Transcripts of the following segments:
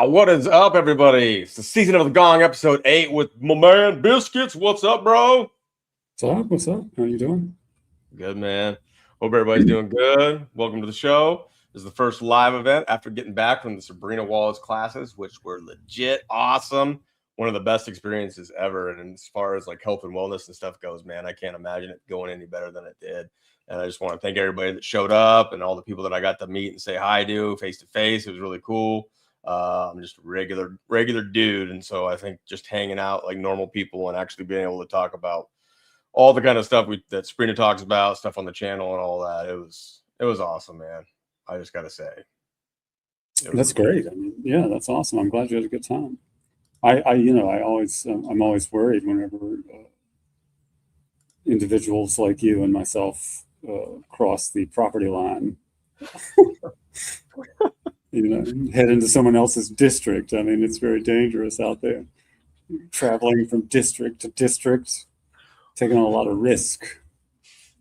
What is up, everybody? It's the season of the Gong, episode 8 with my man Biscuits. What's up, bro? What's up? How you doing? Good, man. Hope everybody's doing good. Welcome to the show. This is the first live event after getting back from the Sabrina Wallace classes, which were legit awesome. One of the best experiences ever. And as far as like health and wellness and stuff goes, man, I can't imagine it going any better than it did. And I just want to thank everybody that showed up and all the people that I got to meet and say hi to face to face. It was really cool. I'm just a regular dude, and so I think just hanging out like normal people and actually being able to talk about all the kind of stuff that Sabrina talks about, stuff on the channel and all that, it was awesome, man. I just gotta say, that's great. I mean, yeah, that's awesome. I'm glad you had a good time. I'm always worried whenever individuals like you and myself cross the property line. Head into someone else's district. I mean, it's very dangerous out there. Traveling from district to district, taking on a lot of risk.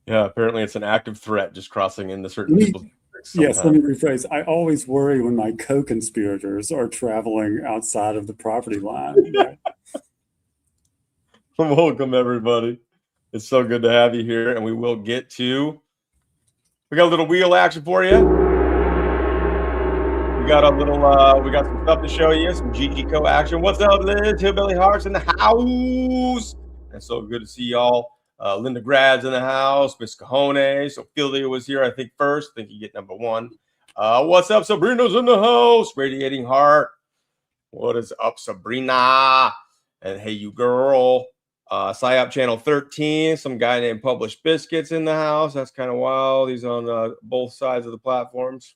Yeah, apparently it's an active threat just crossing into certain people's districts. Yes, let me rephrase. I always worry when my co-conspirators are traveling outside of the property line. Welcome, everybody. It's so good to have you here, and we got a little wheel action for you. We got some stuff to show you, some GG action. What's up, Liz? Hillbilly Hearts in the house. And so good to see y'all. Linda Grad's in the house. Miss Cajones. So Philia was here, I think, first. I think you get number 1. What's up? Sabrina's in the house. Radiating Heart. What is up, Sabrina? And hey, you girl. PsyOp Channel 13. Some guy named Published Biscuits in the house. That's kind of wild. He's on both sides of the platforms.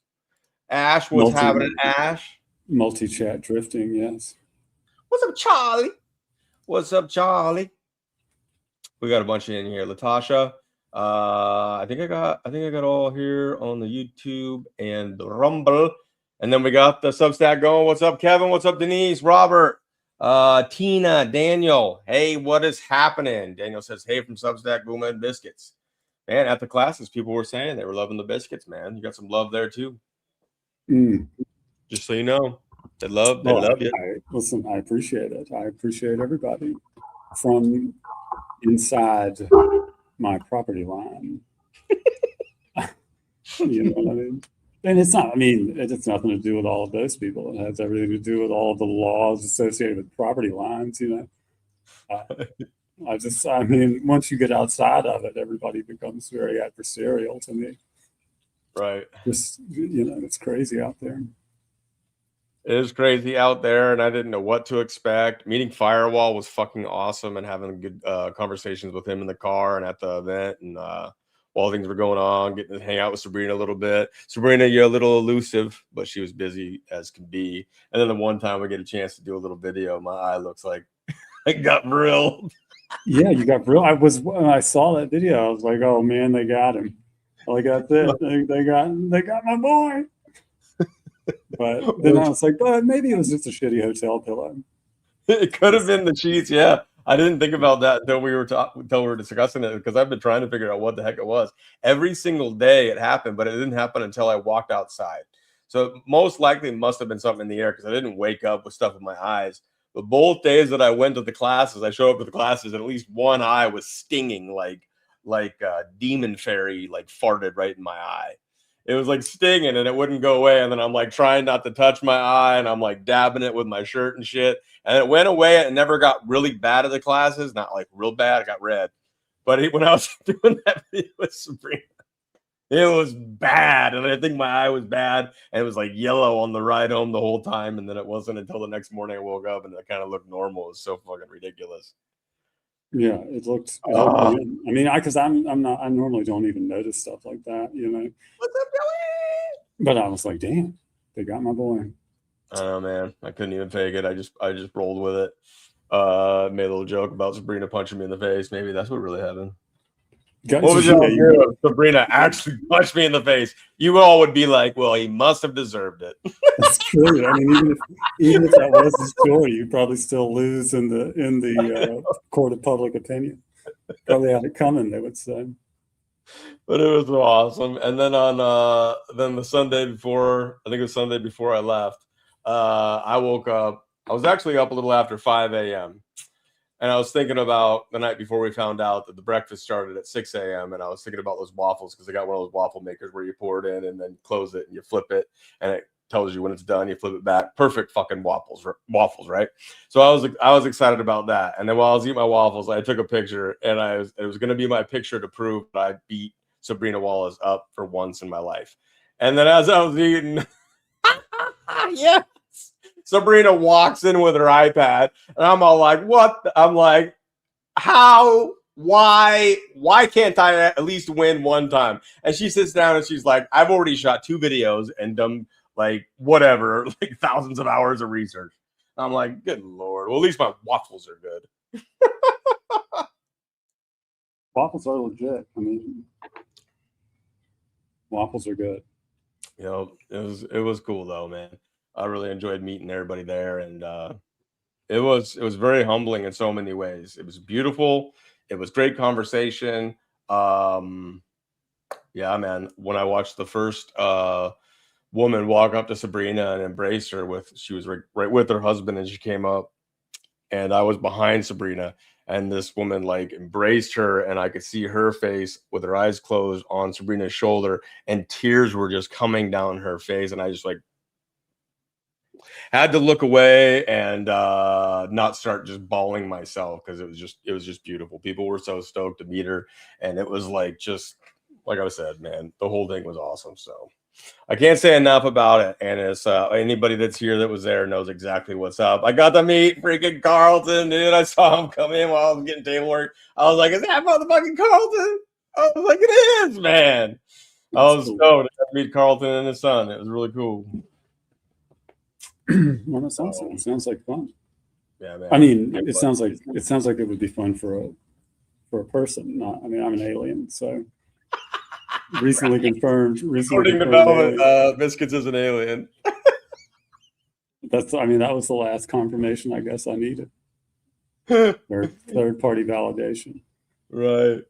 Ash, what's happening, Ash? Multi-chat drifting, yes. What's up, Charlie? What's up, Charlie? We got a bunch in here. Latasha. I think I got all here on the YouTube and the Rumble. And then we got the Substack going. What's up, Kevin? What's up, Denise? Robert? Tina, Daniel. Hey, what is happening? Daniel says, hey, from Substack, Booma and Biscuits. Man, at the classes, people were saying they were loving the biscuits, man. You got some love there too. Just so you know, they love it. Listen, I appreciate it. I appreciate everybody from inside my property line. You know what I mean? And it's nothing to do with all of those people. It has everything to do with all of the laws associated with property lines, once you get outside of it, everybody becomes very adversarial to me. Right. It's crazy out there. It is crazy out there, and I didn't know what to expect. Meeting Firewall was fucking awesome, and having good conversations with him in the car and at the event, and while things were going on, getting to hang out with Sabrina a little bit. Sabrina, you're a little elusive, but she was busy as can be. And then the one time we get a chance to do a little video, my eye looks like I got grilled. Yeah, you got grilled. When I saw that video, I was like, oh man, they got him. Like that's it. They got my boy. But then I was like, but maybe it was just a shitty hotel pillow. It could have been the sheets, yeah. I didn't think about that until we were discussing it, because I've been trying to figure out what the heck it was. Every single day it happened, but it didn't happen until I walked outside. So most likely it must have been something in the air, because I didn't wake up with stuff in my eyes. But both days that I went to the classes, I showed up to the classes, and at least one eye was stinging like a demon fairy farted right in my eye. It was like stinging and it wouldn't go away. And then I'm like trying not to touch my eye, and I'm like dabbing it with my shirt and shit. And it went away. It never got really bad at the classes. Not like real bad. It got red. But when I was doing that video with Sabrina, it was bad. And I think my eye was bad. And it was like yellow on the ride home the whole time. And then it wasn't until the next morning I woke up and it kind of looked normal. It was so fucking ridiculous. Yeah, it looked I mean, I normally don't even notice stuff like that, What's up, Joey? But I was like, damn, they got my boy. Oh man, I couldn't even fake it. I just rolled with it. Made a little joke about Sabrina punching me in the face. Maybe that's what really happened. What was your Sabrina actually punched me in the face? You all would be like, well, he must have deserved it. That's true. I mean, even if that was the story, you'd probably still lose in the court of public opinion. Probably had it coming, they would say. But it was awesome. And then on the Sunday before, I think it was Sunday before I left, I woke up. I was actually up a little after 5 a.m. And I was thinking about the night before we found out that the breakfast started at 6 a.m. And I was thinking about those waffles because I got one of those waffle makers where you pour it in and then close it and you flip it and it tells you when it's done. You flip it back. Perfect fucking waffles, right? So I was excited about that. And then while I was eating my waffles, I took a picture and it was going to be my picture to prove that I beat Sabrina Wallace up for once in my life. And then as I was eating, yeah. Sabrina walks in with her iPad, and I'm all like, what? I'm like, how? Why can't I at least win one time? And she sits down and she's like, I've already shot 2 videos and done like whatever, like thousands of hours of research. I'm like, good Lord. Well, at least my waffles are good. Waffles are legit. I mean, waffles are good. You know, it was cool though, man. I really enjoyed meeting everybody there, and it was very humbling in so many ways. It was beautiful. It was great conversation. Yeah, man. When I watched the first woman walk up to Sabrina and embrace her she was right with her husband, and she came up, and I was behind Sabrina, and this woman like embraced her, and I could see her face with her eyes closed on Sabrina's shoulder, and tears were just coming down her face, and I just like had to look away and not start just bawling myself because it was just beautiful. People were so stoked to meet her, and it was like just like I said, man, the whole thing was awesome. So I can't say enough about it. And it's anybody that's here that was there knows exactly what's up. I got to meet freaking Carlton, dude. I saw him come in while I was getting table work. I was like, is that motherfucking Carlton? I was like, it is, man. I was stoked to meet Carlton and his son. It was really cool. Well, that's awesome. It sounds like fun. Yeah, man. I mean, it sounds like it would be fun for a person. Not, I mean, I'm an alien, so recently confirmed. According to Velvet, Biscuits is an alien. That was the last confirmation I guess I needed. Or third party validation. Right.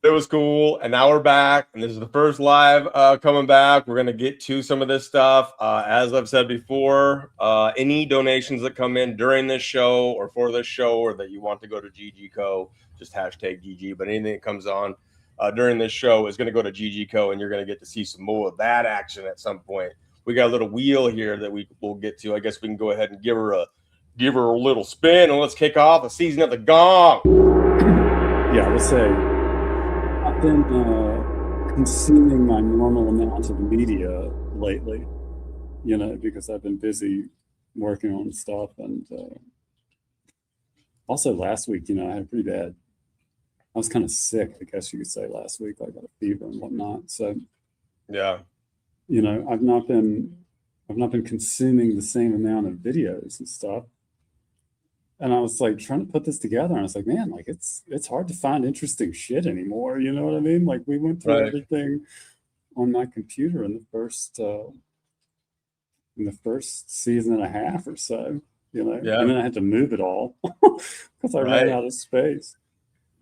It was cool, and now we're back, and this is the first live coming back. We're going to get to some of this stuff. As I've said before, any donations that come in during this show or for this show or that you want to go to GGCo, just hashtag GG, but anything that comes on during this show is going to go to GGCo, and you're going to get to see some more of that action at some point. We got a little wheel here that we'll get to. I guess we can go ahead and give her a little spin, and let's kick off the season of the Gong. Yeah, let's say I've been consuming my normal amount of media lately, because I've been busy working on stuff. And also last week, I had pretty bad, I was kind of sick, I guess you could say last week. I got a fever and whatnot. So, yeah, I've not been consuming the same amount of videos and stuff. And I was like trying to put this together, and I was like, man, like it's hard to find interesting shit anymore. You know what I mean? Like we went through everything on my computer in the first season and a half or so, Yeah. And then I had to move it all because I ran out of space.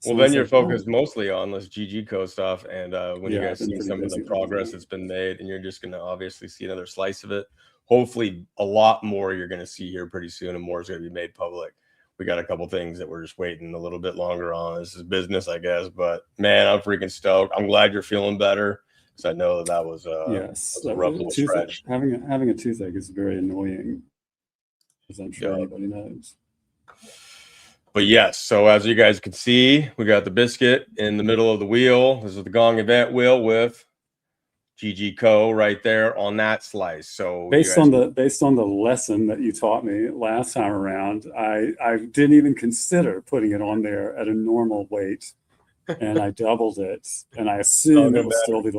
So well, then you're focused mostly on this GGCo stuff, and when you guys see some of the progress that's been made, and you're just going to obviously see another slice of it. Hopefully, a lot more you're going to see here pretty soon, and more is going to be made public. We got a couple things that we're just waiting a little bit longer on. This is business, I guess, but man, I'm freaking stoked. I'm glad you're feeling better because I know that was a rough little stretch. Having a toothache is very annoying, as I'm sure anybody knows. But yes, so as you guys can see, we got the biscuit in the middle of the wheel. This is the Gong event wheel with GGCo right there on that slice. So based on the lesson that you taught me last time around, I didn't even consider putting it on there at a normal weight, and I doubled it, and I assume it'll still be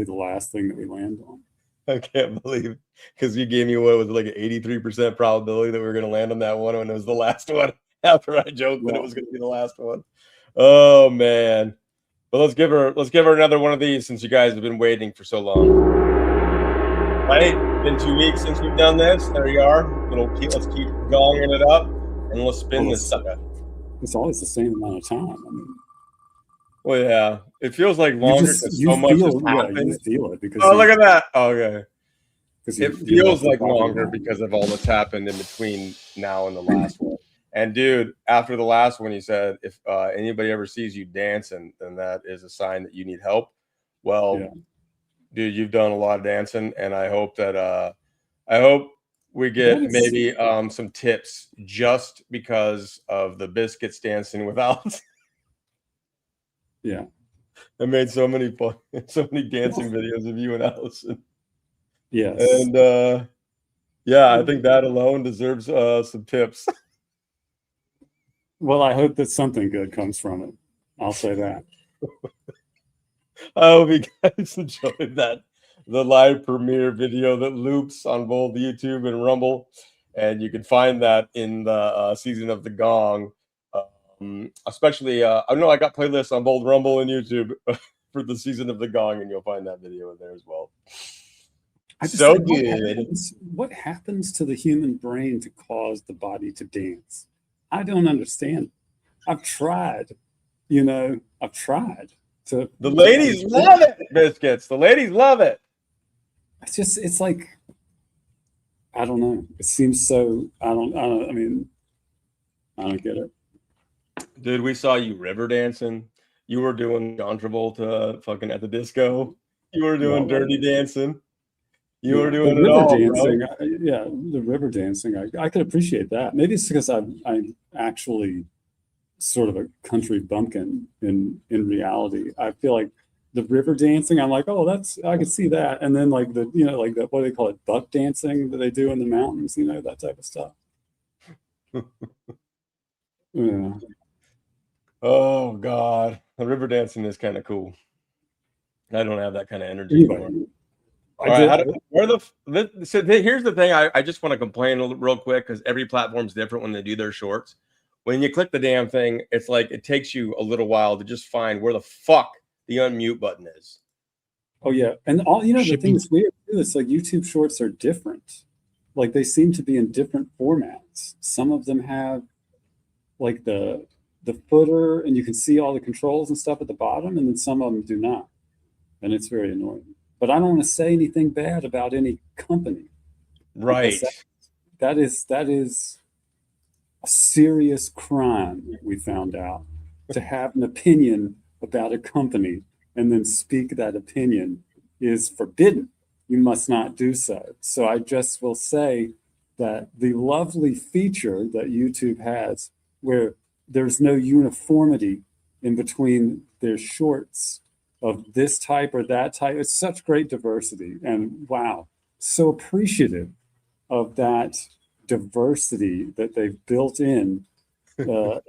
the last thing that we land on. I can't believe it, because you gave me what was like an 83% probability that we were going to land on that one when it was the last one. After I joked that it was going to be the last one. Oh man. But let's give her another one of these since you guys have been waiting for so long. Right? Been 2 weeks since we've done this. There you are. Let's keep gonging it up, and let's spin this sucker. It's always the same amount of time. I mean, well, yeah. It feels like longer because so much has happened. Yeah, you feel it because look at that. Oh, okay. It feels like longer because of all that's happened in between now and the last one. And dude, after the last one, he said, if anybody ever sees you dancing, then that is a sign that you need help. Well, dude, you've done a lot of dancing, and I hope that we get maybe some tips just because of the Biscuits dancing without. Yeah. I made so many dancing videos of you and Allison. Yes. And yeah, I think that alone deserves some tips. Well, I hope that something good comes from it. I'll say that. I hope you guys enjoyed that. The live premiere video that loops on both YouTube and Rumble. And you can find that in the season of the Gong. Especially, I know I got playlists on both Rumble and YouTube for the season of the Gong, and you'll find that video in there as well. So good. What happens to the human brain to cause the body to dance? I don't understand. I've tried, I've tried to. The ladies love it, Biscuits. The ladies love it. It's like, I don't know. It seems so, I don't get it. Dude, we saw you river dancing. You were doing John Travolta fucking at the disco. You were doing dirty dancing. You were doing it all, dancing. Bro. The river dancing. I could appreciate that. Maybe it's because I'm actually sort of a country bumpkin in reality. I feel like the river dancing, I'm like, oh, I could see that. And then like what do they call it? Buck dancing that they do in the mountains, that type of stuff. Yeah. Oh God. The river dancing is kind of cool. I don't have that kind of energy anymore. All right, so here's the thing. I just want to complain real quick because every platform's different when they do their shorts. When you click the damn thing, it's like it takes you a little while to just find where the fuck the unmute button is. Oh yeah, and all the thing that's weird too is like YouTube shorts are different. Like they seem to be in different formats. Some of them have like the footer, and you can see all the controls and stuff at the bottom, and then some of them do not, and it's very annoying. But I don't want to say anything bad about any company. Right. That is a serious crime, we found out, to have an opinion about a company and then speak that opinion is forbidden. You must not do so. So I just will say that the lovely feature that YouTube has where there's no uniformity in between their shorts of this type or that type. It's such great diversity, and wow, so appreciative of that diversity that they've built in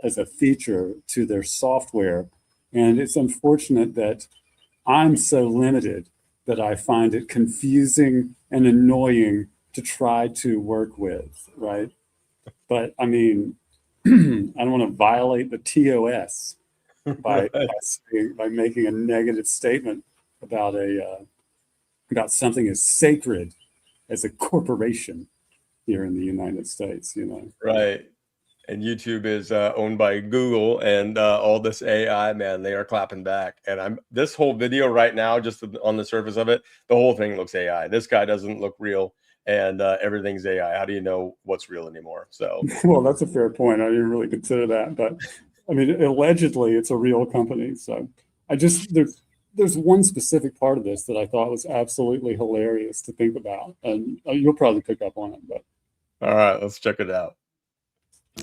as a feature to their software. And it's unfortunate that I'm so limited that I find it confusing and annoying to try to work with, right? But I mean, I don't want to violate the TOS by making a negative statement about something as sacred as a corporation here in the United States, Right. And YouTube is owned by Google, and all this AI, man, they are clapping back. And this whole video right now, just on the surface of it, the whole thing looks AI. This guy doesn't look real, and everything's AI. How do you know what's real anymore? So, well, that's a fair point. I didn't really consider that, but I mean, allegedly, it's a real company. So there's one specific part of this that I thought was absolutely hilarious to think about, and you'll probably pick up on it. But all right, let's check it out.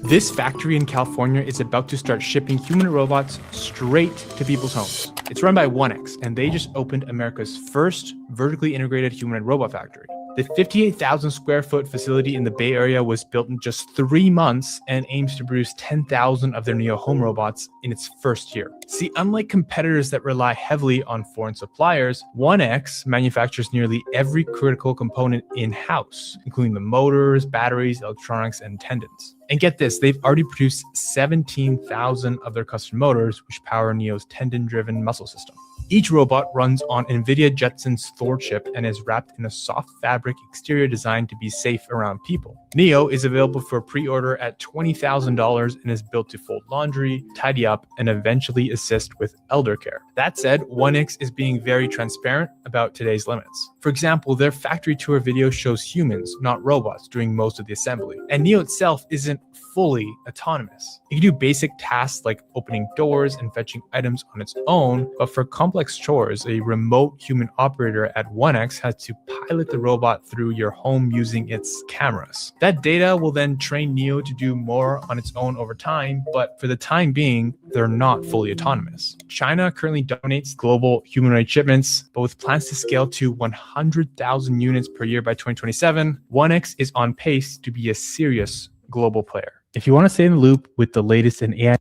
This factory in California is about to start shipping humanoid robots straight to people's homes. It's run by 1X, and they just opened America's first vertically integrated humanoid robot factory. The 58,000 square foot facility in the Bay Area was built in just 3 months and aims to produce 10,000 of their Neo home robots in its first year. See, unlike competitors that rely heavily on foreign suppliers, 1X manufactures nearly every critical component in-house, including the motors, batteries, electronics, and tendons. And get this, they've already produced 17,000 of their custom motors, which power Neo's tendon-driven muscle system. Each robot runs on NVIDIA Jetson's Thor chip and is wrapped in a soft fabric exterior designed to be safe around people. Neo is available for pre-order at $20,000 and is built to fold laundry, tidy up, and eventually assist with elder care. That said, 1X is being very transparent about today's limits. For example, their factory tour video shows humans, not robots, doing most of the assembly. And Neo itself isn't fully autonomous. It can do basic tasks like opening doors and fetching items on its own, but for complex chores, a remote human operator at 1X has to pilot the robot through your home using its cameras. That data will then train Neo to do more on its own over time, but for the time being, they're not fully autonomous. China currently dominates global humanoid shipments, but with plans to scale to 100,000 units per year by 2027, 1X is on pace to be a serious global player. If you want to stay in the loop with the latest in AI.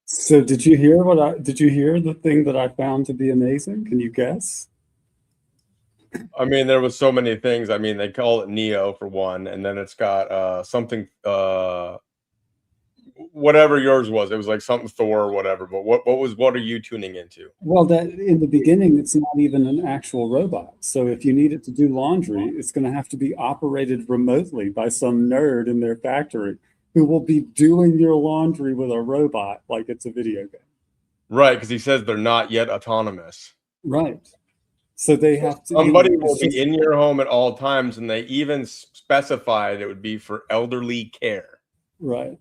So did you hear the thing that I found to be amazing? Can you guess? I mean, there was so many things. I mean, they call it Neo for one, and then it's got something whatever yours was. It was like something Thor or whatever. But what are you tuning into? Well, that in the beginning, it's not even an actual robot. So if you need it to do laundry, it's going to have to be operated remotely by some nerd in their factory who will be doing your laundry with a robot like it's a video game. Right, because he says they're not yet autonomous. Right. So they have to. Somebody will be in your home at all times, and they even specified it would be for elderly care. Right.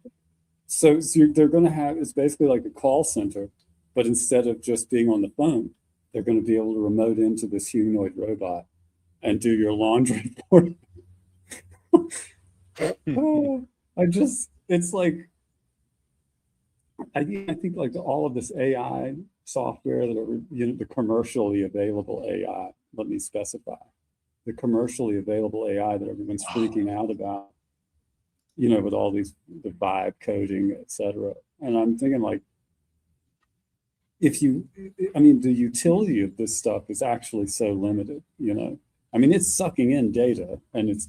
So they're going to have, it's basically like a call center, but instead of just being on the phone, they're going to be able to remote into this humanoid robot and do your laundry for you. It's like, I think like all of this AI software that are, the commercially available AI, let me specify, the commercially available AI that everyone's freaking out about, with all these, the vibe coding, etc. And I'm thinking like, the utility of this stuff is actually so limited, I mean, it's sucking in data, and it's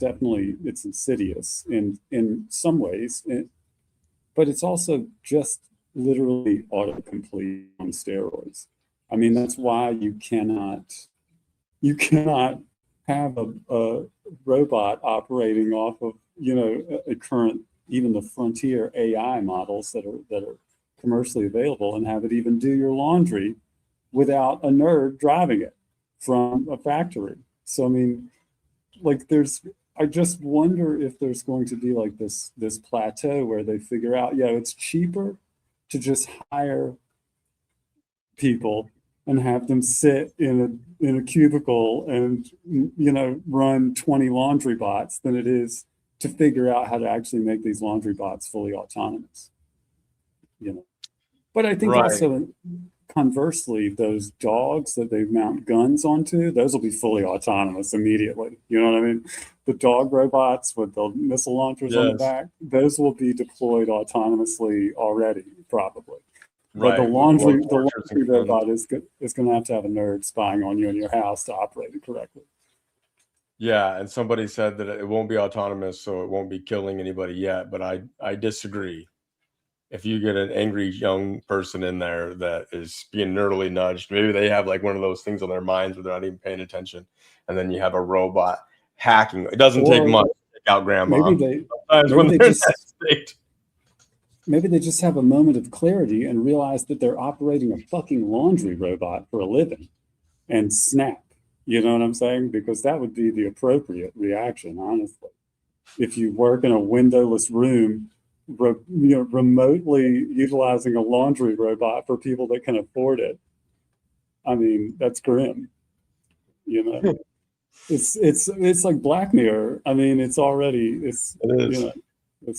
insidious in some ways, but it's also just literally autocomplete on steroids. I mean, that's why you cannot have a robot operating off of, a current, even the frontier AI models that are commercially available, and have it even do your laundry without a nerd driving it from a factory. So I mean, like I just wonder if there's going to be like this plateau where they figure out, it's cheaper to just hire people and have them sit in a cubicle and run 20 laundry bots than it is to figure out how to actually make these laundry bots fully autonomous. But I think also, conversely, those dogs that they mount guns onto, those will be fully autonomous immediately. You know what I mean? The dog robots with the missile launchers on the back, those will be deployed autonomously already, probably. Right. But the laundry robot is going to have a nerd spying on you in your house to operate it correctly. Yeah, and somebody said that it won't be autonomous, so it won't be killing anybody yet. But I disagree. If you get an angry young person in there that is being nerdily nudged, maybe they have like one of those things on their minds where they're not even paying attention, and then you have a robot hacking. It doesn't take much to take out grandma. Maybe they just have a moment of clarity and realize that they're operating a fucking laundry robot for a living and snap. You know what I'm saying? Because that would be the appropriate reaction, honestly. If you work in a windowless room, remotely utilizing a laundry robot for people that can afford it, I mean, that's grim. It's like Black Mirror. I mean, it's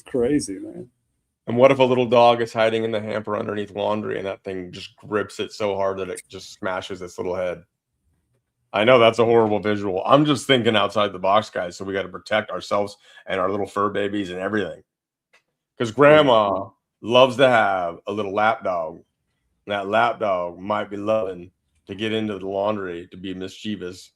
crazy, man. And what if a little dog is hiding in the hamper underneath laundry and that thing just grips it so hard that it just smashes its little head? I know that's a horrible visual. I'm just thinking outside the box, guys. So we got to protect ourselves and our little fur babies and everything. Because grandma loves to have a little lap dog. And that lap dog might be loving to get into the laundry to be mischievous,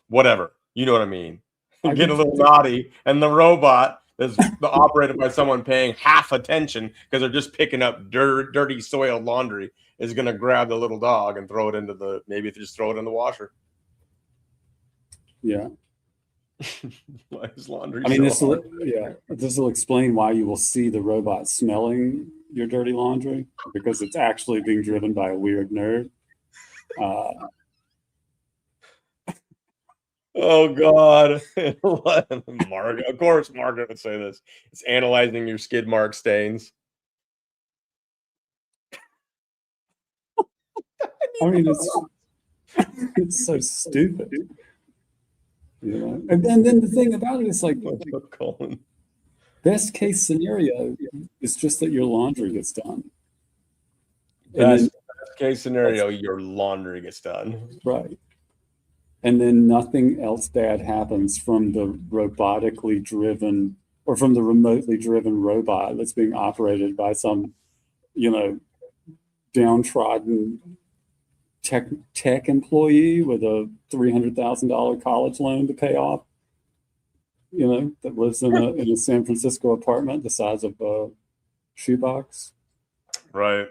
whatever. You know what I mean? Get a little naughty, and the robot is operated by someone paying half attention because they're just picking up dirty soiled laundry, is going to grab the little dog and throw it into maybe just throw it in the washer. Yeah. His laundry. I mean, this will explain why you will see the robot smelling your dirty laundry, because it's actually being driven by a weird nerd. Oh God, Margaret. Of course, Margaret would say this. It's analyzing your skid mark stains. I mean, it's so stupid. You know? And then the thing about it is like, Colin. best case scenario is just that your laundry gets done. Best case scenario, your laundry gets done. Right. And then nothing else bad happens from the robotically driven or from the remotely driven robot that's being operated by some, you know, downtrodden tech employee with a $300,000 college loan to pay off, you know, that lives in a San Francisco apartment the size of a shoebox. Right.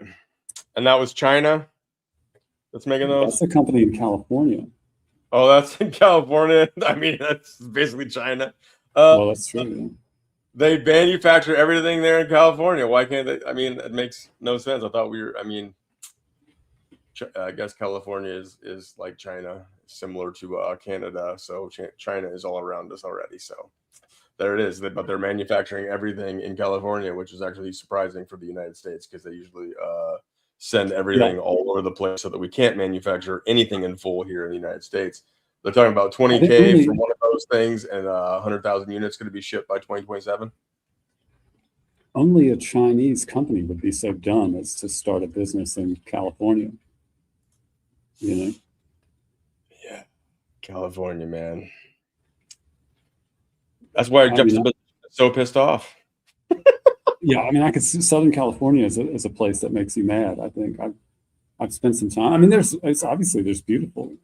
And that was China that's making those? That's a company in California. Oh, that's in California? I mean, that's basically China. Well, that's true. They manufacture everything there in California. Why can't they? I mean, it makes no sense. I thought I mean, I guess California is like China, similar to Canada. So China is all around us already. So there it is. But they're manufacturing everything in California, which is actually surprising for the United States because they usually send everything all over the place so that we can't manufacture anything in full here in the United States. They're talking about 20K for one of those things, and 100,000 units going to be shipped by 2027. Only a Chinese company would be so dumb as to start a business in California. You know? Yeah, California, man. That's why Jefferson is so pissed off. Yeah, I mean, I could see Southern California as a place that makes you mad. I think I've spent some time. I mean, there's beautiful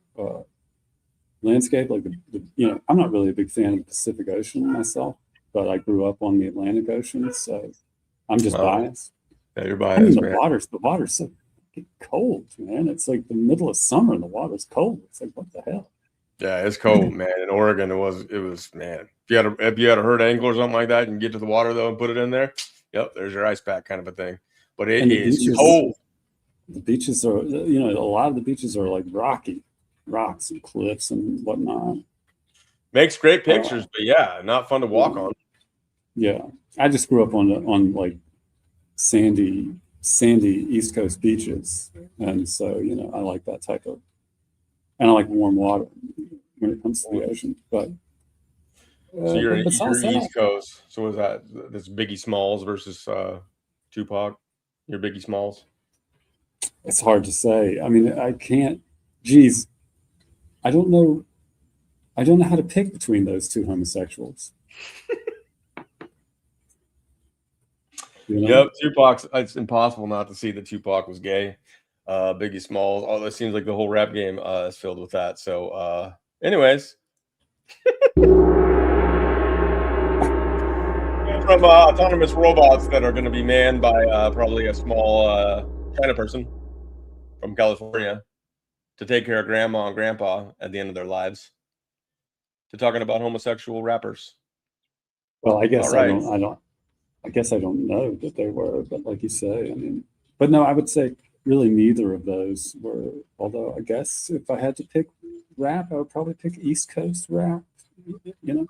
landscape, like the you know, I'm not really a big fan of the Pacific Ocean myself, but I grew up on the Atlantic Ocean, so I'm just biased. Yeah, you're biased. I mean, the water's so cold, man. It's like the middle of summer and the water's cold. It's like, what the hell? Yeah, it's cold, man. In Oregon, it was man. If you had a herd angle or something like that, and get to the water though and put it in there, yep, there's your ice pack kind of a thing. But it is cold. The beaches are, you know, a lot of the beaches are like rocky, rocks and cliffs and whatnot. Makes great pictures, but yeah, not fun to walk on. Yeah, I just grew up on like sandy East Coast beaches, and so you know I like that type of, and I like warm water when it comes to the ocean. But so you're East Coast. So was that this Biggie Smalls versus Tupac? Your Biggie Smalls? It's hard to say. I mean, I can't. Geez, I don't know how to pick between those two homosexuals. You know? Yep, Tupac's. It's impossible not to see that Tupac was gay. Biggie Smalls. Oh, it seems like the whole rap game is filled with that. So, anyways, from autonomous robots that are going to be manned by probably a small China person from California to take care of grandma and grandpa at the end of their lives, to talking about homosexual rappers. Well, I guess I don't know that they were, but like you say, I mean, but no, I would say really neither of those were. Although I guess if I had to pick rap, I would probably pick East Coast rap. You know.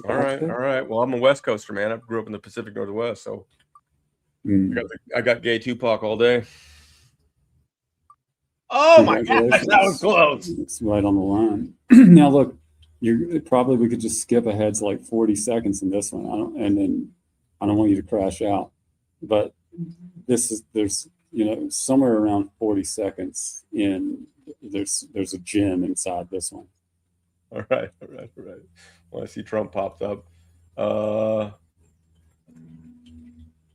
All right. Well, I'm a West Coaster, man. I grew up in the Pacific Northwest, so I got gay Tupac all day. Oh my gosh, that was close. It's right on the line. Now look, we could just skip ahead to like 40 seconds in this one. I don't want you to crash out, but there's you know, somewhere around 40 seconds in, there's a gem inside this one. All right. Well, I see Trump popped up.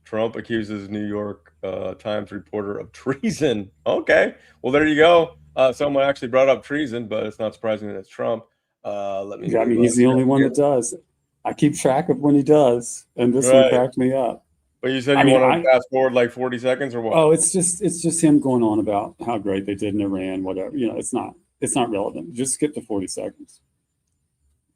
Trump accuses New York Times reporter of treason. Okay, well there you go. Someone actually brought up treason, but it's not surprising that it's Trump. He's the only one that does. I keep track of when he does, and this one cracked me up. But you said you want to fast forward like 40 seconds or what? Oh, it's just him going on about how great they did in Iran, whatever. You know, it's not relevant. Just skip to 40 seconds.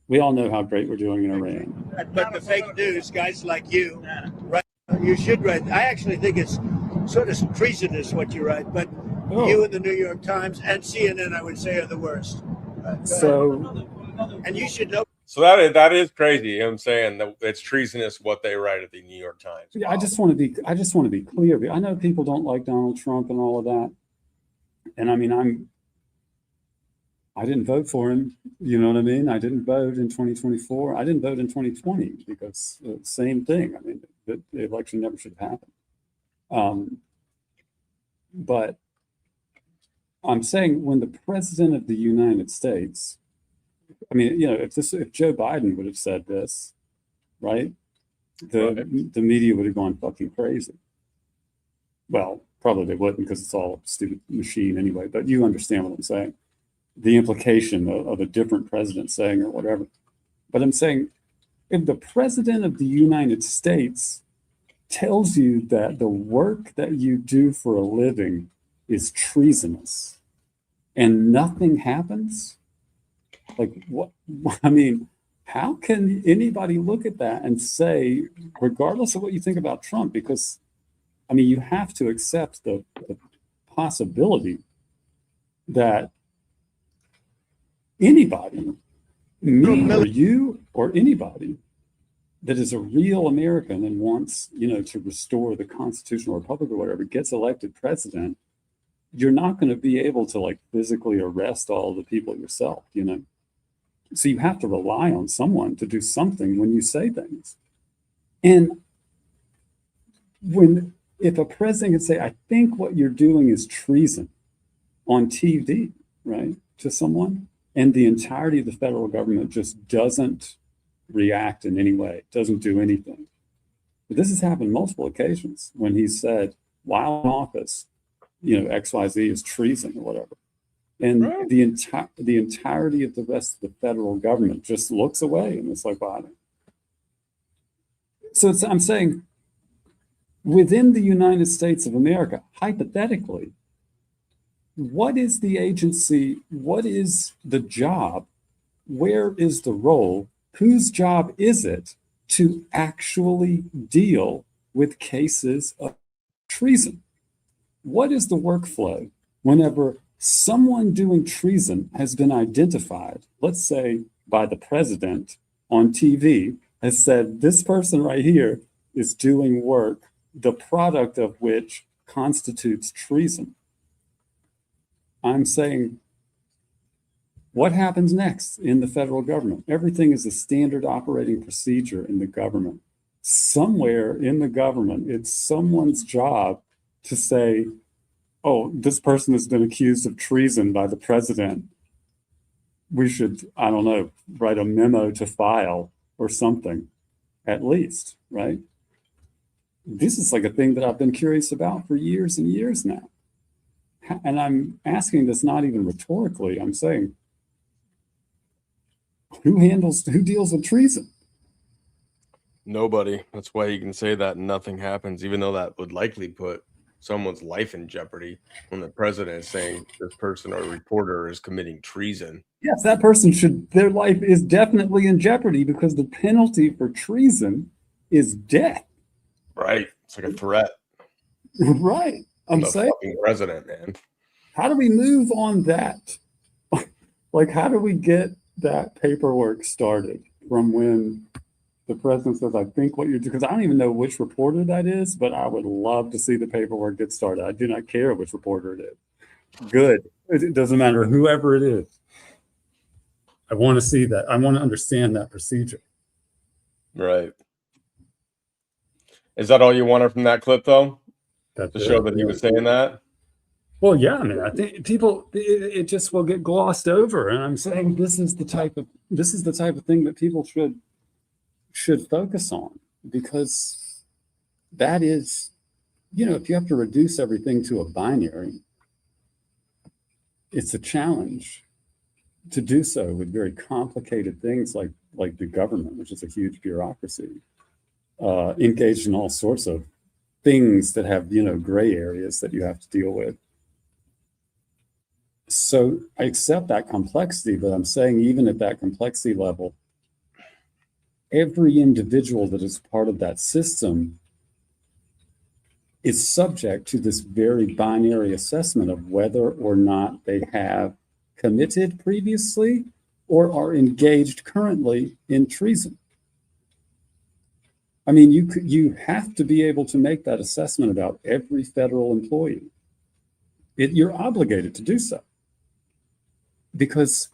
We all know how great we're doing in Iran. But the fake news, guys like you, right? You should write. I actually think it's sort of treasonous what you write, but you and the New York Times and CNN, I would say, are the worst. So And you should know. So that is crazy. You know what I'm saying that it's treasonous what they write at the New York Times. Yeah, Wow. I just want to be clear. I know people don't like Donald Trump and all of that. And I mean, I didn't vote for him. You know what I mean? I didn't vote in 2024. I didn't vote in 2020 because same thing. I mean, the election never should have happened. But I'm saying when the president of the United States, I mean, if Joe Biden would have said this, right? The media would have gone fucking crazy. Well, probably they wouldn't because it's all a stupid machine anyway, but you understand what I'm saying. The implication of a different president saying or whatever. But I'm saying if the president of the United States tells you that the work that you do for a living is treasonous and nothing happens, like what? I mean, how can anybody look at that and say, regardless of what you think about Trump, because I mean, you have to accept the possibility that anybody, me or you or anybody that is a real American and wants, to restore the constitutional republic or whatever, gets elected president, you're not going to be able to like physically arrest all the people yourself, So you have to rely on someone to do something when you say things. And if a president can say, I think what you're doing is treason on TV, right, to someone, and the entirety of the federal government just doesn't react in any way, doesn't do anything. But this has happened multiple occasions when he said, while in office, XYZ is treason or whatever. And Right. the entirety of the rest of the federal government just looks away and it's like, wow. So I'm saying within the United States of America, hypothetically, what is the agency? What is the job? Where is the role? Whose job is it to actually deal with cases of treason? What is the workflow whenever someone doing treason has been identified, let's say by the president on TV, has said, this person right here is doing work, the product of which constitutes treason? I'm saying, what happens next in the federal government? Everything is a standard operating procedure in the government. Somewhere in the government, it's someone's job to say, oh, this person has been accused of treason by the president. We should, I don't know, write a memo to file or something, at least, right? This is like a thing that I've been curious about for years and years now. And I'm asking this not even rhetorically. I'm saying, who deals with treason? Nobody. That's why you can say that nothing happens, even though that would likely put someone's life in jeopardy when the president is saying this person or reporter is committing treason. Yes, that person their life is definitely in jeopardy because the penalty for treason is death. Right. It's like a threat. Right. I'm saying, fucking president, man. How do we move on that? Like, how do we get that paperwork started from when the president says, I think what you're doing, because I don't even know which reporter that is, but I would love to see the paperwork get started. I do not care which reporter it is. Good. It doesn't matter whoever it is. I want to see that. I want to understand that procedure. Right. Is that all you wanted from that clip, though? That's to show that he was saying that? Well, yeah, I mean, I think people, it just will get glossed over. And I'm saying this is the type of thing that people should focus on, because that is, if you have to reduce everything to a binary, it's a challenge to do so with very complicated things like the government, which is a huge bureaucracy, engaged in all sorts of things that have, gray areas that you have to deal with. So I accept that complexity, but I'm saying even at that complexity level, every individual that is part of that system is subject to this very binary assessment of whether or not they have committed previously or are engaged currently in treason. I mean, you have to be able to make that assessment about every federal employee. You're obligated to do so because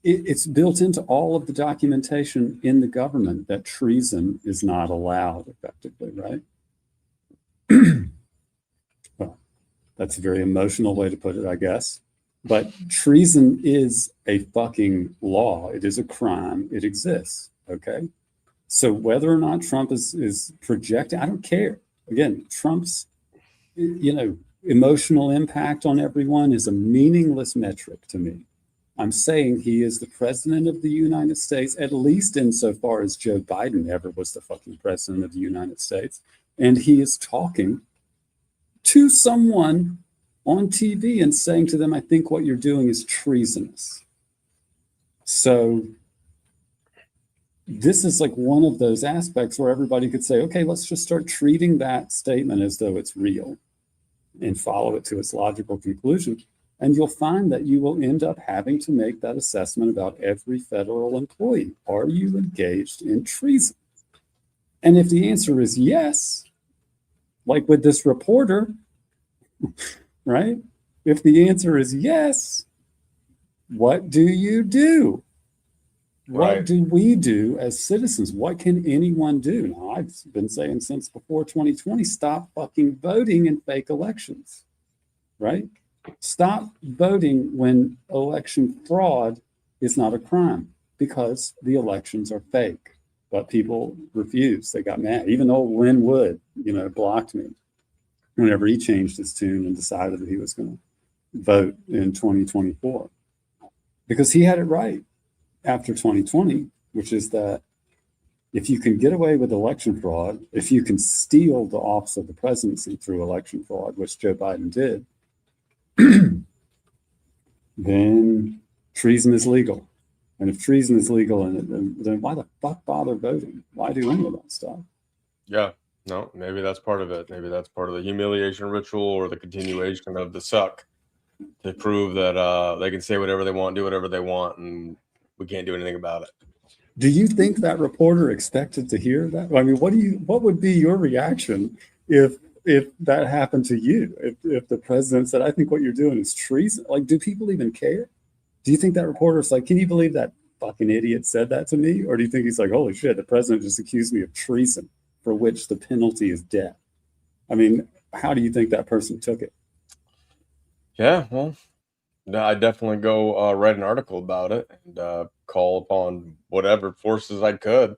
it's built into all of the documentation in the government that treason is not allowed effectively, right? Well, that's a very emotional way to put it, I guess. But treason is a fucking law. It is a crime. It exists, okay? So whether or not Trump is projecting, I don't care. Again, Trump's, emotional impact on everyone is a meaningless metric to me. I'm saying he is the president of the United States, at least insofar as Joe Biden ever was the fucking president of the United States. And he is talking to someone on TV and saying to them, I think what you're doing is treasonous. So this is like one of those aspects where everybody could say, okay, let's just start treating that statement as though it's real and follow it to its logical conclusion. And you'll find that you will end up having to make that assessment about every federal employee. Are you engaged in treason? And if the answer is yes, like with this reporter, right? If the answer is yes, what do you do? Right. What do we do as citizens? What can anyone do? Now, I've been saying since before 2020, stop fucking voting in fake elections, right? Stop voting when election fraud is not a crime because the elections are fake. But people refused. They got mad. Even though Lynn Wood, blocked me whenever he changed his tune and decided that he was going to vote in 2024. Because he had it right after 2020, which is that if you can get away with election fraud, if you can steal the office of the presidency through election fraud, which Joe Biden did, then treason is legal. And if treason is legal, then why the fuck bother voting? Why do any of that stuff? Yeah, no, maybe that's part of it. Maybe that's part of the humiliation ritual or the continuation of the suck to prove that they can say whatever they want, do whatever they want, and we can't do anything about it. Do you think that reporter expected to hear that? I mean, what would be your reaction if that happened to you? If the president said, I think what you're doing is treason. Like, do people even care? Do you think that reporter's like, can you believe that fucking idiot said that to me? Or do you think he's like, holy shit, the president just accused me of treason, for which the penalty is death? I mean, how do you think that person took it? Yeah, well, I definitely go write an article about it and call upon whatever forces I could.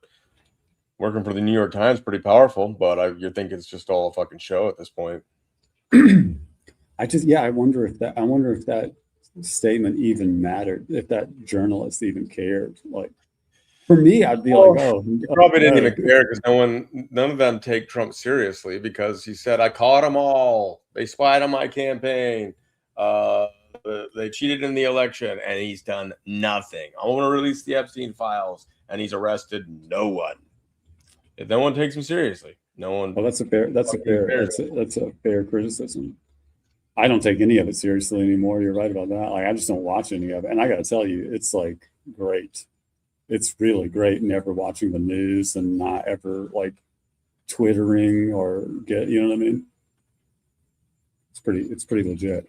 Working for the New York Times, pretty powerful, but you think it's just all a fucking show at this point. I wonder if that statement even mattered, if that journalist even cared. Like, for me, I'd be like, oh, he probably didn't even care because none of them take Trump seriously because he said, I caught them all. They spied on my campaign. They cheated in the election, and he's done nothing. I want to release the Epstein files, and he's arrested no one. If no one takes him seriously, no one. Well, that's a fair criticism. I don't take any of it seriously anymore. You're right about that. Like, I just don't watch any of it. And I got to tell you, it's like great. It's really great never watching the news and not ever like Twittering or you know what I mean? It's pretty legit.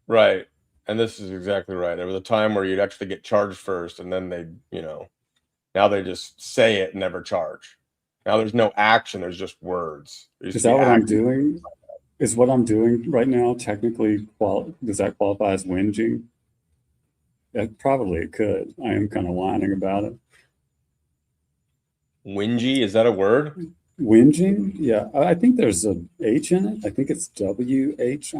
Right. And this is exactly right. There was a time where you'd actually get charged first and then now they just say it and never charge. Now there's no action. There's just words. Is that what I'm doing? Is what I'm doing right now technically, does that qualify as whinging? Probably it could. I am kind of whining about it. Whingy, is that a word? Whinging? Yeah, I think there's a H in it. I think it's WHINGE,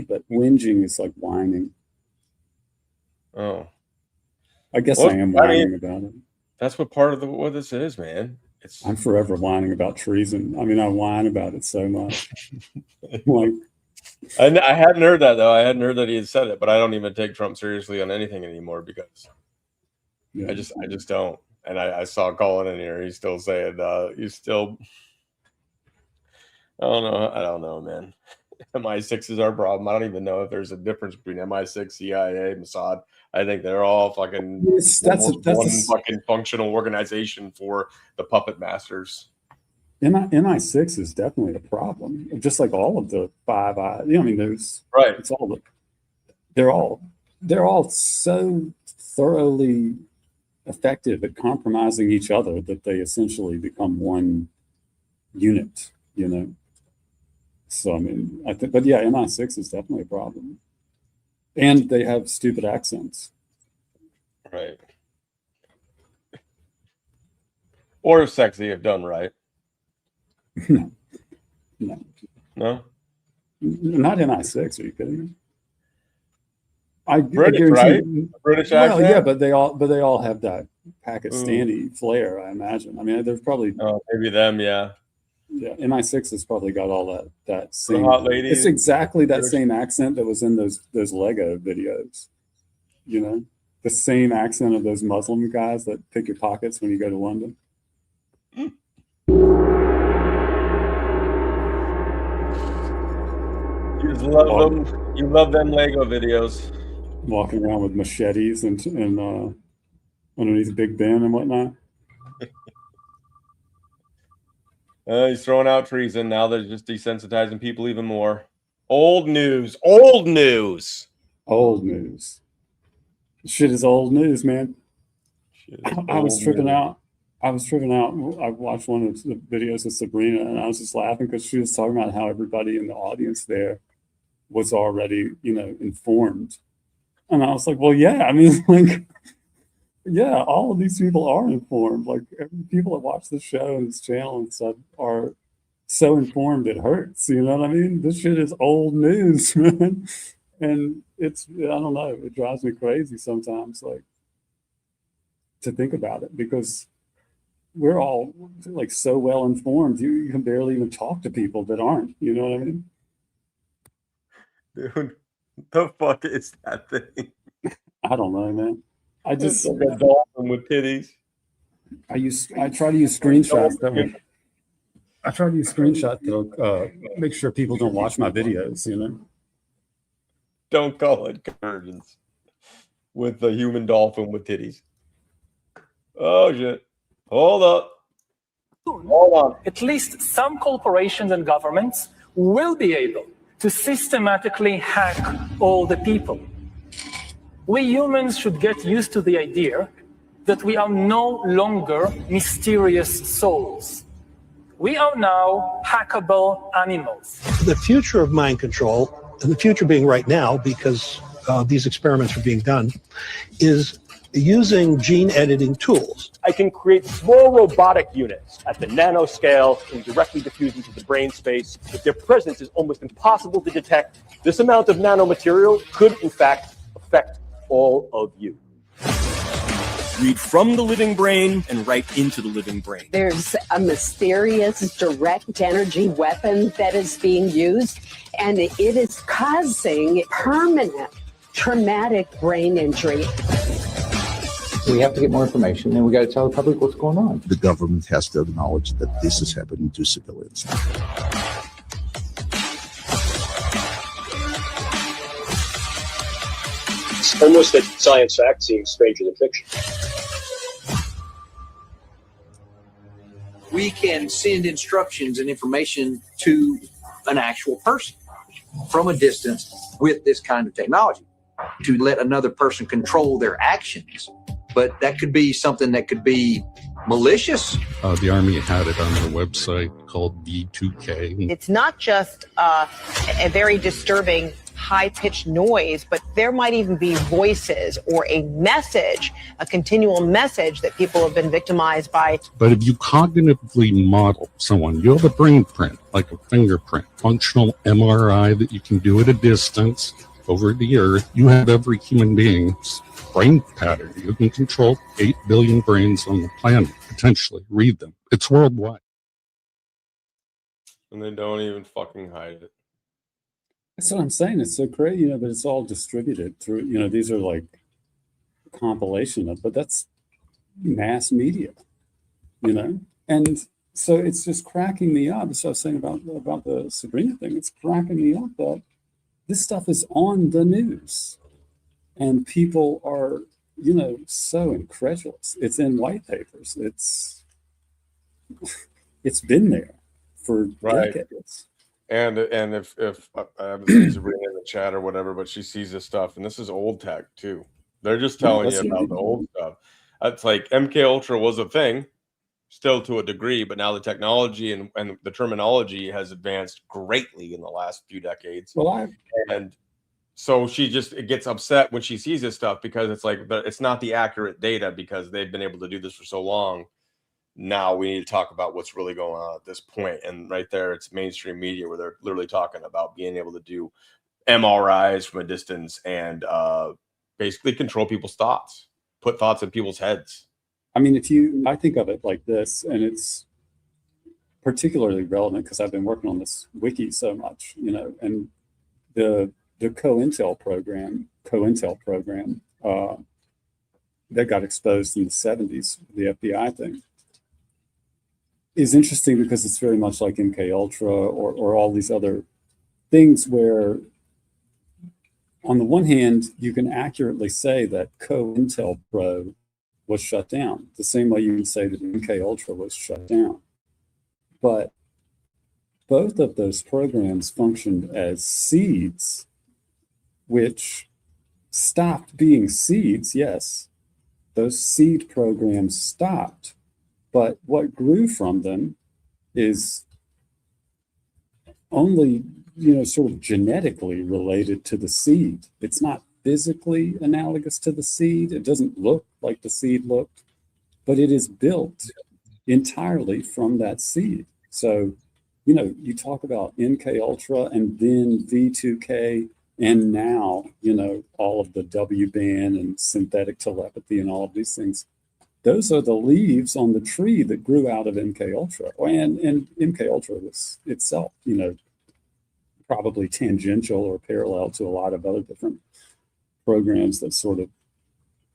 but whinging is like whining. Oh. I guess I am whining about it. That's what part of what this is, man. I'm forever whining about treason. I mean, I whine about it so much. Like, I hadn't heard that though. I hadn't heard that he had said it, but I don't even take Trump seriously on anything anymore because I just don't. And I saw Colin in here. He's still saying I don't know, man. MI6 is our problem. I don't even know if there's a difference between MI6, CIA, Mossad. I think they're all fucking one fucking functional organization for the puppet masters. MI6 is definitely a problem, just like all of the Five Eyes. You know, I mean, there's right. It's all they're all so thoroughly effective at compromising each other that they essentially become one unit. You know. So I mean, I think, but yeah, MI6 is definitely a problem, and they have stupid accents. Right. Or sexy if done right. No. No? Not MI6, are you kidding me? British, right? British accent? Well, yeah, but they all have that Pakistani flair, I imagine. I mean, there's probably maybe them, yeah. Yeah, MI6 has probably got all that same. The hot ladies. It's exactly that same accent that was in those Lego videos. You know, the same accent of those Muslim guys that pick your pockets when you go to London. You love them. You love them Lego videos. Walking around with machetes and underneath Big Ben and whatnot. He's throwing out treason. Now they're just desensitizing people even more. Old news. Old news. Old news. Shit is old news, man. I was tripping out. I watched one of the videos of Sabrina, and I was just laughing because she was talking about how everybody in the audience there was already, informed. And I was like, well, yeah, I mean, like, yeah, all of these people are informed. Like, people that watch this show and this channel and stuff are so informed it hurts. You know what I mean? This shit is old news, man. And I don't know, it drives me crazy sometimes, like, to think about it, because we're all like so well informed. You can barely even talk to people that aren't. You know what I mean? Dude, the fuck is that thing? I don't know, man. I just like a dolphin with titties. I try to use screenshots that'll make sure people don't watch my videos. You know. Don't call it convergence with the human dolphin with titties. Oh shit. Hold up. Hold on. At least some corporations and governments will be able to systematically hack all the people. We humans should get used to the idea that we are no longer mysterious souls. We are now hackable animals. The future of mind control, and the future being right now, because these experiments are being done, is using gene editing tools. I can create small robotic units at the nanoscale and directly diffuse into the brain space. If their presence is almost impossible to detect, this amount of nanomaterial could, in fact, affect all of you. Read from the living brain and write into the living brain. There's a mysterious direct energy weapon that is being used, and it is causing permanent traumatic brain injury. We have to get more information, and we got to tell the public what's going on. The government has to acknowledge that this is happening to civilians. It's almost that science fact seems stranger than fiction. We can send instructions and information to an actual person from a distance with this kind of technology to let another person control their actions. But that could be something that could be malicious. The Army had it on their website called V2K. It's not just a very disturbing high-pitched noise, but there might even be voices or a message, a continual message that people have been victimized by. But if you cognitively model someone, you have a brain print, like a fingerprint, functional MRI that you can do at a distance over the earth. You have every human being's brain pattern. You can control 8 billion brains on the planet, potentially. Read them. It's worldwide. And they don't even fucking hide it. That's what I'm saying. It's so crazy, but it's all distributed through, these are like compilation of, but that's mass media, and So it's just cracking me up. So I was saying about the Sabrina thing. It's cracking me up that this stuff is on the news, and people are, so incredulous. It's in white papers. It's been there for decades. And if I haven't seen Sabrina in the chat or whatever, but she sees this stuff, and this is old tech too. They're just telling you about the old stuff. It's like MK Ultra was a thing, still to a degree, but now the technology and the terminology has advanced greatly in the last few decades. And so she just gets upset when she sees this stuff because it's like, but it's not the accurate data because they've been able to do this for so long. Now we need to talk about what's really going on at this point. And right there, it's mainstream media where they're literally talking about being able to do MRIs from a distance and basically control people's thoughts, put thoughts in people's heads. I mean, I think of it like this, and it's particularly relevant because I've been working on this wiki so much, and the COINTEL program that got exposed in the 70s, the FBI thing, is interesting because it's very much like MK Ultra or all these other things where, on the one hand, you can accurately say that COINTELPRO was shut down, the same way you can say that MK Ultra was shut down. But both of those programs functioned as seeds, which stopped being seeds. Yes, those seed programs stopped. But what grew from them is only, sort of genetically related to the seed. It's not physically analogous to the seed. It doesn't look like the seed looked, but it is built entirely from that seed. So, you talk about MK Ultra and then V2K and now, all of the W band and synthetic telepathy and all of these things. Those are the leaves on the tree that grew out of MK Ultra, and MK Ultra was itself, probably tangential or parallel to a lot of other different programs that sort of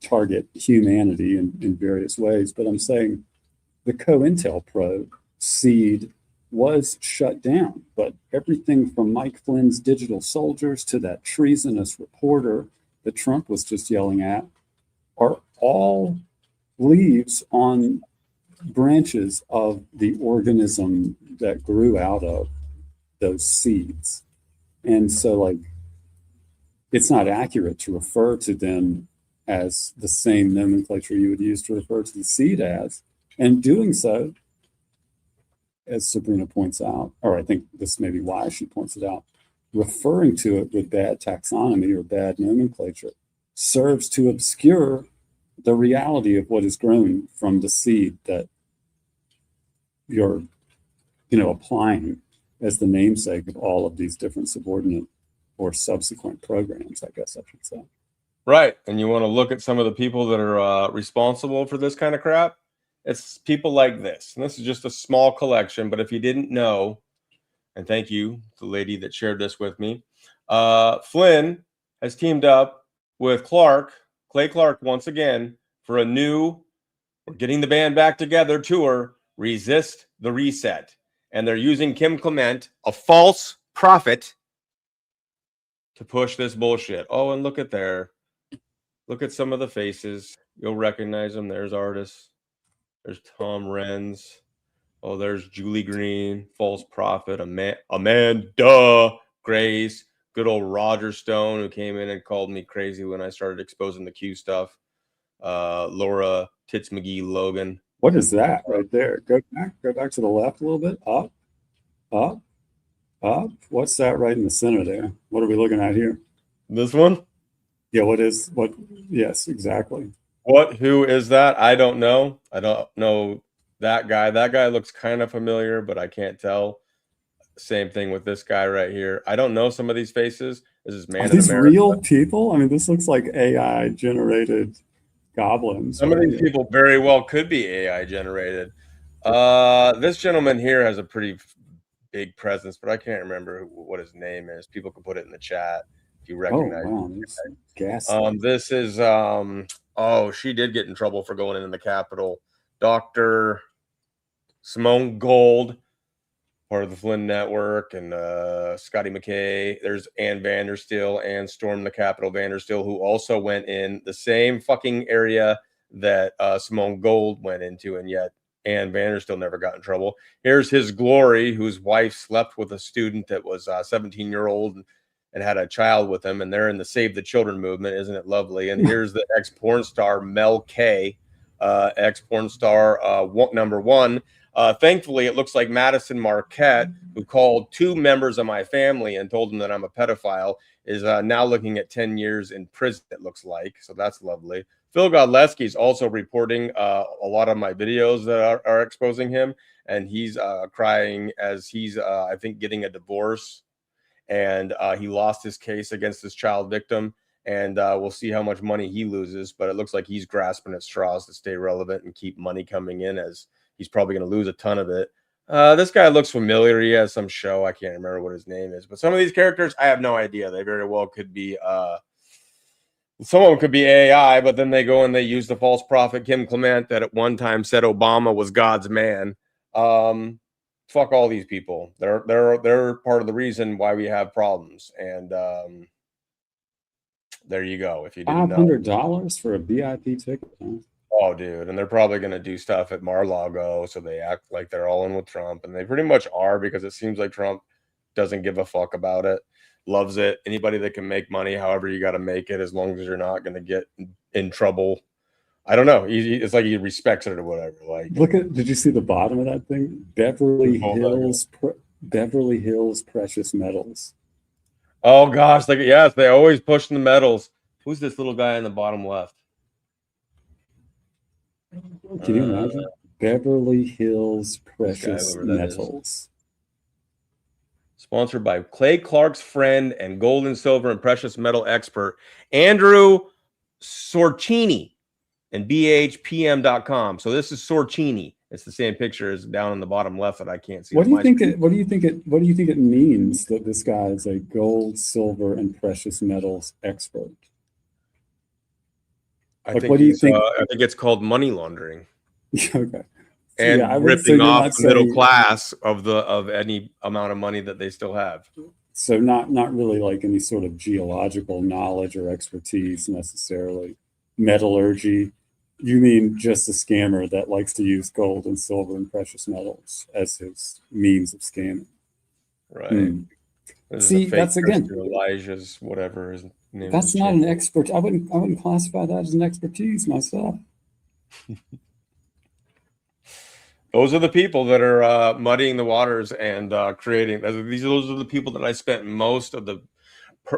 target humanity in various ways. But I'm saying the COINTELPRO seed was shut down, but everything from Mike Flynn's digital soldiers to that treasonous reporter that Trump was just yelling at are all leaves on branches of the organism that grew out of those seeds. And so, it's not accurate to refer to them as the same nomenclature you would use to refer to the seed as. And doing so, as Sabrina points out, or I think this may be why she points it out, referring to it with bad taxonomy or bad nomenclature serves to obscure the reality of what is grown from the seed that you're, applying as the namesake of all of these different subordinate or subsequent programs, I guess I should say. Right. And you want to look at some of the people that are responsible for this kind of crap. It's people like this. And this is just a small collection. But if you didn't know, and thank you, the lady that shared this with me, Flynn has teamed up with Clay Clark, once again, for a new We're Getting the Band Back Together tour, Resist the Reset. And they're using Kim Clement, a false prophet, to push this bullshit. Oh, and look at some of the faces. You'll recognize them. There's artists. There's Tom Renz. Oh, there's Julie Green, false prophet, Amanda Grace, good old Roger Stone, who came in and called me crazy when I started exposing the Q stuff. Laura Tits McGee Logan. What is that right there? Go back to the left a little bit. Up. What's that right in the center there? What are we looking at here? This one? Yeah, what? Yes, exactly. Who is that? I don't know. I don't know that guy. That guy looks kind of familiar, but I can't tell. Same thing with this guy right here. I don't know some of these faces. This is Man in these America. Real people? I mean, this looks like AI generated goblins. Some of these people very well could be AI generated. This gentleman here has a pretty big presence, but I can't remember what his name is. People can put it in the chat if you recognize. Oh, wow. This is she did get in trouble for going into the Capitol. Simone Gold, part of the Flynn Network, and Scotty McKay. There's Ann Vandersteel and Storm the Capitol Vandersteel, who also went in the same fucking area that Simone Gold went into, and yet Ann Vandersteel never got in trouble. Here's his glory, whose wife slept with a student that was 17-year-old and had a child with him, and they're in the Save the Children movement. Isn't it lovely? And here's the ex-porn star Mel K, ex-porn star number one. Thankfully, it looks like Madison Marquette, who called 2 members of my family and told them that I'm a pedophile, is now looking at 10 years in prison, it looks like. So that's lovely. Phil Godleski is also reporting a lot of my videos that are exposing him, and he's crying as he's, I think, getting a divorce, and he lost his case against his child victim, and we'll see how much money he loses, but it looks like he's grasping at straws to stay relevant and keep money coming in, as he's probably going to lose a ton of it. This guy looks familiar. He has some show. I can't remember what his name is, but some of these characters, I have no idea. They very well could be, some of them could be AI, but then they go and they use the false prophet Kim Clement that at one time said Obama was God's man. Fuck all these people. They're part of the reason why we have problems. And there you go. If you didn't know. $500 for a VIP ticket. Huh? Oh, dude. And they're probably going to do stuff at Mar-a-Lago, so they act like they're all in with Trump. And they pretty much are, because it seems like Trump doesn't give a fuck about it. Loves it. Anybody that can make money, however you got to make it, as long as you're not going to get in trouble. I don't know. It's like he respects it or whatever. Like, did you see the bottom of that thing? Beverly Hills Precious Metals. Oh gosh, like, yes, they always push the metals. Who's this little guy in the bottom left? Can you imagine? Beverly Hills Precious Metals. Sponsored by Clay Clark's friend and gold and silver and precious metal expert, Andrew Sorcini, and BHPM.com. So this is Sorcini. It's the same picture as down in the bottom left that I can't see. What do you think it means that this guy is a gold, silver, and precious metals expert? I think it's called money laundering. Okay. And yeah, ripping off the middle class of any amount of money that they still have. So not really like any sort of geological knowledge or expertise necessarily. Metallurgy. You mean just a scammer that likes to use gold and silver and precious metals as his means of scamming? Right. See, that's again Elijah's whatever his name. That's not an expert. I wouldn't classify that as an expertise myself. Those are the people that are muddying the waters and creating. Those are the people that I spent most of the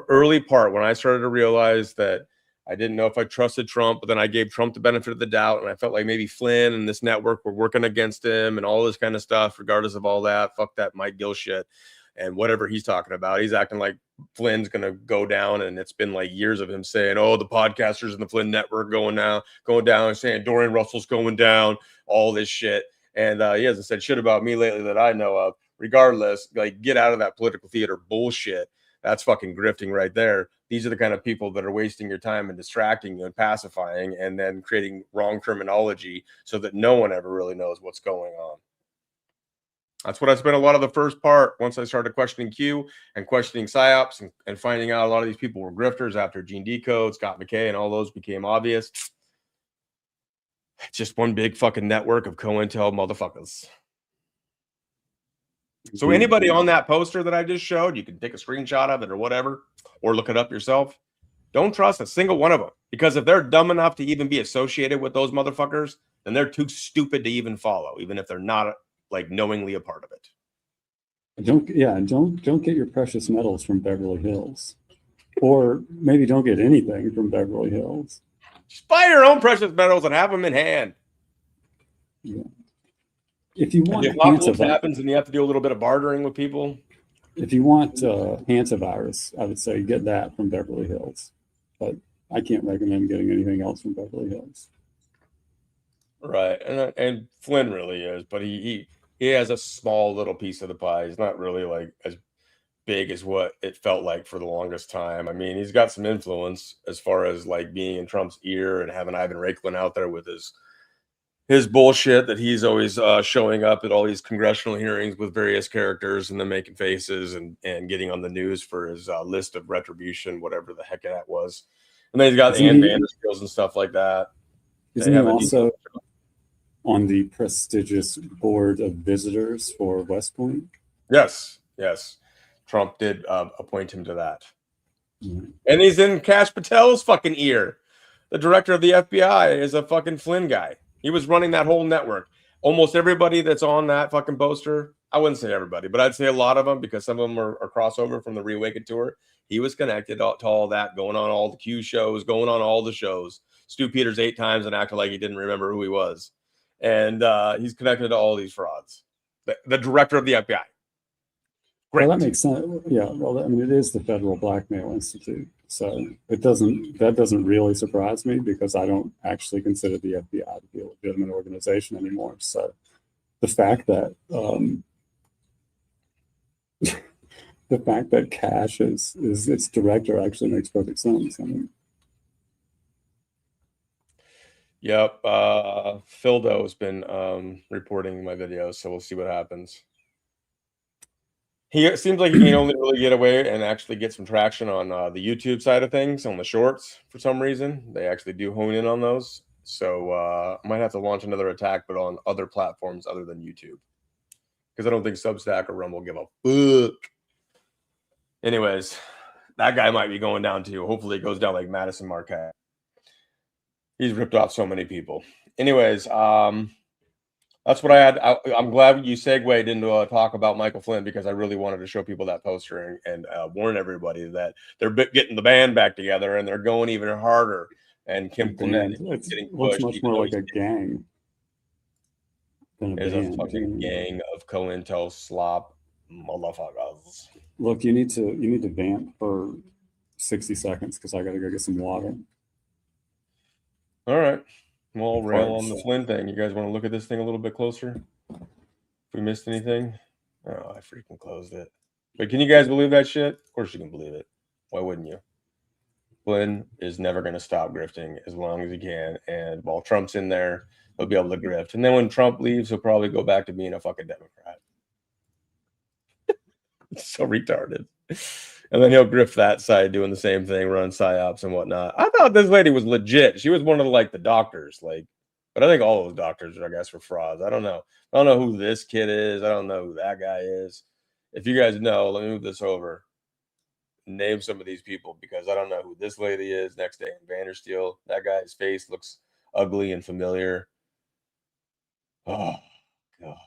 early part when I started to realize that I didn't know if I trusted Trump, but then I gave Trump the benefit of the doubt, and I felt like maybe Flynn and this network were working against him and all this kind of stuff. Regardless of all that, fuck that Mike Gill shit and whatever he's talking about. He's acting like Flynn's gonna go down, and it's been like years of him saying, "Oh, the podcasters in the Flynn network going down," and saying Dorian Russell's going down, all this shit. And he hasn't said shit about me lately that I know of. Regardless, like, get out of that political theater bullshit. That's fucking grifting right there. These are the kind of people that are wasting your time and distracting you and pacifying and then creating wrong terminology so that no one ever really knows what's going on. That's what I spent a lot of the first part once I started questioning Q and questioning PSYOPs and finding out a lot of these people were grifters after Gene Decode, Scott McKay, and all those became obvious. It's just one big fucking network of COINTEL motherfuckers. So anybody on that poster that I just showed, you can take a screenshot of it or whatever, or look it up yourself. Don't trust a single one of them, because if they're dumb enough to even be associated with those motherfuckers, then they're too stupid to even follow, even if they're not like knowingly a part of it. Don't get your precious metals from Beverly Hills, or maybe don't get anything from Beverly Hills. Just buy your own precious metals and have them in hand. Yeah. If you want, the apocalypse happens and you have to do a little bit of bartering with people. If you want antivirus, I would say get that from Beverly Hills, but I can't recommend getting anything else from Beverly Hills. Right, and Flynn really is, but he has a small little piece of the pie. He's not really like as big as what it felt like for the longest time. I mean, he's got some influence as far as like being in Trump's ear and having Ivan Raiklin out there with his his bullshit that he's always showing up at all these congressional hearings with various characters and then making faces and getting on the news for his list of retribution, whatever the heck that was. And then he's got Ann Vandersteels and stuff like that. Isn't he also on the prestigious board of visitors for West Point? Yes, yes. Trump did appoint him to that. And he's in Kash Patel's fucking ear. The director of the FBI is a fucking Flynn guy. He was running that whole network. Almost everybody that's on that fucking poster, I wouldn't say everybody, but I'd say a lot of them, because some of them are crossover from the Reawakened tour. He was connected to all that, going on all the Q shows, going on all the shows. Stu Peters 8 times and acted like he didn't remember who he was. And he's connected to all these frauds. The director of the FBI. Great. Well, that makes sense. Yeah, well, I mean, it is the Federal Blackmail Institute, so that doesn't really surprise me, because I don't actually consider the FBI to be a legitimate organization anymore. So the fact that the fact that Kash is its director actually makes perfect sense. I mean, yep. Phildo's been reporting my videos, so we'll see what happens. He seems like he can only really get away and actually get some traction on the YouTube side of things, on the shorts for some reason. They actually do hone in on those. So I might have to launch another attack, but on other platforms other than YouTube, because I don't think Substack or Rumble give a fuck. Anyways, that guy might be going down too. Hopefully it goes down like Madison Marquette. He's ripped off so many people. Anyways, that's what I had. I'm glad you segued into talk about Michael Flynn, because I really wanted to show people that poster and warn everybody that they're getting the band back together and they're going even harder. And Kim Clement is getting pushed. Looks much more like a gang. There's a fucking gang of COINTEL slop motherfuckers. Look, you need to vamp for 60 seconds because I got to go get some water. All right. We'll rail on the Flynn thing. You guys want to look at this thing a little bit closer? If we missed anything? Oh, I freaking closed it. But can you guys believe that shit? Of course you can believe it. Why wouldn't you? Flynn is never going to stop grifting as long as he can. And while Trump's in there, he'll be able to grift. And then when Trump leaves, he'll probably go back to being a fucking Democrat. It's so retarded. And then he'll grift that side doing the same thing, run psyops and whatnot. I thought this lady was legit. She was one of the doctors, but I think all those doctors, I guess, were frauds. I don't know. I don't know who this kid is. I don't know who that guy is. If you guys know, let me move this over. Name some of these people, because I don't know who this lady is. Next to Ann Vandersteel. That guy's face looks ugly and familiar. Oh, God.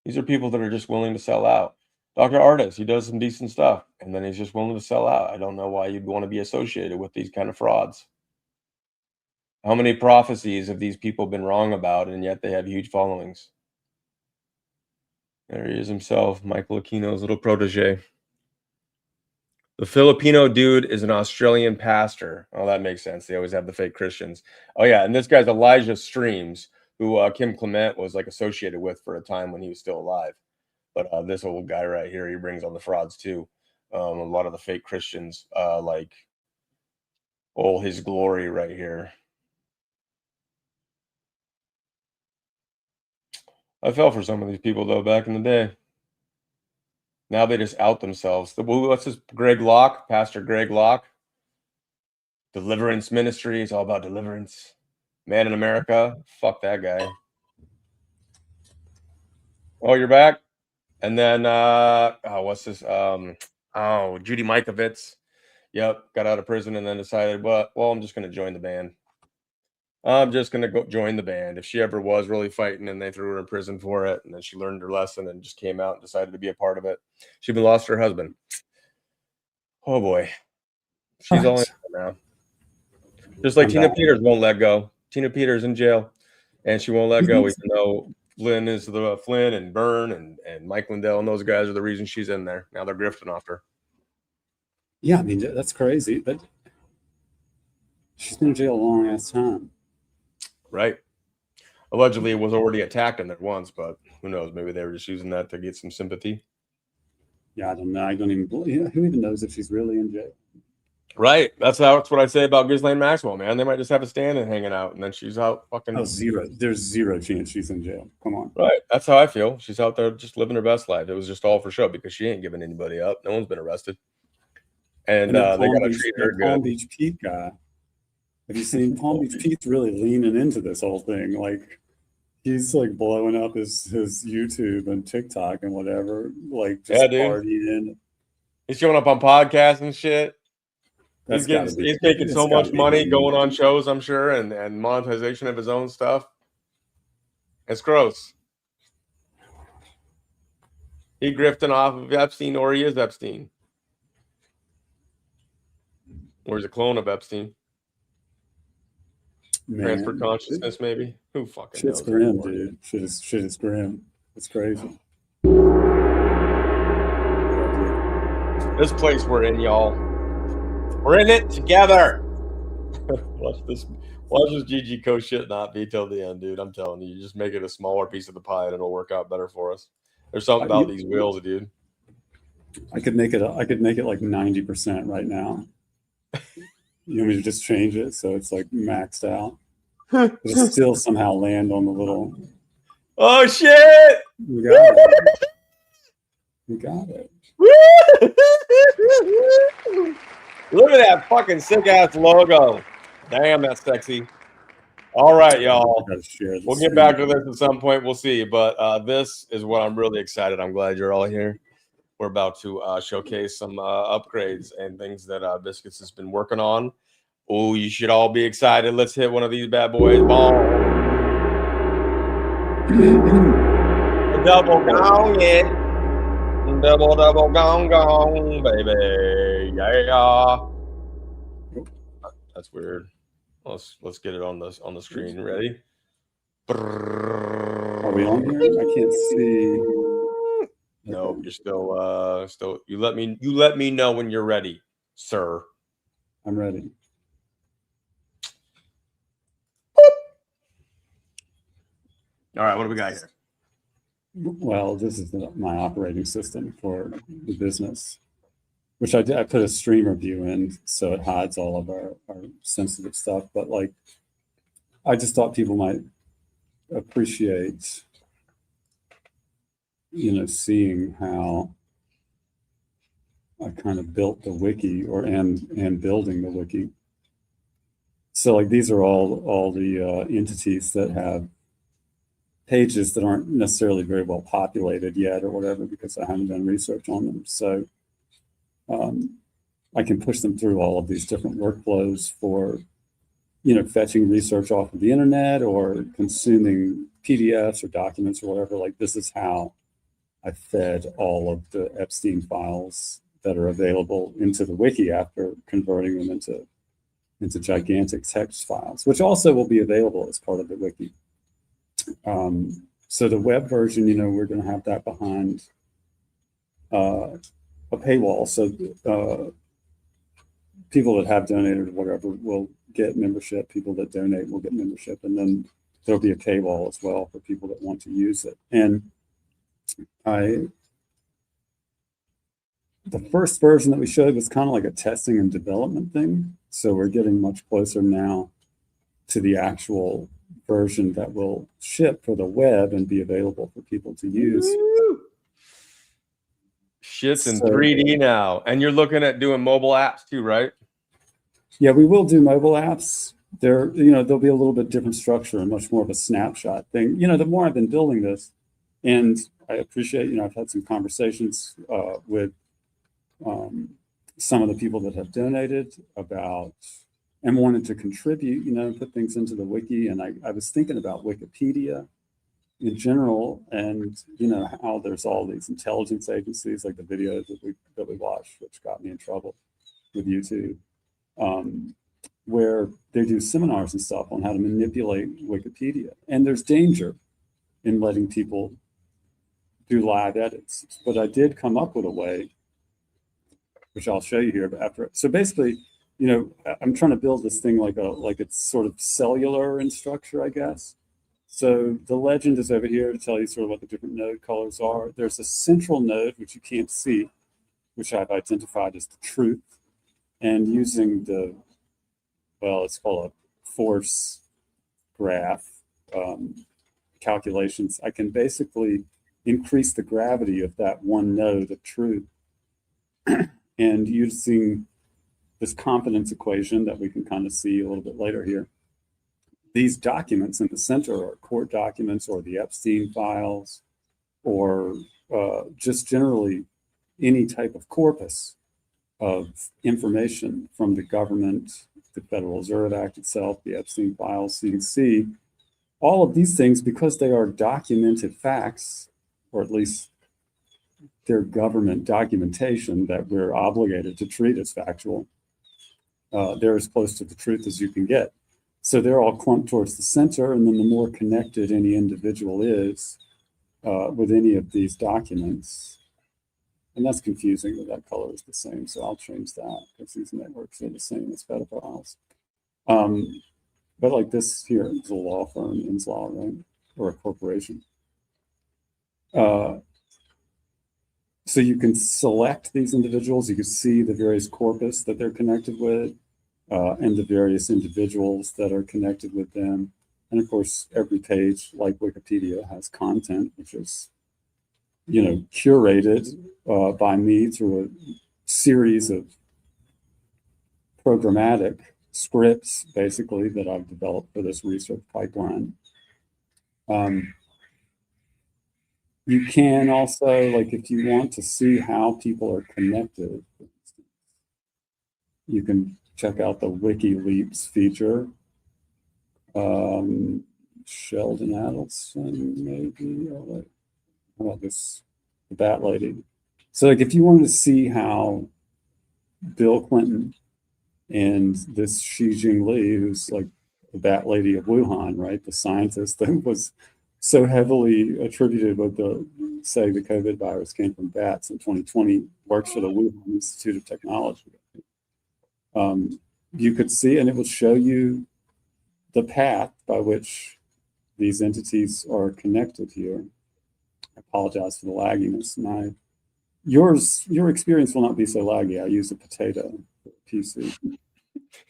These are people that are just willing to sell out. Dr. Artis, he does some decent stuff, and then he's just willing to sell out. I don't know why you'd want to be associated with these kind of frauds. How many prophecies have these people been wrong about, and yet they have huge followings? There he is himself, Michael Aquino's little protege. The Filipino dude is an Australian pastor. Oh, that makes sense. They always have the fake Christians. Oh, yeah, and this guy's Elijah Streams, who Kim Clement was associated with for a time when he was still alive. But this old guy right here, he brings on the frauds too. A lot of the fake Christians, His Glory right here. I fell for some of these people, though, back in the day. Now they just out themselves. What's this? Greg Locke, Pastor Greg Locke. Deliverance Ministry. It's all about deliverance. Man in America. Fuck that guy. Oh, you're back? And then, what's this? Judy Mikovits. Yep, got out of prison and then decided, well, I'm just going to join the band. I'm just going to go join the band. If she ever was really fighting and they threw her in prison for it, and then she learned her lesson and just came out and decided to be a part of it. She even lost her husband. Oh, boy. She's all in now. Just like Tina Peters won't let go. Tina Peters in jail, and she won't let go, even though Flynn is the Flynn and Byrne and Mike Lindell and those guys are the reason she's in there. Now they're grifting off her. Yeah, I mean, that's crazy. But she's been in jail a long ass time. Right. Allegedly, it was already attacked in there once, but who knows? Maybe they were just using that to get some sympathy. Yeah, I don't know. I don't even believe. Who even knows if she's really in jail? Right. That's what I say about Ghislaine Maxwell, man. They might just have a stand and hanging out, and then she's out fucking. Oh, zero. There's zero chance she's in jail. Come on. Right. That's how I feel. She's out there just living her best life. It was just all for show because she ain't giving anybody up. No one's been arrested. And they got to treat her good. Palm Beach Pete guy. Have you seen Palm Beach Pete's really leaning into this whole thing? Like, he's like blowing up his YouTube and TikTok and whatever. Like, just partying. He's showing up on podcasts and shit. He's making so much money going on shows, I'm sure, and monetization of his own stuff. It's gross. He grifting off of Epstein, or he is Epstein. Or he's a clone of Epstein. Transfer consciousness, maybe. Who fucking Shit's knows? grim, dude. Shit is grim. It's crazy. This place we're in, y'all. We're in it together. Watch this GG Co shit not be till the end, dude. I'm telling you, just make it a smaller piece of the pie and it'll work out better for us. There's something about these wheels, dude. I could make it like 90% right now. You want me to just change it so it's like maxed out? But it still somehow land on the little. Oh shit! We got it. We got it. Look at that fucking sick ass logo. Damn, that's sexy. All right, y'all. We'll get back to this at some point. We'll see. But this is what I'm really excited. I'm glad you're all here. We're about to showcase some upgrades and things that Biscuits has been working on. Oh, you should all be excited. Let's hit one of these bad boys. Ball. Double gong it. Double gong gong, baby. Yeah. That's weird. Let's get it on the screen. Ready? Are we on here? I can't see. No, you're still. You let me know when you're ready, sir. I'm ready. All right, what do we got here? Well, this is my operating system for the business, which I did. I put a streamer view in, so it hides all of our sensitive stuff. But like, I just thought people might appreciate, seeing how I kind of built the wiki and building the wiki. So like, these are all the entities that have pages that aren't necessarily very well populated yet or whatever, because I haven't done research on them. So I can push them through all of these different workflows for, fetching research off of the internet or consuming PDFs or documents or whatever. Like, this is how I fed all of the Epstein files that are available into the wiki after converting them into gigantic text files, which also will be available as part of the wiki. So the web version, we're going to have that behind a paywall. So people that have donated or whatever will get membership. People that donate will get membership. And then there'll be a paywall as well for people that want to use it. And the first version that we showed was kind of like a testing and development thing. So we're getting much closer now to the actual version that will ship for the web and be available for people to use. Shit's in 3D now. And you're looking at doing mobile apps too, right? Yeah, we will do mobile apps. There'll be a little bit different structure and much more of a snapshot thing. The more I've been building this, and I appreciate, I've had some conversations with some of the people that have donated about and wanted to contribute, put things into the wiki. And I was thinking about Wikipedia in general, and how there's all these intelligence agencies, like the videos that we watched, which got me in trouble with YouTube, where they do seminars and stuff on how to manipulate Wikipedia. And there's danger in letting people do live edits. But I did come up with a way, which I'll show you here after. So basically, I'm trying to build this thing like it's sort of cellular in structure, I guess. So the legend is over here to tell you sort of what the different node colors are. There's a central node, which you can't see, which I've identified as the truth. And using it's called a force graph calculations, I can basically increase the gravity of that one node of truth. And using this confidence equation that we can kind of see a little bit later here, these documents in the center are court documents or the Epstein files, or just generally any type of corpus of information from the government, the Federal Reserve Act itself, the Epstein files. So you can see all of these things, because they are documented facts, or at least they're government documentation that we're obligated to treat as factual. They're as close to the truth as you can get. So they're all clumped towards the center, and then the more connected any individual is with any of these documents. And that's confusing that color is the same, so I'll change that because these networks are the same as pedophiles. But like this here is a law firm, Inslaw, right? Or a corporation. So you can select these individuals, you can see the various corpus that they're connected with, and the various individuals that are connected with them. And of course, every page, like Wikipedia, has content, which is, curated by me through a series of programmatic scripts, basically, that I've developed for this research pipeline. You can also, like, if you want to see how people are connected, for instance, you can check out the WikiLeaks feature. Sheldon Adelson, maybe. How about this, the Bat Lady? So, like, if you wanted to see how Bill Clinton and this Xi Jinping, who's like the Bat Lady of Wuhan, right, the scientist that was so heavily attributed with the COVID virus came from bats in 2020, works for the Wuhan Institute of Technology. You could see, and it will show you the path by which these entities are connected here. I apologize for the lagginess. Your experience will not be so laggy. I use a potato PC.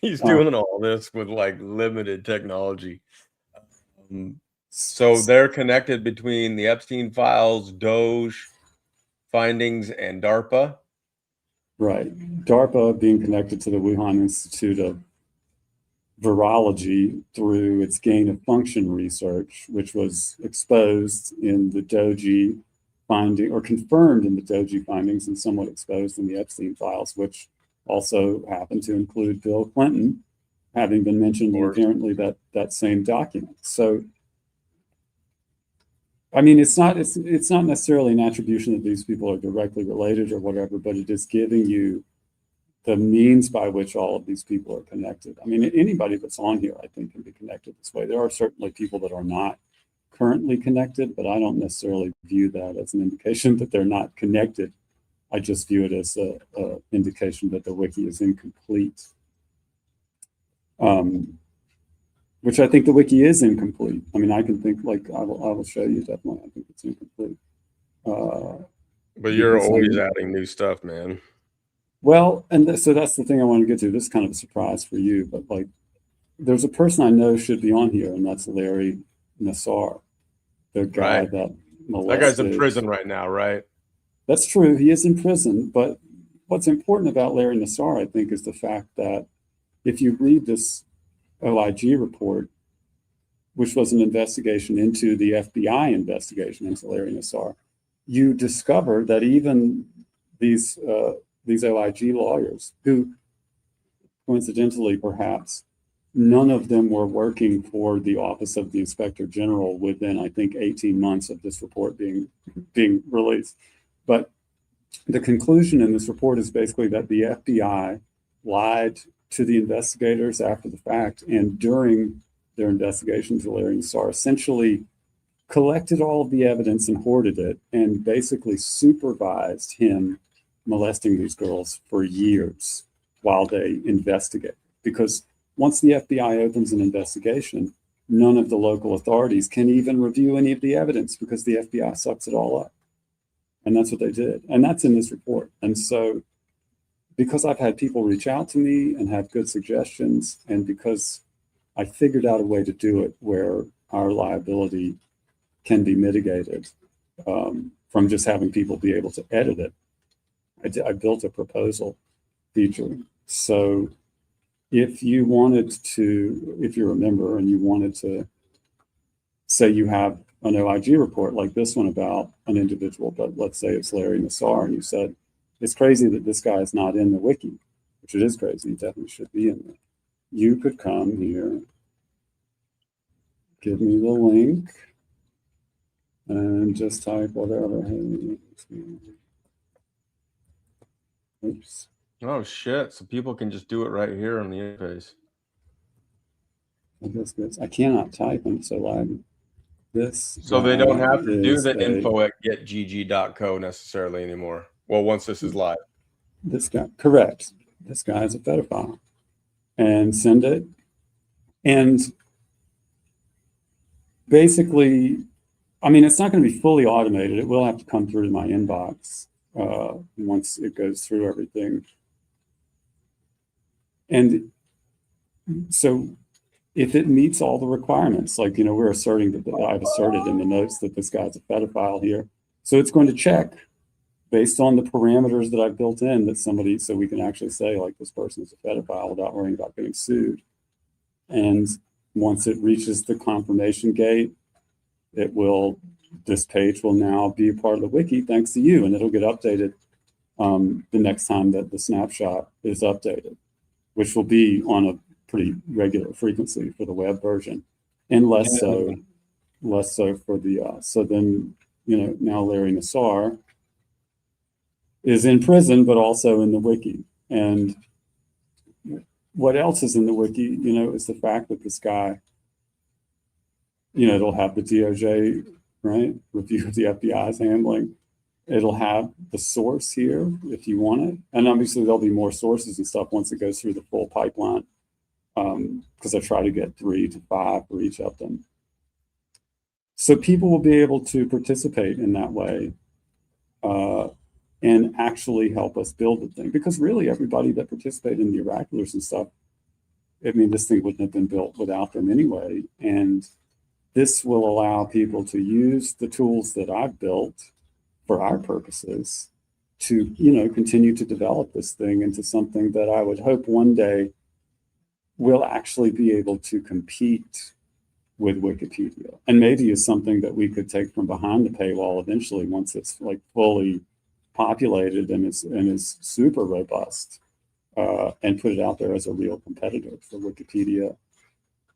He's doing all this with like limited technology. So they're connected between the Epstein files, Doge findings, and DARPA. Right. DARPA being connected to the Wuhan Institute of Virology through its gain of function research, which was exposed in the Doge finding, or confirmed in the Doge findings, and somewhat exposed in the Epstein files, which also happened to include Bill Clinton, having been mentioned in apparently that same document. So, I mean, it's not necessarily an attribution that these people are directly related or whatever, but it is giving you the means by which all of these people are connected. I mean, anybody that's on here, I think, can be connected this way. There are certainly people that are not currently connected, but I don't necessarily view that as an indication that they're not connected. I just view it as a indication that the wiki is incomplete. Which I think the wiki is incomplete. I mean, I can think, like, I will show you definitely. I think it's incomplete. But you're always adding new stuff, man. Well, and so that's the thing I want to get to. This is kind of a surprise for you, but like, there's a person I know should be on here, and that's Larry Nassar, the guy that molested. That guy's in prison right now, right? That's true. He is in prison. But what's important about Larry Nassar, I think, is the fact that if you read this OIG report, which was an investigation into the FBI investigation into Larry Nassar, you discover that even these OIG lawyers, who coincidentally perhaps none of them were working for the Office of the Inspector General within, I think, 18 months of this report being released. But the conclusion in this report is basically that the FBI lied to the investigators after the fact, and during their investigation to Larry Nassar, essentially collected all of the evidence and hoarded it, and basically supervised him molesting these girls for years while they investigate. Because once the FBI opens an investigation, none of the local authorities can even review any of the evidence because the FBI sucks it all up. And that's what they did. And that's in this report. And so because I've had people reach out to me and have good suggestions, and because I figured out a way to do it where our liability can be mitigated from just having people be able to edit it. I built a proposal feature. So if you wanted to, if you're a member and you wanted to say you have an OIG report like this one about an individual, but let's say it's Larry Nassar, and you said, it's crazy that this guy is not in the wiki, which it is crazy, he definitely should be in there. You could come here, give me the link, and just type whatever. Oops. Oh shit! So people can just do it right here on the interface. I guess this, I cannot type, I'm so loud. This. So they don't have to do the info@getgg.co necessarily anymore. Well, once this is live. This guy, correct. This guy is a pedophile. And send it. And basically, I mean, it's not going to be fully automated. It will have to come through to my inbox once it goes through everything. And so if it meets all the requirements, like, you know, we're asserting that I've asserted in the notes that this guy's a pedophile here. So it's going to check based on the parameters that I've built in that somebody, so we can actually say like this person is a pedophile without worrying about getting sued. And once it reaches the confirmation gate, it will, this page will now be a part of the wiki thanks to you, and it'll get updated the next time that the snapshot is updated, which will be on a pretty regular frequency for the web version, and less so for the, so then, you know, now Larry Nassar is in prison, but also in the wiki. And what else is in the wiki, you know, is the fact that this guy, you know, it'll have the DOJ, right, review of the FBI's handling. It'll have the source here if you want it. And obviously there'll be more sources and stuff once it goes through the full pipeline, because I try to get 3 to 5 for each of them. So people will be able to participate in that way and actually help us build the thing. Because really everybody that participated in the oraculars and stuff, I mean, this thing wouldn't have been built without them anyway. And this will allow people to use the tools that I've built for our purposes to, you know, continue to develop this thing into something that I would hope one day will actually be able to compete with Wikipedia. And maybe is something that we could take from behind the paywall eventually once it's like fully populated and is super robust, and put it out there as a real competitor for Wikipedia.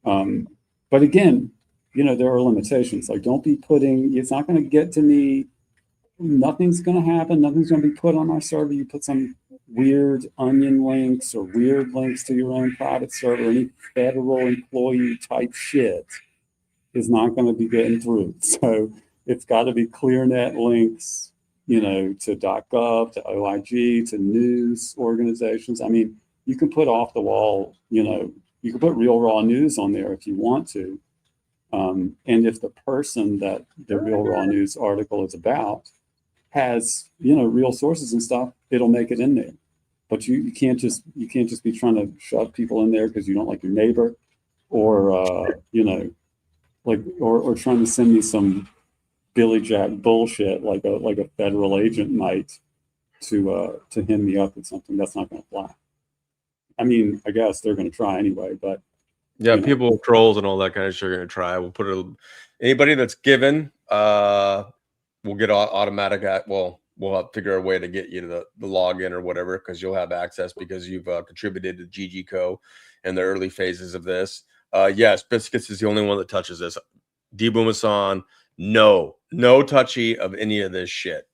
But again, you know, there are limitations. Like, don't be putting, it's not going to get to me. Nothing's going to happen. Nothing's going to be put on our server. You put some weird onion links or weird links to your own private server, any federal employee type shit is not going to be getting through. So it's got to be ClearNet links, you know, to .gov, to OIG, to news organizations. I mean, you can put off the wall, you know, you can put Real Raw News on there if you want to. And if the person that the Real Raw News article is about has, you know, real sources and stuff, it'll make it in there. But you can't just be trying to shove people in there because you don't like your neighbor, or you know, like, or trying to send me some Billy Jack bullshit like a federal agent might to hem me up with something. That's not going to fly. I mean, I guess they're going to try anyway, but yeah, people with trolls and all that kind of shit are going to try. We'll put it, anybody that's given, we'll get automatic at, well, we'll have to figure a way to get you to the login or whatever, because you'll have access because you've contributed to GGCO in the early phases of this. Yes, Biscuits is the only one that touches this. Booma-san, no touchy of any of this shit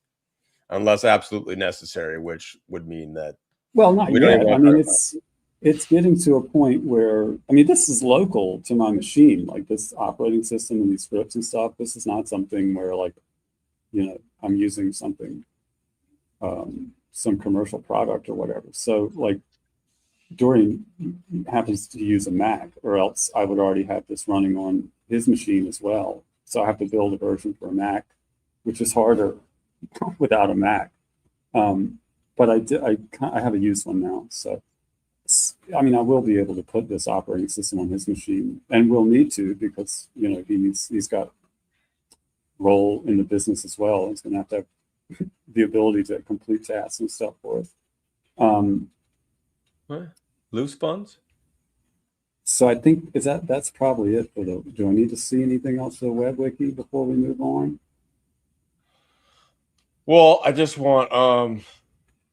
unless absolutely necessary, which would mean that. Well, not yet. I mean, it's getting to a point where, I mean, this is local to my machine, like this operating system and these scripts and stuff. This is not something where, like, you know, I'm using something, some commercial product or whatever. So like Dorian happens to use a Mac, or else I would already have this running on his machine as well. So I have to build a version for a Mac, which is harder without a Mac. but I have a used one now. So, I mean, I will be able to put this operating system on his machine, and will need to, because, you know, he's got role in the business as well. He's going to have the ability to complete tasks and stuff for it. What? Loose funds? So I think that's probably it for the. Do I need to see anything else for the web wiki before we move on? Well, I just want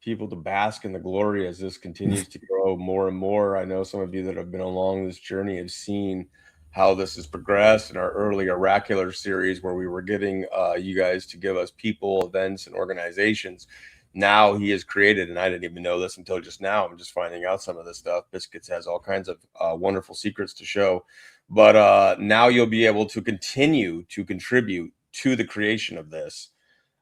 people to bask in the glory as this continues to grow more and more. I know some of you that have been along this journey have seen how this has progressed in our early oracular series, where we were getting you guys to give us people, events, and organizations. Now he has created, and I didn't even know this until just now, I'm just finding out some of this stuff. Biscuits has all kinds of wonderful secrets to show. But now you'll be able to continue to contribute to the creation of this.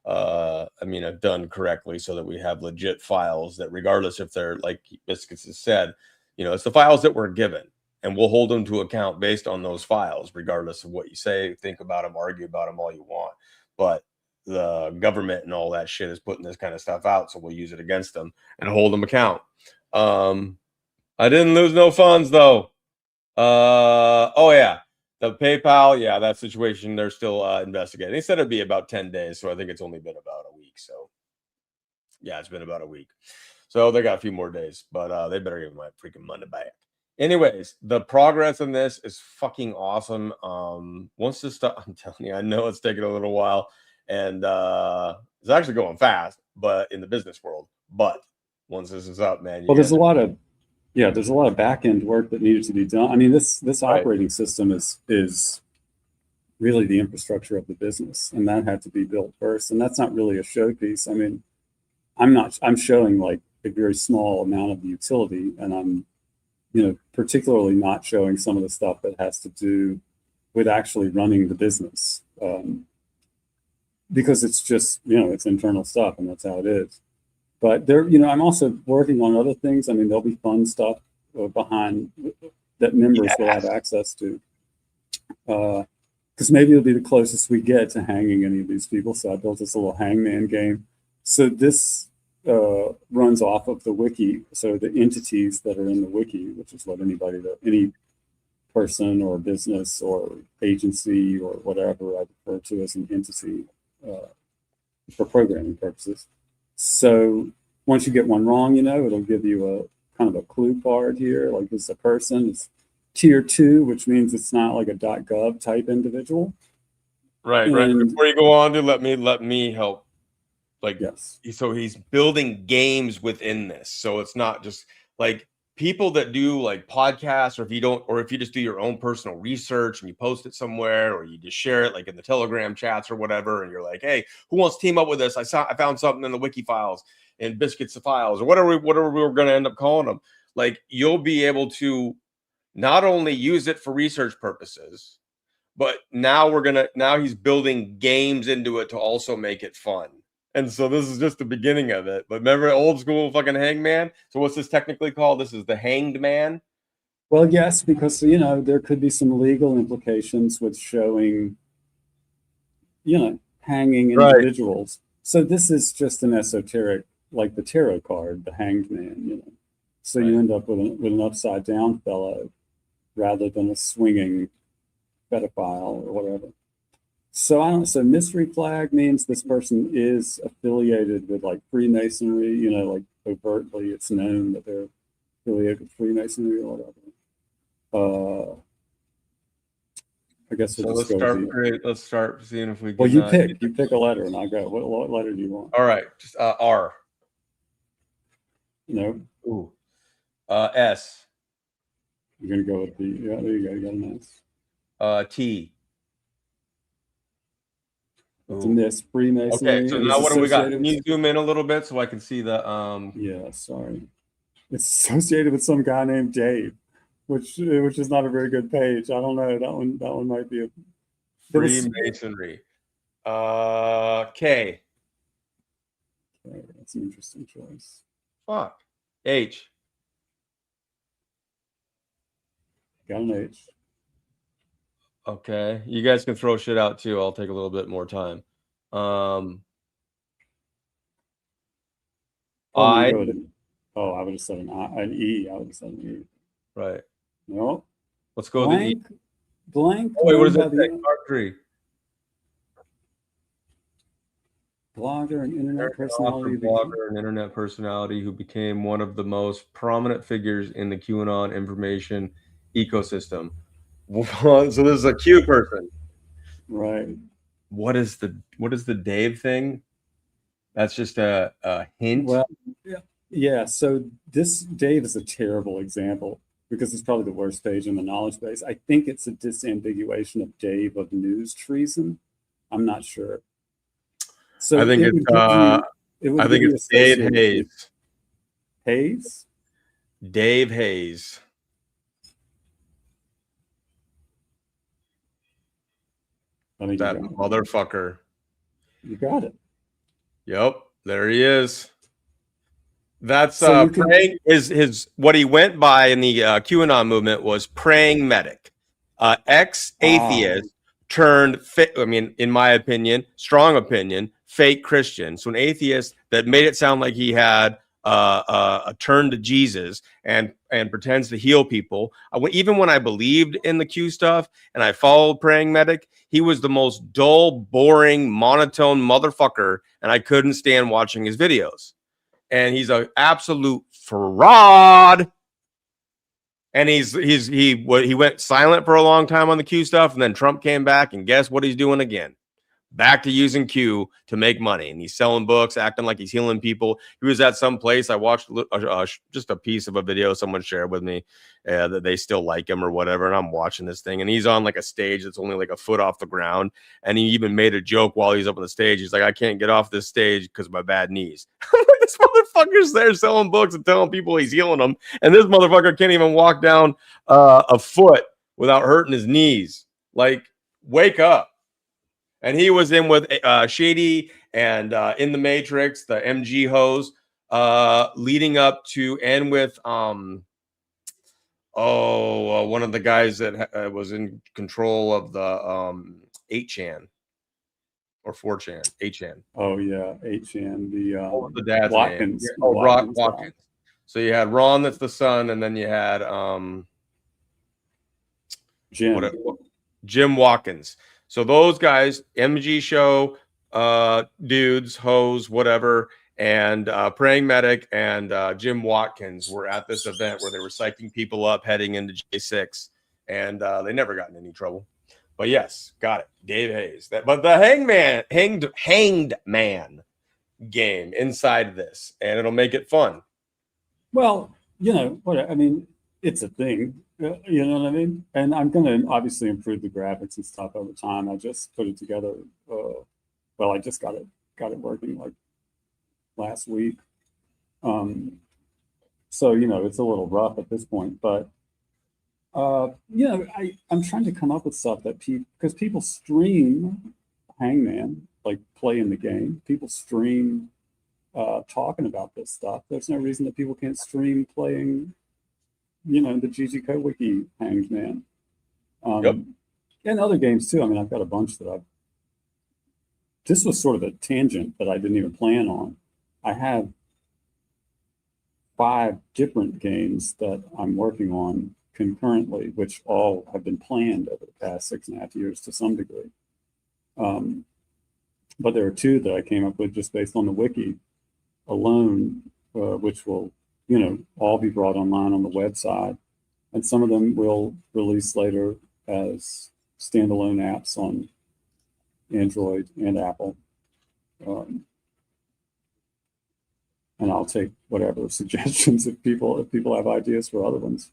I mean, I've done correctly so that we have legit files that, regardless if they're, like Biscuits has said, you know, it's the files that we're given, and we'll hold them to account based on those files, regardless of what you say, think about them, argue about them all you want. But the government and all that shit is putting this kind of stuff out, so we'll use it against them and hold them account. I didn't lose no funds though. Oh yeah, the PayPal, yeah, that situation they're still investigating. They said it'd be about 10 days, so I think it's only been about a week. So yeah, it's been about a week, so they got a few more days, but they better give my freaking money back. Anyways, the progress in this is fucking awesome. Once this stuff, I'm telling you, I know it's taking a little while, and it's actually going fast, but in the business world. But once this is up, man, Well, there's a lot of back end work that needed to be done. I mean, this operating system is really the infrastructure of the business, and that had to be built first. And that's not really a showpiece. I mean, I'm showing like a very small amount of the utility, and I'm, you know, particularly not showing some of the stuff that has to do with actually running the business. Because it's just, you know, it's internal stuff, and that's how it is. But there, you know, I'm also working on other things. I mean, there'll be fun stuff behind that members will have access to. Because maybe it'll be the closest we get to hanging any of these people. So I built this little hangman game. So this runs off of the wiki. So the entities that are in the wiki, which is what any person or business or agency or whatever I refer to as an entity for programming purposes. So once you get one wrong, you know, it'll give you a kind of a clue card here, like this is a person. It's tier 2, which means it's not like a .gov type individual. Right. Before you go on, let me help. Like, yes. So he's building games within this. So it's not just like people that do like podcasts, or if you just do your own personal research and you post it somewhere, or you just share it like in the Telegram chats or whatever, and you're like, hey, who wants to team up with this? I found something in the wiki files and Biscuits files, or whatever we were going to end up calling them. Like, you'll be able to not only use it for research purposes, but now he's building games into it to also make it fun. And so this is just the beginning of it. But remember old school fucking hangman? So what's this technically called? This is the hanged man? Well, yes, because, you know, there could be some legal implications with showing, you know, hanging individuals. Right. So this is just an esoteric, like the tarot card, the hanged man, you know. So you end up with an upside down fellow rather than a swinging pedophile or whatever. So so mystery flag means this person is affiliated with like Freemasonry, you know, like overtly it's known that they're affiliated with Freemasonry or whatever. I guess we'll just let's start seeing if we can. Well, you pick a letter and I'll go. What letter do you want? All right, just R. No. Ooh. S. You're gonna go with B. Yeah, there you go. You got an S. T. It's in this Freemasonry. Okay, so now what do we got? Can you zoom in a little bit so I can see the Yeah, sorry. It's associated with some guy named Dave, which is not a very good page. I don't know. That one might be a Freemasonry. K. Okay, that's an interesting choice. Fuck. H. Got an H. Okay, you guys can throw shit out too. I'll take a little bit more time. Oh, no, I. go with it. Oh, I would have said an E. I would have said an E. Right. No. Let's go with the E. Blank. Oh, wait, what does known that by say? the Part 3. blogger and internet American personality. blogger and internet personality who became one of the most prominent figures in the QAnon information ecosystem. So this is a Q person. Right. What is the Dave thing? That's just a hint. Well, yeah. So this Dave is a terrible example because it's probably the worst page in the knowledge base. I think it's a disambiguation of Dave of news treason. I'm not sure. So I think it's Dave Hayes. Hayes? Dave Hayes. That motherfucker. You got it. Yep, there he is. That's So praying his what he went by in the QAnon movement was praying medic, ex-atheist turned. I mean, in my opinion, strong opinion, fake Christian. So an atheist that made it sound like he had a turn to Jesus and pretends to heal people. Even when I believed in the Q stuff and I followed praying medic, he was the most dull, boring, monotone motherfucker, and I couldn't stand watching his videos. And he's an absolute fraud. And he went silent for a long time on the Q stuff, and then Trump came back, and guess what he's doing again? Back to using Q to make money, and he's selling books, acting like he's healing people. He was at some place. I watched just a piece of a video someone shared with me that they still like him or whatever, and I'm watching this thing, and he's on like a stage that's only like a foot off the ground, and he even made a joke while he's up on the stage. He's like, "I can't get off this stage because of my bad knees." This motherfucker's there selling books and telling people he's healing them, and this motherfucker can't even walk down a foot without hurting his knees. Like, wake up. And he was in with Shady and in the Matrix, the MG hose, leading up to and with one of the guys that was in control of the 8chan or 4chan, 8chan. Oh yeah, 8chan. The dad's Watkins. name. Oh, Watkins. So you had Ron, that's the son, and then you had Jim Watkins. So those guys, MG show, dudes, hoes, whatever, and Praying Medic and Jim Watkins were at this event where they were psyching people up heading into J6, and they never got in any trouble. But yes, got it, Dave Hayes. But the hanged man game inside this, and it'll make it fun. Well, I mean, it's a thing. You know what I mean? And I'm going to obviously improve the graphics and stuff over time. I just put it together. I just got it working like last week. So, it's a little rough at this point, but, I'm trying to come up with stuff that because people stream Hangman, like playing the game. People stream talking about this stuff. There's no reason that people can't stream playing the GG Code Wiki Hanged Man. And other games too. I mean, I've got a bunch that this was sort of a tangent that I didn't even plan on. I have 5 different games that I'm working on concurrently, which all have been planned over the past 6.5 years to some degree. But there are 2 that I came up with just based on the wiki alone, which will all be brought online on the website, and some of them will release later as standalone apps on Android and Apple. And I'll take whatever suggestions if people have ideas for other ones.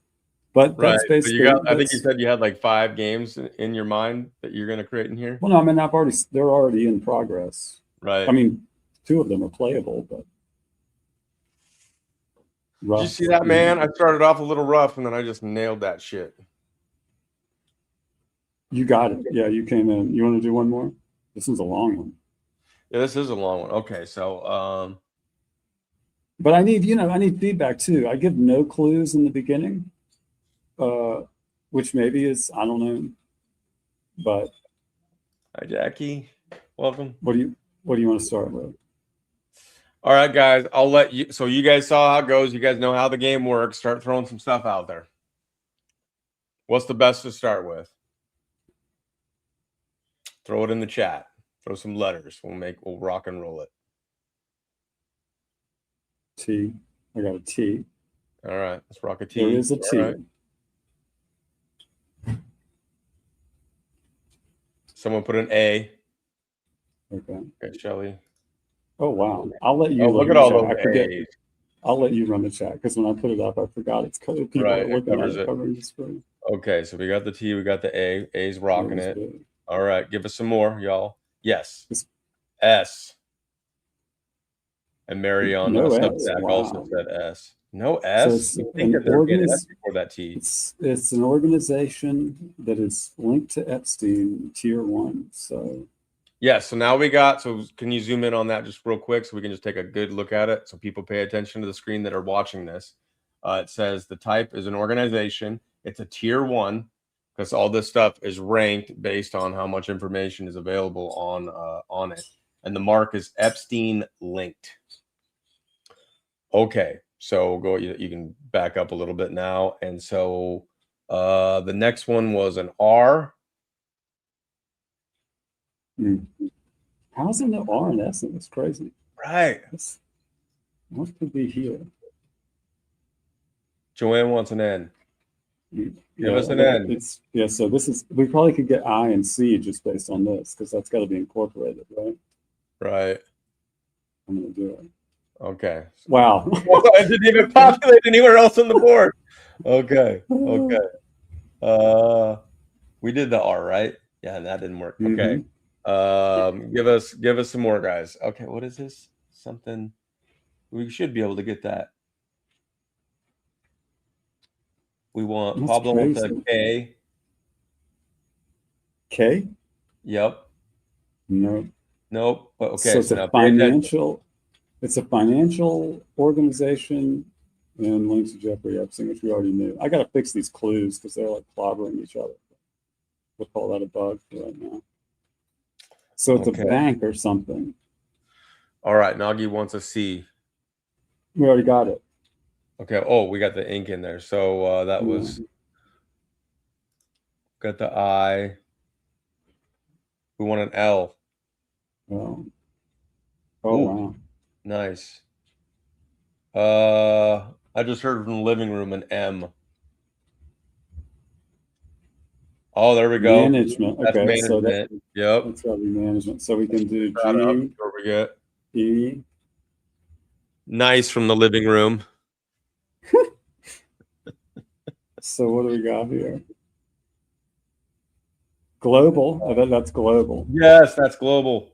But that's basically. I think you said you had like 5 games in your mind that you're going to create in here. Well, no, I mean they're already in progress. Right. I mean, 2 of them are playable, but. Did you see that, man? I started off a little rough, and then I just nailed that shit. You got it. Yeah, you came in. You want to do one more? This is a long one. Yeah, this is a long one. Okay, so but I need feedback too. I give no clues in the beginning, which maybe is, I don't know. But hi, Jackie. Welcome. What do you want to start with? All right, guys. I'll let you. So you guys saw how it goes. You guys know how the game works. Start throwing some stuff out there. What's the best to start with? Throw it in the chat. Throw some letters. We'll rock and roll it. T. I got a T. All right, let's rock a T. There is a T. Right. Someone put an A. Okay. Okay, Shelly. Oh wow! I'll let you. Oh, look at all those A's. I'll let you run the chat because when I put it up, I forgot it's covered. People Right, are looking at it it. covering the screen. Okay, so we got the T, we got the A. A's rocking it. Good. All right, give us some more, y'all. Yes. S. And Mary on no Substack also said S. No S? So think that they're getting S before that T. It's an organization that is linked to Epstein, tier 1. So yeah, so now we got, so can you zoom in on that just real quick so we can just take a good look at it so people pay attention to the screen that are watching this. It says the type is an organization. It's a tier 1 because all this stuff is ranked based on how much information is available on it. And the mark is Epstein linked. Okay, so go. You can back up a little bit now. And so the next one was an R. How's it no R and S? It's crazy. Right. What could be here? Joanne wants an N. Give us an N. So this is, we probably could get I and C just based on this because that's got to be incorporated, right? Right. I'm going to do it. Okay. Wow. It didn't even populate anywhere else on the board. Okay. Okay. We did the R, right? Yeah, that didn't work. Okay. Give us some more, guys. Okay, what is this? Something we should be able to get that. We want Pablo wants a K. K? Yep. No. Nope. Okay. So it's a financial. It's a financial organization and linked to Jeffrey Epstein, which we already knew. I got to fix these clues because they're like clobbering each other. We'll call that a bug for right now. So it's a bank or something. All right. Nagi wants a C. We already got it. Okay. Oh, we got the ink in there. So that was got the I. We want an L. Oh wow. Nice. I just heard from the living room an M. Oh, there we go. Management. That's okay, management. So yep. That's got to be management. So we can do G. Where we get E. Nice from the living room. So what do we got here? Global. I bet that's global. Yes, that's global.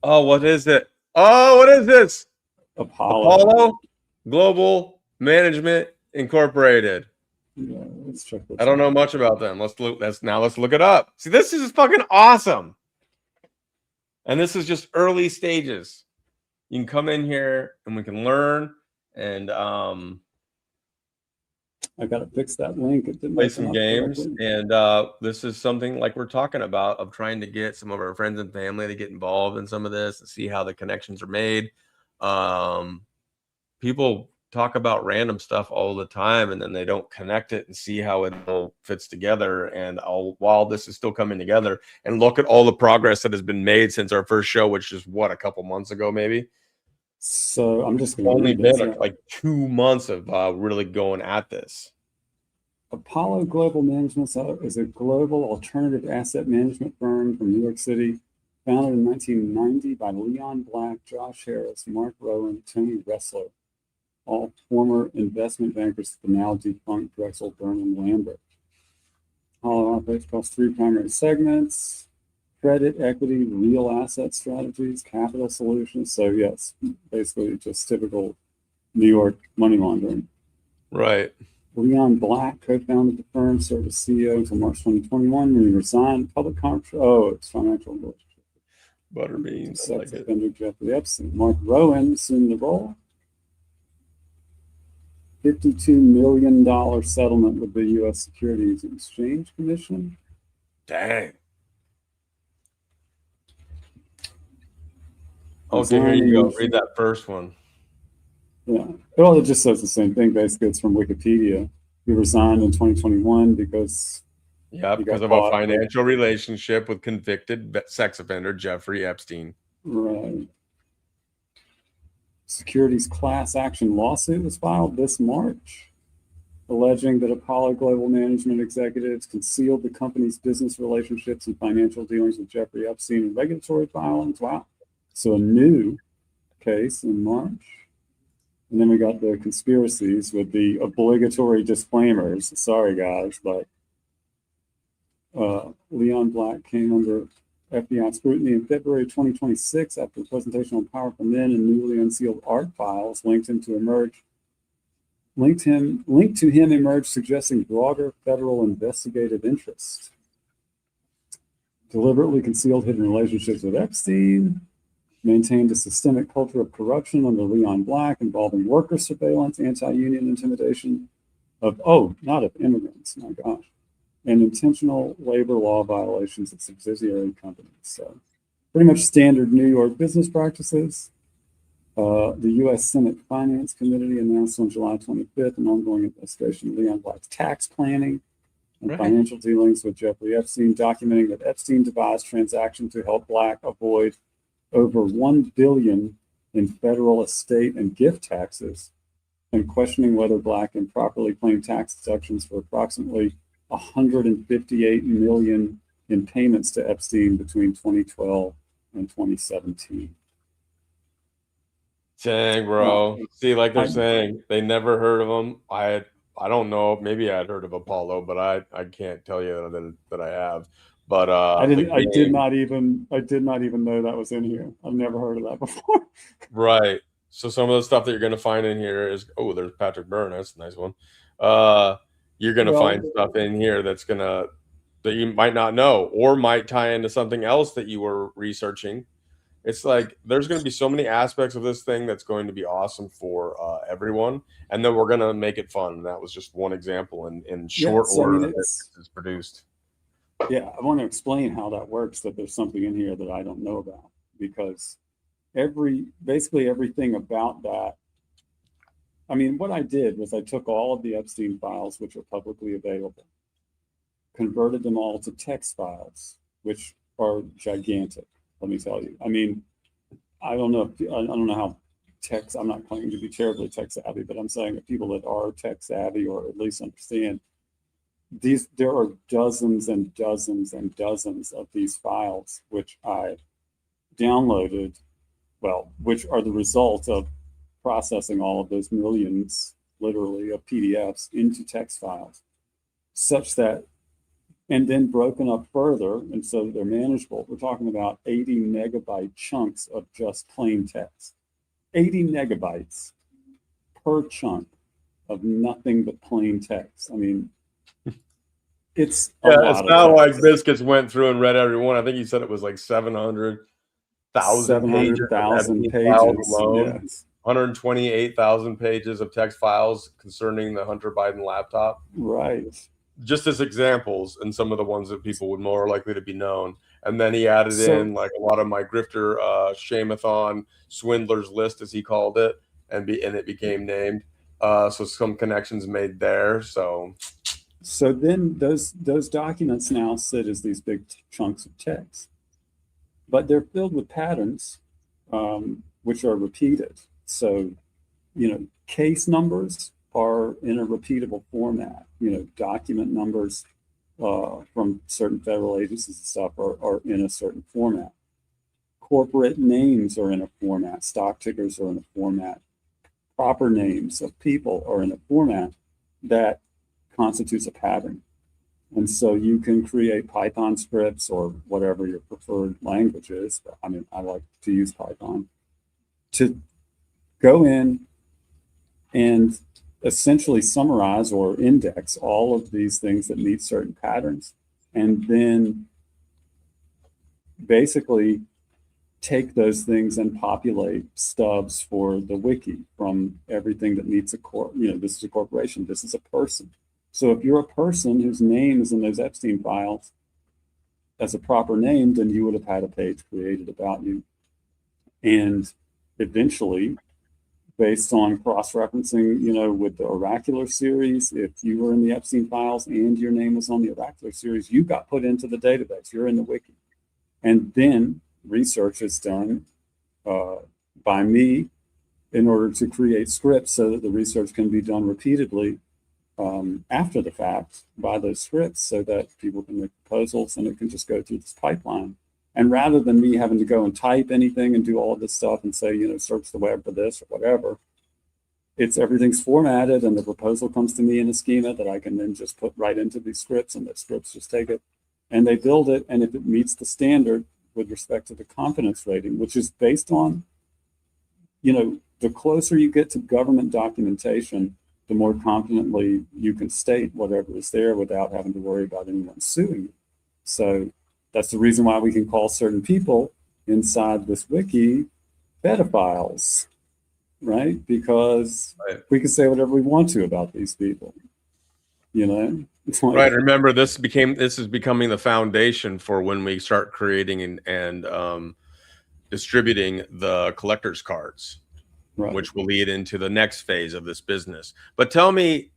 Oh, what is it? Oh, what is this? Apollo Global Management Incorporated. Yeah, let's check this. I don't know much about them. Let's look it up. See, this is fucking awesome. And this is just early stages. You can come in here and we can learn and I gotta fix that link. It didn't play some games. And this is something like we're talking about of trying to get some of our friends and family to get involved in some of this and see how the connections are made. People talk about random stuff all the time and then they don't connect it and see how it all fits together. And while this is still coming together, and look at all the progress that has been made since our first show, which is what, a couple months ago, maybe. So I'm just going to only been like 2 months of really going at this. Apollo Global Management is a global alternative asset management firm from New York City, founded in 1990 by Leon Black, Josh Harris, Mark Rowan, Tony Ressler, all former investment bankers at the now defunct Drexel Burnham Lambert. Apollo operates across 3 primary segments: credit, equity, real asset strategies, capital solutions. So yes, basically just typical New York money laundering. Right. Leon Black co-founded the firm, served as CEO until March 2021 when he resigned. Public it's financial relationship. Butterbeans. Sex offender Jeffrey Epstein. Mark Rowan assumed the role. $52 million settlement with the U.S. Securities and Exchange Commission. Dang. Okay, here you go. Read that first one. Yeah. Well, it just says the same thing. Basically, it's from Wikipedia. He resigned in 2021 because because of a financial relationship with convicted sex offender Jeffrey Epstein. Right. Securities class action lawsuit was filed this March, alleging that Apollo Global Management executives concealed the company's business relationships and financial dealings with Jeffrey Epstein in regulatory filings. Wow. So a new case in March. And then we got the conspiracies with the obligatory disclaimers. Sorry, guys, but Leon Black came under FBI scrutiny in February 2026 after a presentation on Powerful Men and newly unsealed art files linked to him emerged suggesting broader federal investigative interest. Deliberately concealed hidden relationships with Epstein, maintained a systemic culture of corruption under Leon Black involving worker surveillance, anti-union intimidation not of immigrants, my gosh, and intentional labor law violations of subsidiary companies. So pretty much standard New York business practices. The U.S. Senate Finance Committee announced on July 25th an ongoing investigation of Leon Black's tax planning and financial dealings with Jeffrey Epstein, documenting that Epstein devised transactions to help Black avoid over $1 billion in federal estate and gift taxes, and questioning whether Black improperly claimed tax deductions for approximately $158 million in payments to Epstein between 2012 and 2017. Dang, bro. See, like they're saying, they never heard of him. I don't know. Maybe I'd heard of Apollo, but I can't tell you that I have. But I did not even know that was in here. I've never heard of that before. Right. So some of the stuff that you're going to find in here is, there's Patrick Byrne. That's a nice one. You're going to find stuff in here that you might not know, or might tie into something else that you were researching. It's like there's going to be so many aspects of this thing that's going to be awesome for everyone, and then we're going to make it fun. And that was just one example in short order that it's produced. Yeah, I want to explain how that works, that there's something in here that I don't know about, because basically everything about that. I mean, what I did was I took all of the Epstein files, which are publicly available, converted them all to text files, which are gigantic. Let me tell you. I mean, I don't know how I'm not claiming to be terribly tech savvy, but I'm saying that people that are tech savvy or at least understand there are dozens and dozens and dozens of these files, which I downloaded, which are the result of processing all of those millions, literally, of PDFs into text files, such that, and then broken up further, and so they're manageable. We're talking about 80 megabyte chunks of just plain text. 80 megabytes per chunk of nothing but plain text. I mean, it's it's not like Biscuits went through and read every one. I think he said it was like 700,000 pages. Yes. 128,000 pages of text files concerning the Hunter Biden laptop. Right. Just as examples, and some of the ones that people would more likely to be known. And then he added in like a lot of my grifter shamathon swindlers list, as he called it, and it became named. So some connections made there. So then those documents now sit as these big chunks of text, but they're filled with patterns, which are repeated. So, case numbers are in a repeatable format. Document numbers from certain federal agencies and stuff are in a certain format. Corporate names are in a format. Stock tickers are in a format. Proper names of people are in a format that constitutes a pattern. And so you can create Python scripts or whatever your preferred language is. I mean, I like to use Python to go in and essentially summarize or index all of these things that meet certain patterns, and then basically take those things and populate stubs for the wiki from everything that meets this is a corporation, this is a person. So if you're a person whose name is in those Epstein files as a proper name, then you would have had a page created about you. And eventually, based on cross-referencing, with the Oracular series, if you were in the Epstein files and your name was on the Oracular series, you got put into the database. You're in the wiki. And then research is done by me in order to create scripts so that the research can be done repeatedly after the fact by those scripts, so that people can make proposals and it can just go through this pipeline. And rather than me having to go and type anything and do all of this stuff and say, search the web for this or whatever, everything's formatted and the proposal comes to me in a schema that I can then just put right into these scripts, and the scripts just take it and they build it. And if it meets the standard with respect to the confidence rating, which is based on, the closer you get to government documentation, the more confidently you can state whatever is there without having to worry about anyone suing you. So that's the reason why we can call certain people inside this wiki pedophiles, right? Because we can say whatever we want to about these people, Right. Remember, this is becoming the foundation for when we start creating and distributing the collector's cards, right, which will lead into the next phase of this business. But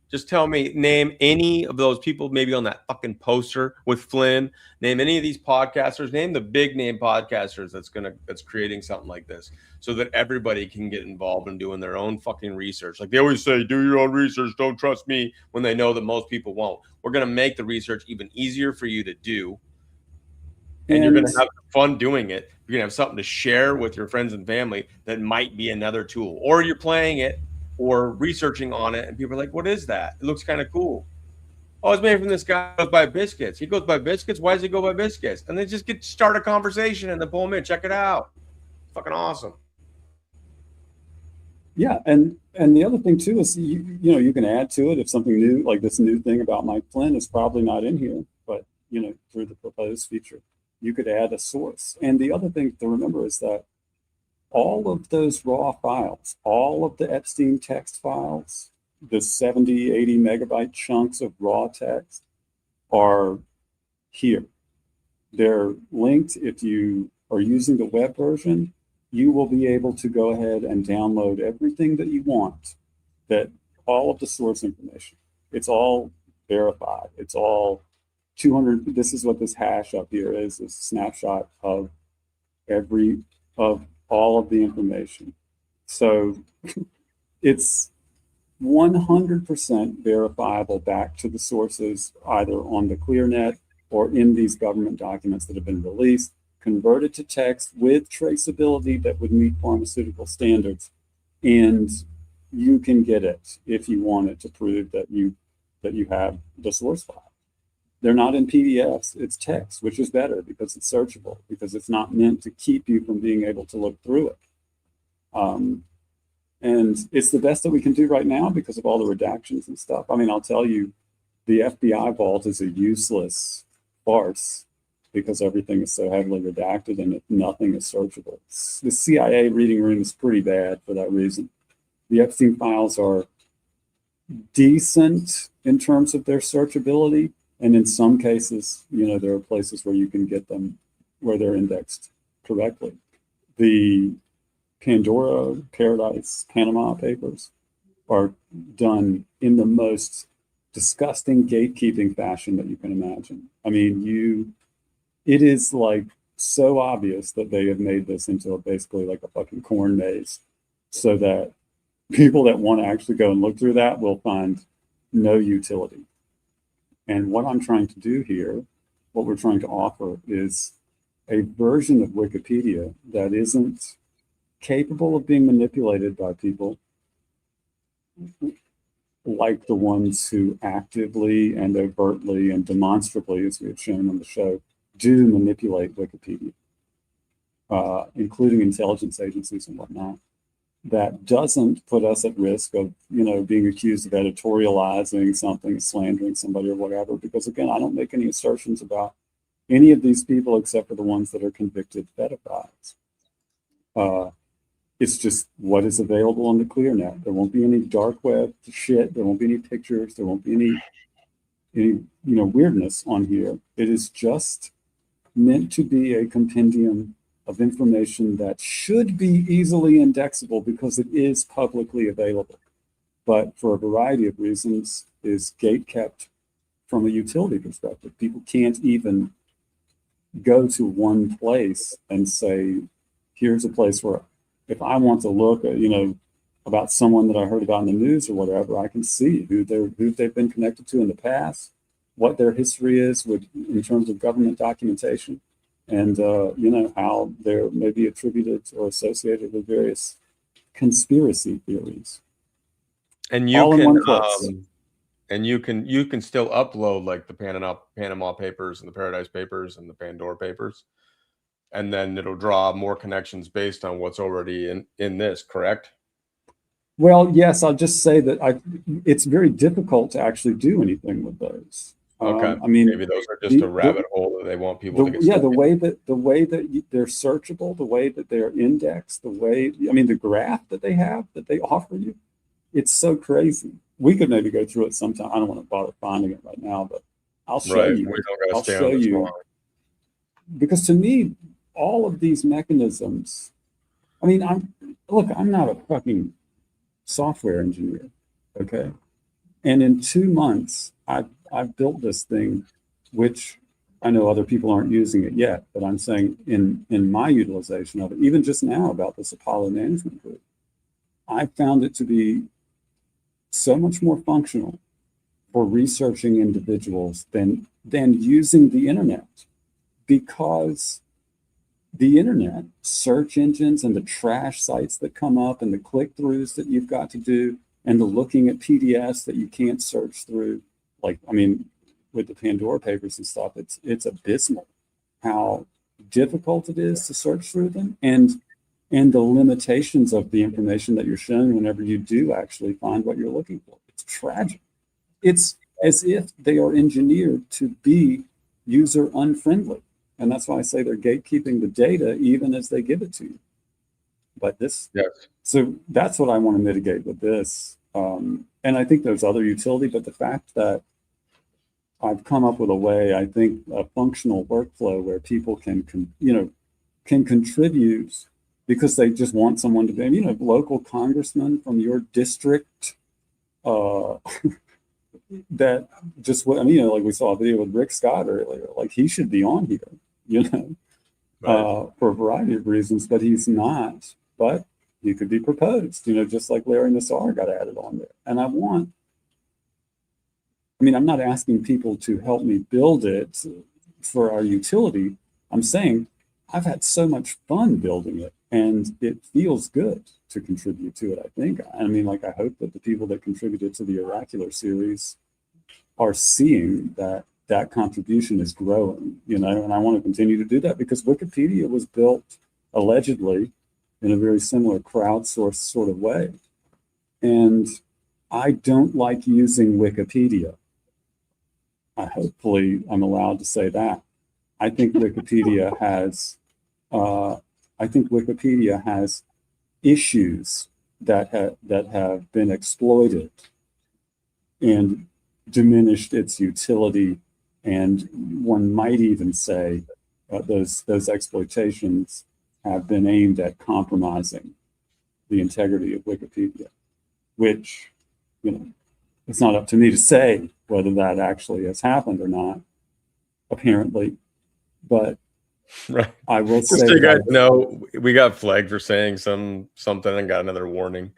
just tell me, name any of those people maybe on that fucking poster with Flynn. Name any of these podcasters. Name the big name podcasters that's creating something like this, so that everybody can get involved in doing their own fucking research. Like they always say, do your own research. Don't trust me, when they know that most people won't. We're going to make the research even easier for you to do. And you're going to have fun doing it. You're going to have something to share with your friends and family that might be another tool. Or you're playing it or researching on it, and people are like, what is that? It looks kind of cool. Oh, it's made from this guy who goes by Biscuits. He goes by Biscuits? Why does he go by Biscuits? And they just start a conversation and then pull him in. Check it out. It's fucking awesome. Yeah, and the other thing too is, you can add to it if something new, like this new thing about Mike Flynn is probably not in here, but, through the proposed feature, you could add a source. And the other thing to remember is that all of those raw files, all of the Epstein text files, the 70, 80 megabyte chunks of raw text are here. They're linked. If you are using the web version, you will be able to go ahead and download everything that you want, all of the source information. It's all verified. It's all 200. This is what this hash up here is a snapshot of all of the information. So it's 100% verifiable back to the sources, either on the ClearNet or in these government documents that have been released, converted to text with traceability that would meet pharmaceutical standards. And you can get it if you want it to prove that you have the source file. They're not in PDFs, it's text, which is better because it's searchable, because it's not meant to keep you from being able to look through it. And it's the best that we can do right now because of all the redactions and stuff. I mean, I'll tell you, the FBI vault is a useless farce because everything is so heavily redacted and nothing is searchable. The CIA reading room is pretty bad for that reason. The Epstein files are decent in terms of their searchability. And in some cases, there are places where you can get them where they're indexed correctly. The Pandora, Paradise, Panama Papers are done in the most disgusting gatekeeping fashion that you can imagine. I mean, it is like so obvious that they have made this into basically like a fucking corn maze, so that people that want to actually go and look through that will find no utility. And what I'm trying to do here, what we're trying to offer, is a version of Wikipedia that isn't capable of being manipulated by people like the ones who actively and overtly and demonstrably, as we have shown on the show, do manipulate Wikipedia, including intelligence agencies and whatnot. That doesn't put us at risk of, being accused of editorializing something, slandering somebody or whatever, because again, I don't make any assertions about any of these people except for the ones that are convicted pedophiles. It's just what is available on the ClearNet. There won't be any dark web shit. There won't be any pictures. There won't be any weirdness on here. It is just meant to be a compendium of information that should be easily indexable because it is publicly available, but for a variety of reasons is gate-kept from a utility perspective. People can't even go to one place and say, here's a place where if I want to look at, about someone that I heard about in the news or whatever, I can see who they've been connected to in the past, what their history is in terms of government documentation, and how they're maybe attributed or associated with various conspiracy theories. And you can still upload like the Panama Papers and the Paradise Papers and the Pandora Papers, and then it'll draw more connections based on what's already in this, correct? Well, yes, I'll just say that it's very difficult to actually do anything with those. Okay. I mean, maybe those are just a rabbit hole that they want people to get yeah, stuck the in. way that they're searchable, the way that they're indexed, the graph that they offer you, it's so crazy. We could maybe go through it sometime. I don't want to bother finding it right now, but I'll show you. We don't gotta I'll stay show on this you. long. Because to me, all of these mechanisms, I'm not a fucking software engineer, okay? And in 2 months, I've built this thing, which I know other people aren't using it yet, but I'm saying in my utilization of it, even just now about this Apollo management group, I found it to be so much more functional for researching individuals than using the internet, because the internet, search engines and the trash sites that come up and the click-throughs that you've got to do and the looking at PDFs that you can't search through, with the Pandora Papers and stuff, it's abysmal how difficult it is to search through them, and the limitations of the information that you're shown whenever you do actually find what you're looking for. It's tragic. It's as if they are engineered to be user unfriendly. And that's why I say they're gatekeeping the data even as they give it to you. But so that's what I want to mitigate with this. And I think there's other utility, but the fact that I've come up with a way, I think, a functional workflow where people can contribute because they just want someone to be, local congressman from your district, that just like we saw a video with Rick Scott earlier, like he should be on here, for a variety of reasons, but he's not. But he could be proposed, just like Larry Nassar got added on there. And I'm not asking people to help me build it for our utility. I'm saying I've had so much fun building it, and it feels good to contribute to it, I think. I hope that the people that contributed to the Oracular series are seeing that contribution is growing, and I want to continue to do that because Wikipedia was built allegedly in a very similar crowdsourced sort of way. And I don't like using Wikipedia. Hopefully I'm allowed to say that. I think Wikipedia has issues that have been exploited and diminished its utility, and one might even say those exploitations have been aimed at compromising the integrity of Wikipedia, which, it's not up to me to say whether that actually has happened or not, apparently, but right. I will Just say so you guys know, we got flagged for saying something and got another warning.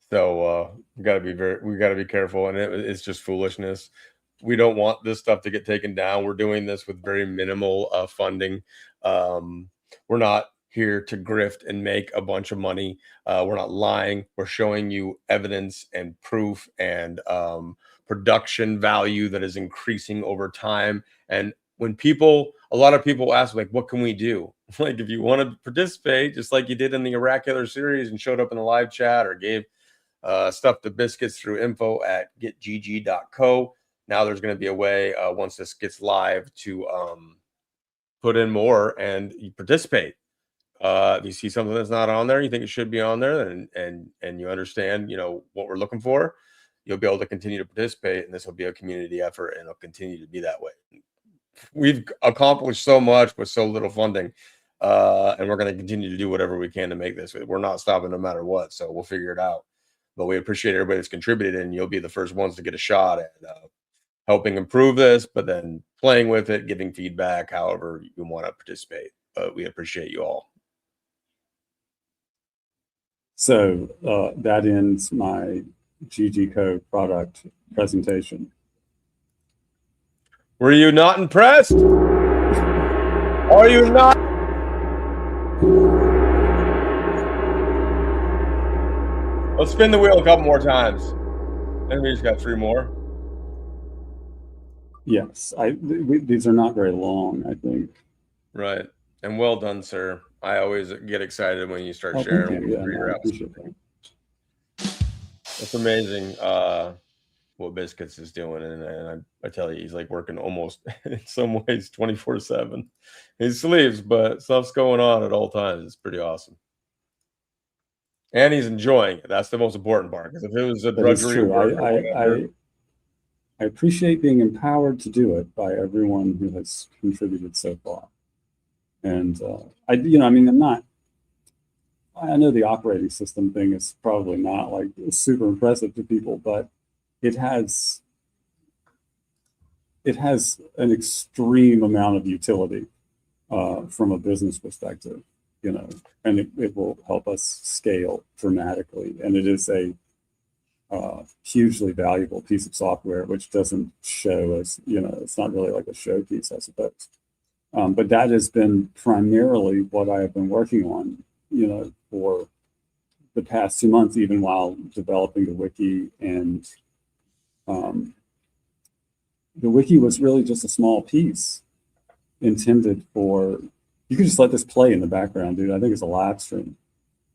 So we got to be careful, and it's just foolishness. We don't want this stuff to get taken down. We're doing this with very minimal funding. We're not here to grift and make a bunch of money. We're not lying. We're showing you evidence and proof and production value that is increasing over time. And when a lot of people ask, like, what can we do? Like, if you want to participate, just like you did in the Oracular series and showed up in the live chat or gave stuff to Biscuits through info@getgg.co. Now there's going to be a way once this gets live to put in more and you participate. If you see something that's not on there, you think it should be on there, and you understand, what we're looking for, you'll be able to continue to participate, and this will be a community effort, and it'll continue to be that way. We've accomplished so much with so little funding. and we're going to continue to do whatever we can to make this. We're not stopping no matter what, so we'll figure it out. But we appreciate everybody that's contributed, and you'll be the first ones to get a shot at helping improve this, but then playing with it, giving feedback, however you want to participate. But we appreciate you all. So that ends my GG Code product presentation. Were you not impressed? Are you not? Let's spin the wheel a couple more times. And we just got 3 more. Yes, these are not very long, I think. Right. And well done, sir. I always get excited when you start sharing. Yeah, no, I appreciate that. It's amazing what Biscuits is doing. And I tell you, he's like working almost in some ways 24/7. He sleeps, but stuff's going on at all times. It's pretty awesome. And he's enjoying it. That's the most important part. Because if it was a drudgery, I appreciate being empowered to do it by everyone who has contributed so far. And I know the operating system thing is probably not like super impressive to people, but it has an extreme amount of utility from a business perspective, and it will help us scale dramatically. And it is a hugely valuable piece of software, which doesn't show as, it's not really like a showpiece, I suppose. But that has been primarily what I have been working on, for the past 2 months, even while developing the wiki. And the wiki was really just a small piece intended for, you can just let this play in the background, dude. I think it's a live stream.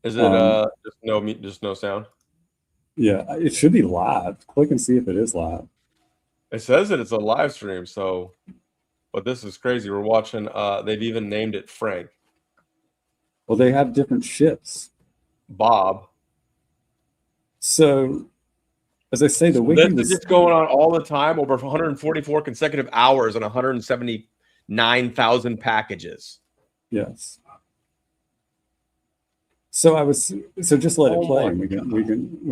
Is it just no sound? Yeah, it should be live. Click and see if it is live. It says that it's a live stream, so, but this is crazy. We're watching, they've even named it Frank. Well, they have different ships. Bob. So, as I say, the wiki This is just going on all the time, over 144 consecutive hours on 179,000 packages. Yes. So just let it play. And we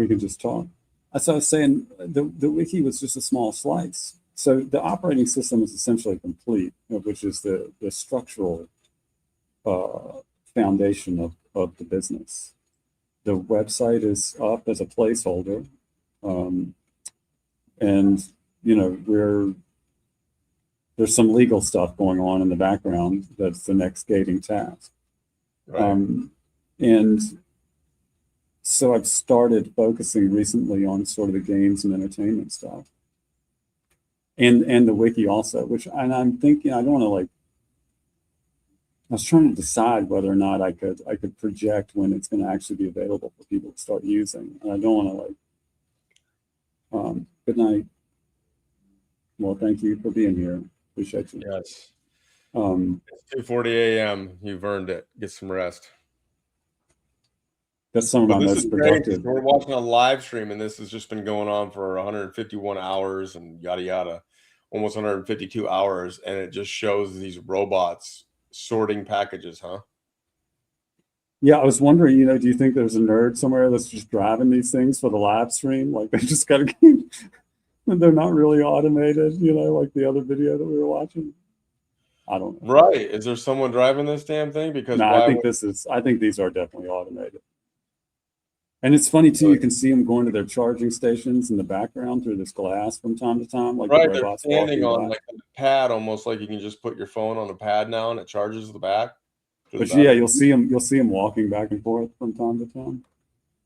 can just talk. As I was saying, the wiki was just a small slice. So the operating system is essentially complete, which is the structural foundation of the business. The website is up as a placeholder, and there's some legal stuff going on in the background. That's the next gating task. Right. And so I've started focusing recently on sort of the games and entertainment stuff, and the wiki also. And I'm thinking, I don't want to I was trying to decide whether or not I could project when it's going to actually be available for people to start using. And I don't want to good night. Well, thank you for being here. Appreciate you. Yes. It's 2:40 a.m. You've earned it. Get some rest. That's some of my most productive. We're watching a live stream, and this has just been going on for 151 hours and yada yada, almost 152 hours, and it just shows these robots sorting packages, huh? Yeah, I was wondering, do you think there's a nerd somewhere that's just driving these things for the live stream? Like they just got to keep, they're not really automated, like the other video that we were watching. I don't know. Right? Is there someone driving this damn thing? Because no, I think these are definitely automated. And it's funny too, you can see them going to their charging stations in the background through this glass from time to time. Like right, they're standing on like a pad, almost like you can just put your phone on a pad now and it charges the back. But yeah, you'll see them walking back and forth from time to time.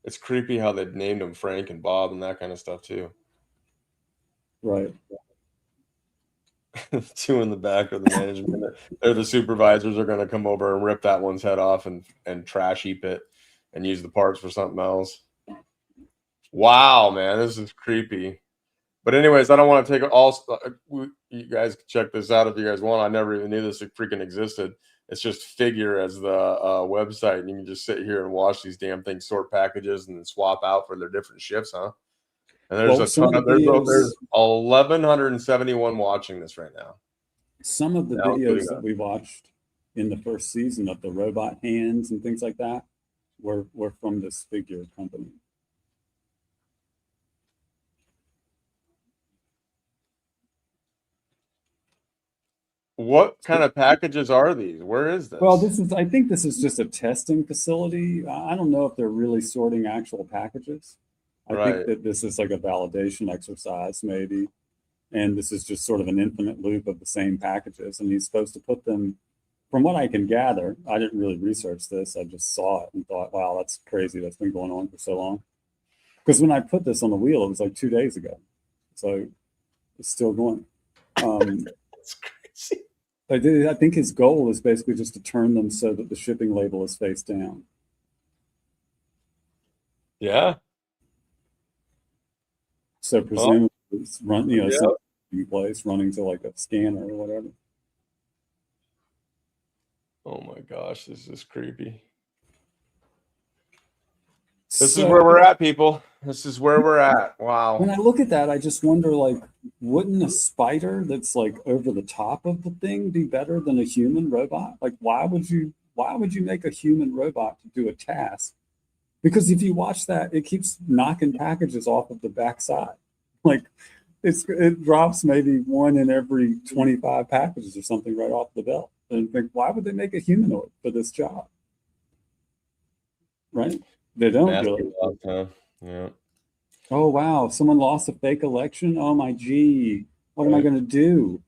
It's creepy how they named them Frank and Bob and that kind of stuff too. Right. 2 in the back of the management. They're the supervisors are going to come over and rip that one's head off and trash heap it and use the parts for something else. Wow, man, this is creepy. But anyways, I don't want to take it all. You guys can check this out if you guys want. I never even knew this freaking existed. It's just Figure as the website, and you can just sit here and watch these damn things sort packages and then swap out for their different shifts, huh? And there's a ton of there's 1,171 watching this right now. Some of the videos that we watched in the first season of the robot hands and things like that were from this figure company. What kind of packages are these? Where is this? Well, I think this is just a testing facility. I don't know if they're really sorting actual packages. I think that this is like a validation exercise maybe. And this is just sort of an infinite loop of the same packages. And he's supposed to put them, from what I can gather, I didn't really research this. I just saw it and thought, wow, that's crazy. That's been going on for so long. Because when I put this on the wheel, it was like 2 days ago. So it's still going. That's crazy. I think his goal is basically just to turn them so that the shipping label is face down. Yeah. So presumably it's in place, running to like a scanner or whatever. Oh my gosh, this is creepy. This is where we're at, people. This is where we're at. Wow. When I look at that, I just wonder, like, wouldn't a spider that's like over the top of the thing be better than a human robot? Like, why would you make a human robot to do a task? Because if you watch that, it keeps knocking packages off of the backside. Like, it drops maybe 1 in every 25 packages or something right off the belt. And think, why would they make a humanoid for this job? Right? They don't do it. Yeah. Oh, wow. Someone lost a fake election. Oh, my gee. What am I going to do?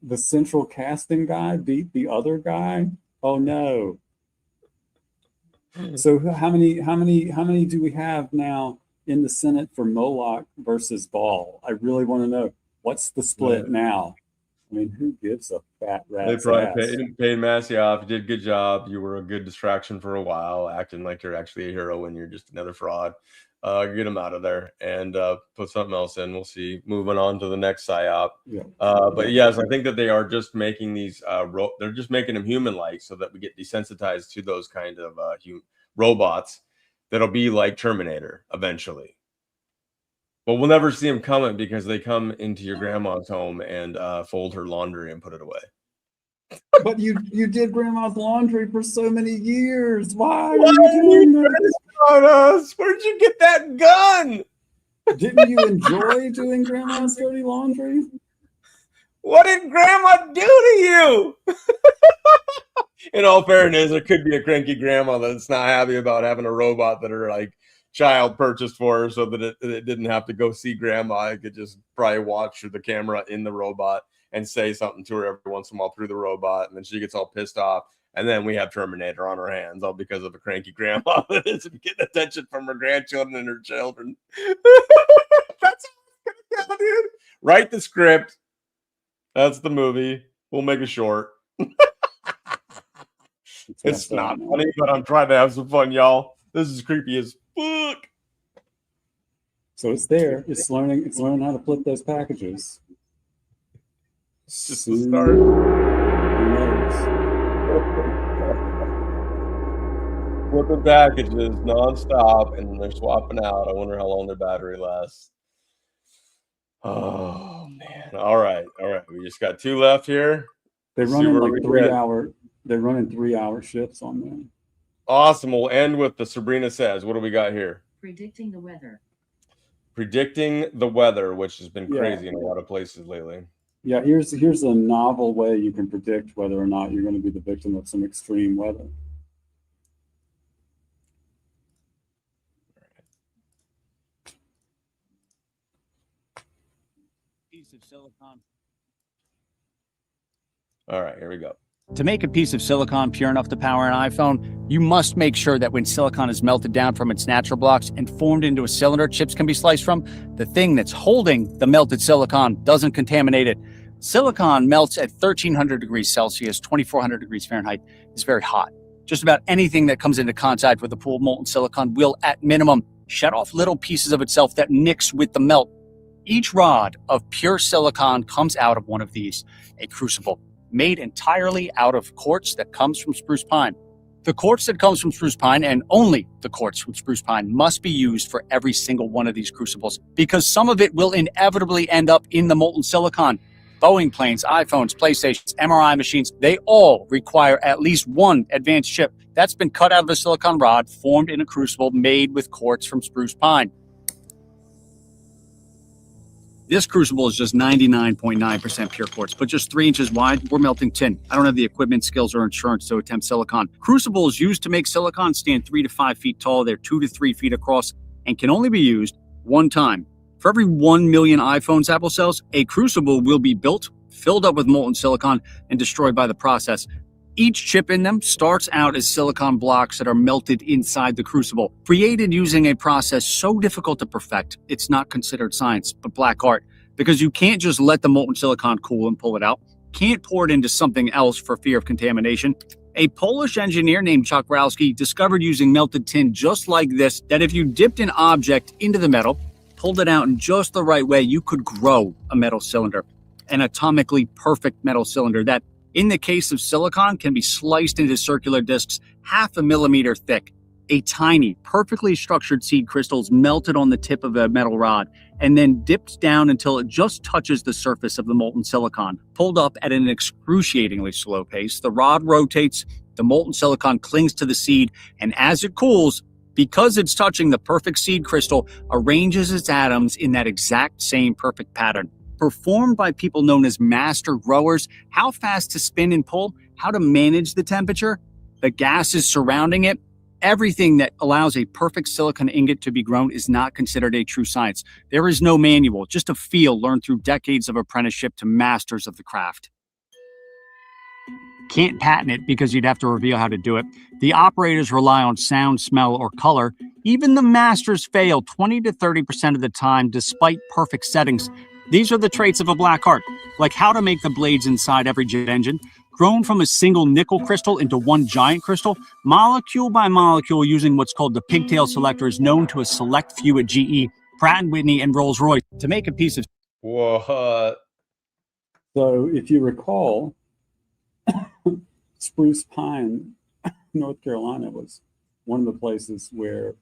The central casting guy beat the other guy? Oh, no. So how many do we have now in the Senate for Moloch versus Ball? I really want to know. What's the split now? I mean, who gives a fat rat's They ass? probably paid Massey off. You did a good job. You were a good distraction for a while, acting like you're actually a hero when you're just another fraud. Get him out of there and put something else in. We'll see. Moving on to the next psyop. Yeah. But yes, I think that they are just making these. They're just making them human-like so that we get desensitized to those kind of robots that'll be like Terminator eventually. But we'll never see them coming because they come into your grandma's home and fold her laundry and put it away. But you did grandma's laundry for so many years. Why are you doing this on us? Where'd you get that gun? Didn't you enjoy doing grandma's dirty laundry? What did grandma do to you? In all fairness, there could be a cranky grandma that's not happy about having a robot that her like child purchased for her so that it didn't have to go see grandma. It could just probably watch the camera in the robot and say something to her every once in a while through the robot, and then she gets all pissed off, and then we have Terminator on our hands, all because of a cranky grandma that isn't getting attention from her grandchildren and her children. That's how it's gonna go, dude. Write the script. That's the movie. We'll make it short. It's not funny, but I'm trying to have some fun, y'all. This is creepy as fuck. So it's there. It's learning how to flip those packages. It's just the start. Flipping packages nonstop, and then they're swapping out. I wonder how long their battery lasts. Oh man! All right. We just got 2 left here. They're running like 3-hour. They're running 3-hour shifts on them. Awesome. We'll end with the Sabrina Says. What do we got here? Predicting the weather. Predicting the weather, which has been crazy in a lot of places lately. Yeah, here's a novel way you can predict whether or not you're going to be the victim of some extreme weather. Piece of silicon. All right, here we go. To make a piece of silicon pure enough to power an iPhone, you must make sure that when silicon is melted down from its natural blocks and formed into a cylinder chips can be sliced from, the thing that's holding the melted silicon doesn't contaminate it. Silicon melts at 1300 degrees Celsius, 2400 degrees Fahrenheit. It's very hot. Just about anything that comes into contact with a pool of molten silicon will, at minimum, shed off little pieces of itself that mix with the melt. Each rod of pure silicon comes out of one of these, a crucible, made entirely out of quartz that comes from spruce pine. The quartz that comes from spruce pine, and only the quartz from spruce pine, must be used for every single one of these crucibles because some of it will inevitably end up in the molten silicon. Boeing planes, iPhones, PlayStations, MRI machines, they all require at least one advanced chip that's been cut out of a silicon rod formed in a crucible made with quartz from spruce pine. This crucible is just 99.9% pure quartz, but just 3 inches wide. We're melting tin. I don't have the equipment, skills, or insurance to attempt silicon. Crucibles used to make silicon stand 3 to 5 feet tall. They're 2 to 3 feet across and can only be used one time. For every 1 million iPhones Apple sells, a crucible will be built, filled up with molten silicon, and destroyed by the process. Each chip in them starts out as silicon blocks that are melted inside the crucible, created using a process so difficult to perfect, it's not considered science, but black art, because you can't just let the molten silicon cool and pull it out, can't pour it into something else for fear of contamination. A Polish engineer named Czochralski discovered using melted tin just like this, that if you dipped an object into the metal, pulled it out in just the right way, you could grow a metal cylinder, an atomically perfect metal cylinder that, in the case of silicon, can be sliced into circular discs 0.5 millimeter thick. A tiny, perfectly structured seed crystal is melted on the tip of a metal rod and then dipped down until it just touches the surface of the molten silicon. Pulled up at an excruciatingly slow pace, the rod rotates, the molten silicon clings to the seed, and as it cools, because it's touching the perfect seed crystal, arranges its atoms in that exact same perfect pattern. Performed by people known as master growers, how fast to spin and pull, how to manage the temperature, the gases surrounding it, everything that allows a perfect silicon ingot to be grown is not considered a true science. There is no manual, just a feel learned through decades of apprenticeship to masters of the craft. Can't patent it because you'd have to reveal how to do it. The operators rely on sound, smell, or color. Even the masters fail 20 to 30% of the time despite perfect settings. These are the traits of a black art, like how to make the blades inside every jet engine, grown from a single nickel crystal into one giant crystal, molecule by molecule using what's called the pigtail selector is known to a select few at GE, Pratt & Whitney, and Rolls-Royce to make a piece of... What? So if you recall, Spruce Pine, North Carolina was one of the places where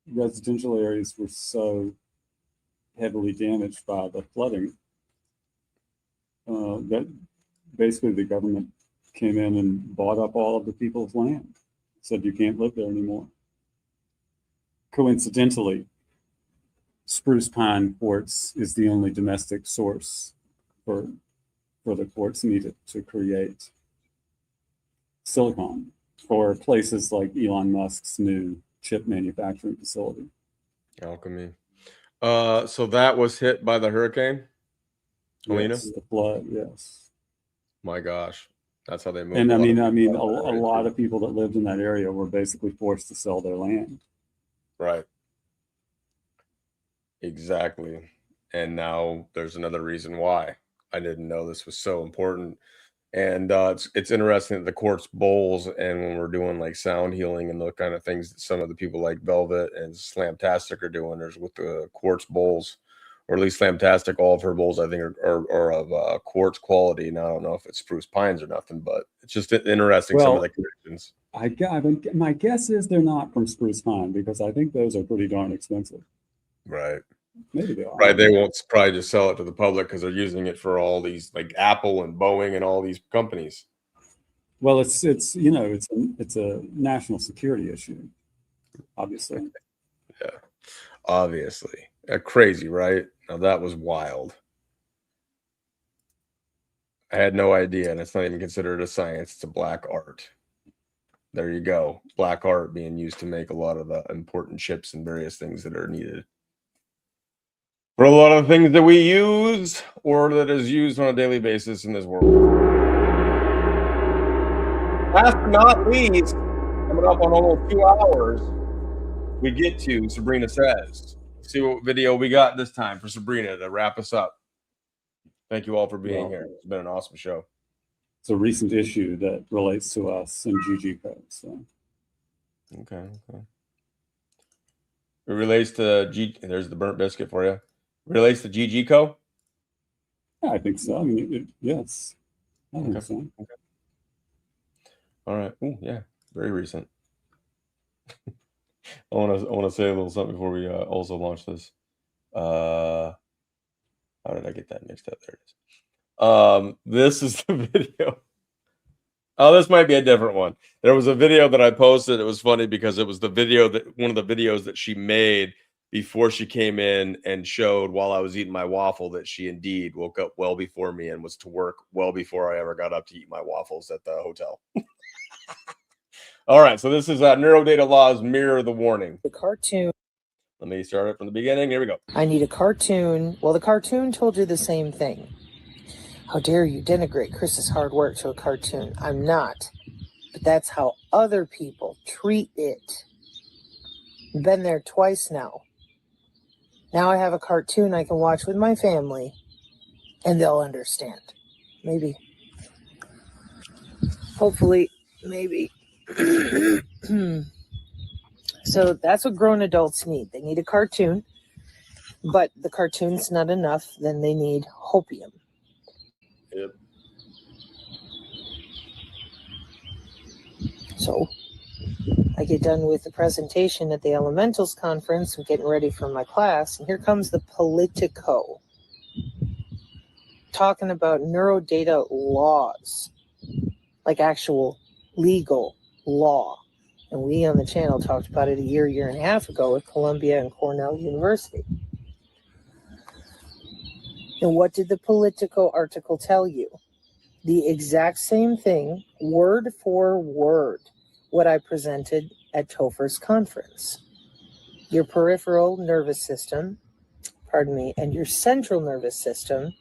residential areas were so heavily damaged by the flooding that basically the government came in and bought up all of the people's land, said you can't live there anymore. Coincidentally, spruce pine quartz is the only domestic source for the quartz needed to create silicon for places like Elon Musk's new chip manufacturing facility. Alchemy. So that was hit by the hurricane, Helena? Yes, the flood, yes. My gosh, that's how they moved. And I mean, a lot of people that lived in that area were basically forced to sell their land. Right. Exactly. And now there's another reason why. I didn't know this was so important. And it's interesting that the quartz bowls, and when we're doing like sound healing and the kind of things that some of the people like Velvet and Slamtastic are doing, there's with the quartz bowls, or at least Slamtastic, all of her bowls I think are of quartz quality. Now I don't know if it's spruce pines or nothing, but it's just interesting, some of the connections. My guess is they're not from spruce pine, because I think those are pretty darn expensive. Right. Maybe they are. Right, they won't probably just sell it to the public because they're using it for all these like Apple and Boeing and all these companies. Well, it's you know, it's a national security issue, obviously. Yeah, obviously. Crazy, right? Now that was wild. I had no idea, and it's not even considered a science. It's a black art. There you go. Black art being used to make a lot of the important chips and various things that are needed for a lot of the things that we use or that is used on a daily basis in this world. Last but not least, coming up on almost 2 hours, we get to Sabrina Says. Let's see what video we got this time for Sabrina to wrap us up. Thank you all for being here. It's been an awesome show. It's a recent issue that relates to us in GG code. So. Okay. It relates to there's the burnt biscuit for you. Relates to GG Co? Yeah, I think so. I mean, yes. I think so. Okay. All right. Ooh, yeah. Very recent. I want to say a little something before we also launch this. How did I get that mixed up? There it is. This is the video. Oh, this might be a different one. There was a video that I posted. It was funny because it was the video that one of the videos that she made before she came in and showed while I was eating my waffle that she indeed woke up well before me and was to work well before I ever got up to eat my waffles at the hotel. All right, so this is neurodata laws mirror the warning. The cartoon. Let me start it from the beginning. Here we go. I need a cartoon. Well, the cartoon told you the same thing. How dare you denigrate Chris's hard work to a cartoon? I'm not. But that's how other people treat it. Been there twice now. Now I have a cartoon I can watch with my family, and they'll understand. Maybe. Hopefully, maybe. So that's what grown adults need. They need a cartoon, but the cartoon's not enough. Then they need hopium. Yep. So I get done with the presentation at the Elementals conference. I'm getting ready for my class, and here comes the Politico talking about neurodata laws, like actual legal law. And we on the channel talked about it a year and a half ago at Columbia and Cornell University. And what did the Politico article tell you? The exact same thing, word for word, what I presented at Topher's conference. Your peripheral nervous system, and your central nervous system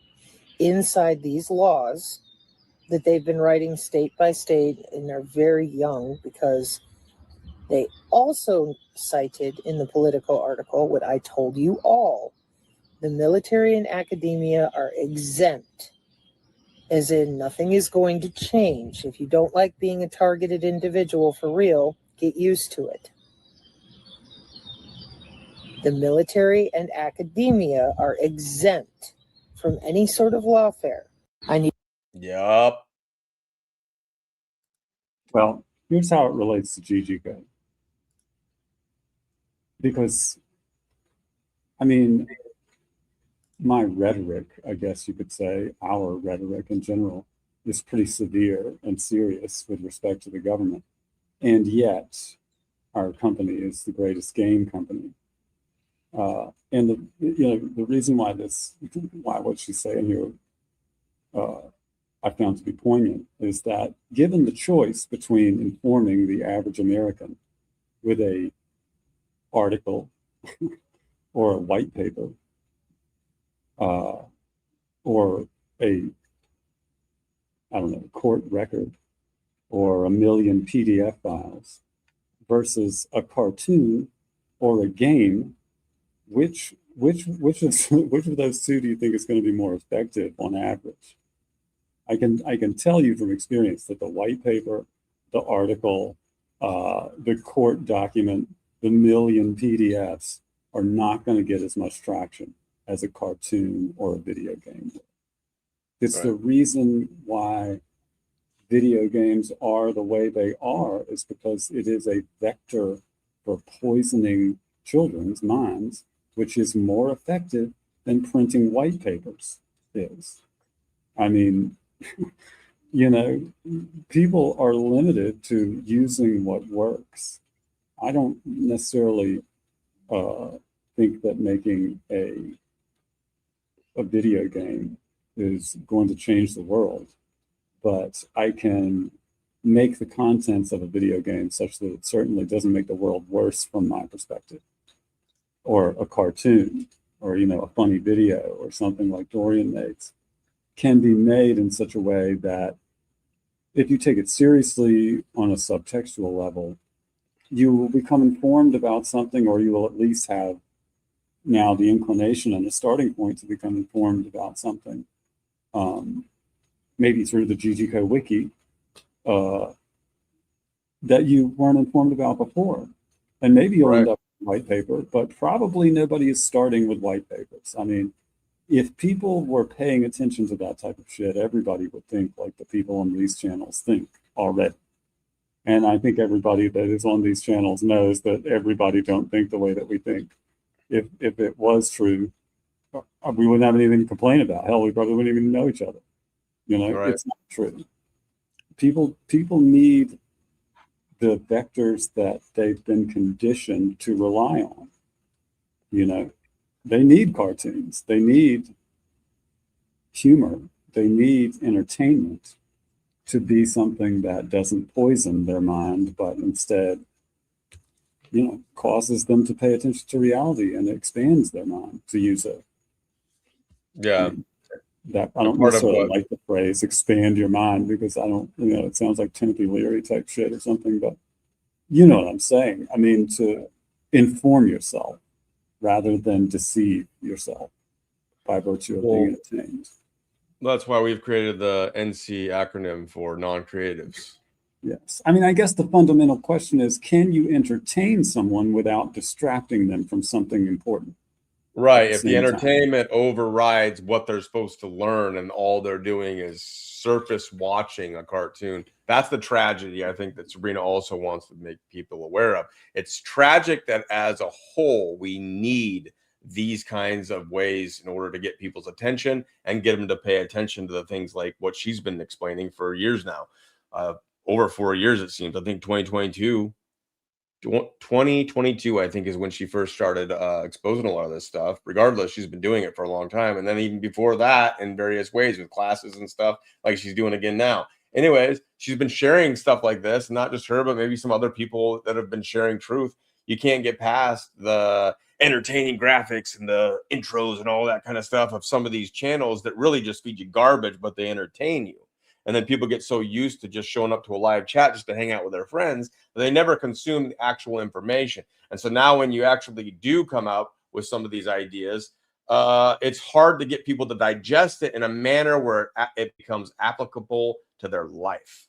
inside these laws that they've been writing state by state, and they're very young because they also cited in the Politico article what I told you all. The military and academia are exempt, as in nothing is going to change. If you don't like being a targeted individual for real, get used to it. The military and academia are exempt from any sort of lawfare. Yup. Well, here's how it relates to GGCode. Because, I mean, my rhetoric, I guess you could say, our rhetoric in general, is pretty severe and serious with respect to the government. And yet, our company is the greatest game company. And the reason why what she's saying here, I found to be poignant, is that given the choice between informing the average American with a article or a white paper, or a, I don't know, court record, or a million PDF files, versus a cartoon or a game, which of those two do you think is going to be more effective on average? I can tell you from experience that the white paper, the article, the court document, the million PDFs are not going to get as much traction as a cartoon or a video game. It's right. The reason why video games are the way they are is because it is a vector for poisoning children's minds, which is more effective than printing white papers is. I mean, people are limited to using what works. I don't necessarily think that making a video game is going to change the world, but I can make the contents of a video game such that it certainly doesn't make the world worse from my perspective. Or a cartoon, or a funny video, or something like Dorian makes, can be made in such a way that if you take it seriously on a subtextual level, you will become informed about something, or you will at least have now the inclination and the starting point to become informed about something, maybe through the GGCode wiki, that you weren't informed about before. And maybe you'll end up with white paper, but probably nobody is starting with white papers. I mean, if people were paying attention to that type of shit, everybody would think like the people on these channels think already. And I think everybody that is on these channels knows that everybody don't think the way that we think. If it was true we wouldn't have anything to complain about. Hell, we probably wouldn't even know each other. You know, Right. it's not true. People need the vectors that they've been conditioned to rely on. You know, they need cartoons, they need humor, they need entertainment to be something that doesn't poison their mind, but instead, you know, causes them to pay attention to reality and expands their mind, to use it. Yeah. That I don't necessarily like the phrase expand your mind, because I don't, you know, it sounds like Timothy Leary type shit or something, but you know what I'm saying. I mean, to inform yourself rather than deceive yourself by virtue of being entertained. That's why we've created the NC acronym for non-creatives. Yes. I mean, I guess the fundamental question is, can you entertain someone without distracting them from something important? Right. If the entertainment overrides what they're supposed to learn and all they're doing is surface watching a cartoon, that's the tragedy I think that Sabrina also wants to make people aware of. It's tragic that as a whole, we need these kinds of ways in order to get people's attention and get them to pay attention to the things like what she's been explaining for years now. Over 4 years, it seems. I think 2022, I think, is when she first started exposing a lot of this stuff. Regardless, she's been doing it for a long time. And then even before that, in various ways with classes and stuff, like she's doing again now. Anyways, she's been sharing stuff like this, not just her, but maybe some other people that have been sharing truth. You can't get past the entertaining graphics and the intros and all that kind of stuff of some of these channels that really just feed you garbage, but they entertain you. And then people get so used to just showing up to a live chat just to hang out with their friends that they never consume the actual information. And so now when you actually do come out with some of these ideas, it's hard to get people to digest it in a manner where it becomes applicable to their life.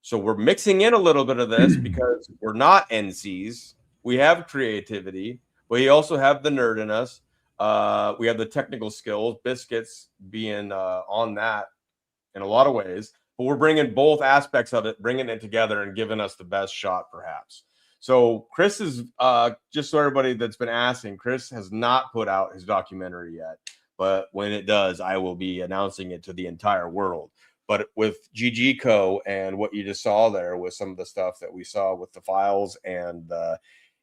So we're mixing in a little bit of this because we're not NCs. We have creativity. We also have the nerd in us. We have the technical skills, Biscuits being on that in a lot of ways, but we're bringing both aspects of it, bringing it together and giving us the best shot, perhaps. So Chris is, just so everybody that's been asking, Chris has not put out his documentary yet, but when it does, I will be announcing it to the entire world. But with GG Co. and what you just saw there with some of the stuff that we saw with the files and the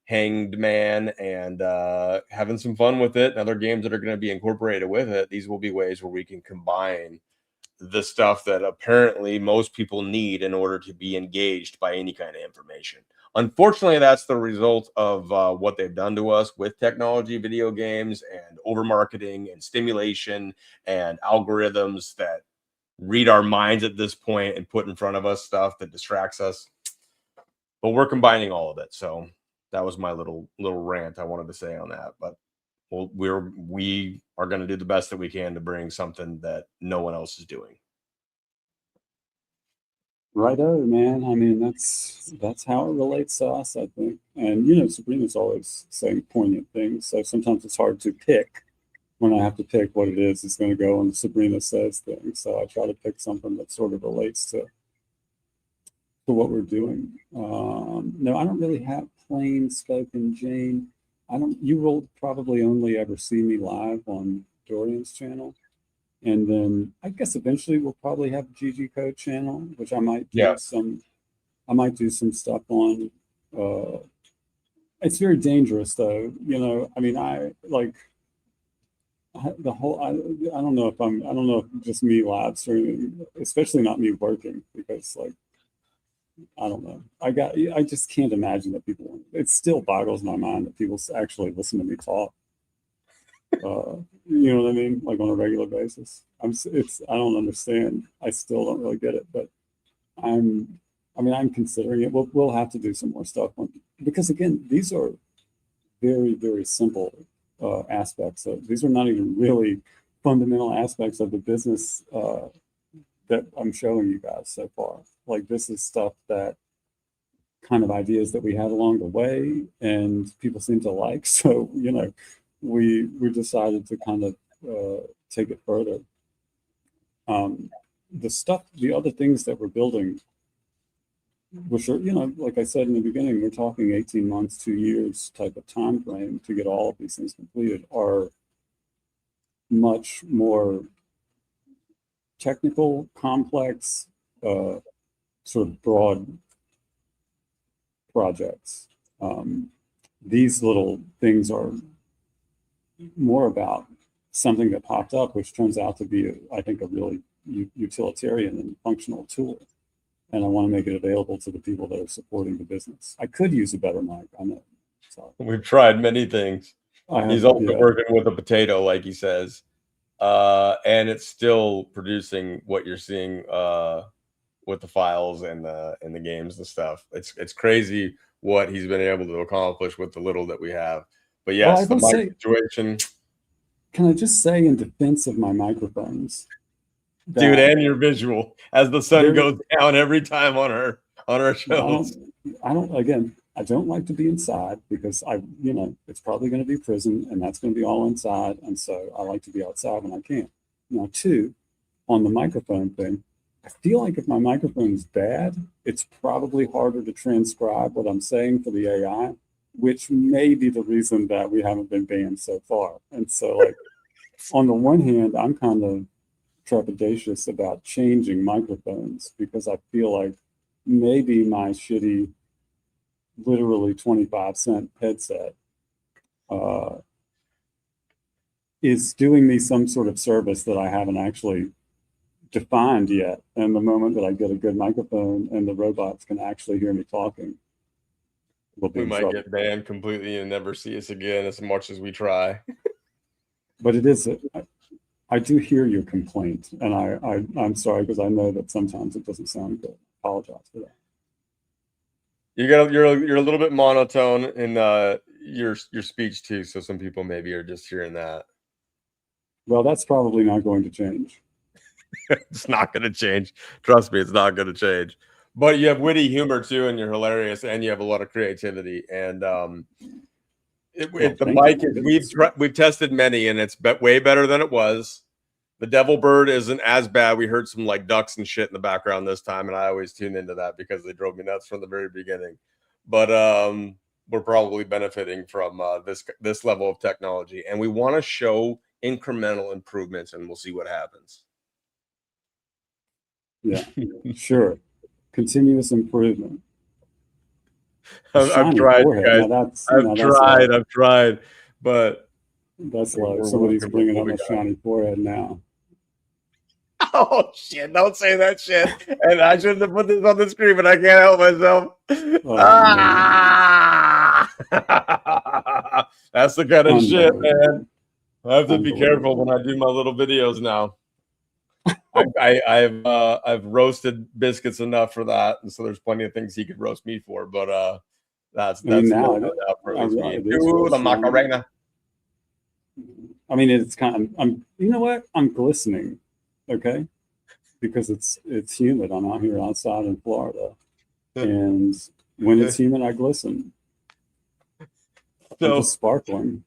Hanged Man and having some fun with it and other games that are going to be incorporated with it, these will be ways where we can combine the stuff that apparently most people need in order to be engaged by any kind of information. Unfortunately, that's the result of what they've done to us with technology, video games, and over marketing and stimulation and algorithms that read our minds at this point and put in front of us stuff that distracts us. But we're combining all of it. So that was my little rant I wanted to say on that. But we are going to do the best that we can to bring something that no one else is doing. Righto, man. I mean, that's how it relates to us, I think. And you know, Sabrina's always saying poignant things, so sometimes it's hard to pick. When I have to pick what it is, it's going to go on the Sabrina Says thing. So I try to pick something that sort of relates to what we're doing. No, I don't really have plain spoken Jane. You will probably only ever see me live on Dorian's channel. And then I guess eventually we'll probably have a GG Code channel, which I might do some stuff on. It's very dangerous though. You know, I mean, I don't know if just me live streaming, especially not me working, because like, I don't know. I just can't imagine that people, it still boggles my mind that people actually listen to me talk. You know what I mean? Like on a regular basis. I don't understand. I still don't really get it, but I'm considering it. We'll have to do some more stuff because again, these are very, very simple aspects of, these are not even really fundamental aspects of the business that I'm showing you guys so far. Like this is stuff that kind of ideas that we had along the way and people seem to like. So, you know, we decided to kind of take it further. The other things that we're building, which are, you know, like I said in the beginning, we're talking 18 months, 2 years type of time frame to get all of these things completed, are much more technical, complex, sort of broad projects. These little things are more about something that popped up, which turns out to be, I think, a really utilitarian and functional tool. And I want to make it available to the people that are supporting the business. I could use a better mic, I know. So. We've tried many things. He's also working with a potato, like he says. And it's still producing what you're seeing with the files and the games and stuff. It's crazy what he's been able to accomplish with the little that we have. But yes, the mic situation. Can I just say, in defense of my microphones, dude, and your visual as the sun goes down every time on our shows. I don't like to be inside because it's probably going to be prison and that's going to be all inside. And so I like to be outside when I can. Now, two, on the microphone thing, I feel like if my microphone is bad, it's probably harder to transcribe what I'm saying for the AI, which may be the reason that we haven't been banned so far. And so, like, on the one hand, I'm kind of trepidatious about changing microphones because I feel like maybe my shitty, literally 25-cent headset is doing me some sort of service that I haven't actually defined yet. And the moment that I get a good microphone and the robots can actually hear me talking, we might get banned completely and never see us again as much as we try. But it is, I do hear your complaint, and I'm sorry because I know that sometimes it doesn't sound good. I apologize for that. You're a little bit monotone in your speech too, so some people maybe are just hearing that. Well, that's probably not going to change. It's not going to change. Trust me, it's not going to change. But you have witty humor too, and you're hilarious, and you have a lot of creativity. And the mic is we've tested many, and it's way better than it was. The Devil Bird isn't as bad. We heard some like ducks and shit in the background this time, and I always tune into that because they drove me nuts from the very beginning. But we're probably benefiting from this level of technology, and we want to show incremental improvements, and we'll see what happens. Yeah, sure. Continuous improvement. I've tried, guys. I've tried, but that's low. Somebody's bringing up a shiny forehead now. Oh shit! Don't say that shit. And I shouldn't have put this on the screen, but I can't help myself. That's the kind of shit, man. I have to be careful when I do my little videos now. I've roasted Biscuits enough for that, and so there's plenty of things he could roast me for. But that's now the Macarena. I mean, it's kind of, you know what? I'm glistening, okay, because it's humid. I'm out here outside in Florida, and when it's humid, I glisten. So sparkling.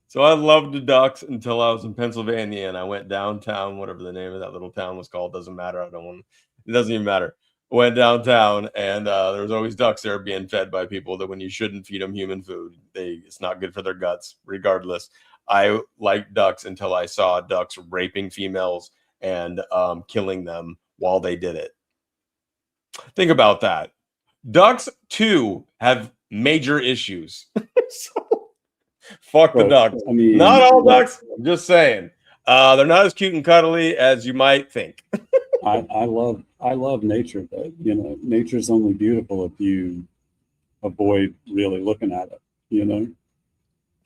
So I loved the ducks until I was in Pennsylvania and I went downtown, whatever the name of that little town was called. Doesn't matter. It doesn't even matter. Went downtown and there was always ducks there being fed by people that when you shouldn't feed them human food, it's not good for their guts. Regardless, I liked ducks until I saw ducks raping females and killing them while they did it. Think about that. Ducks too have major issues. So fuck the ducks. I mean, not all ducks. I'm just saying. They're not as cute and cuddly as you might think. I love nature, but you know, nature's only beautiful if you avoid really looking at it. You know,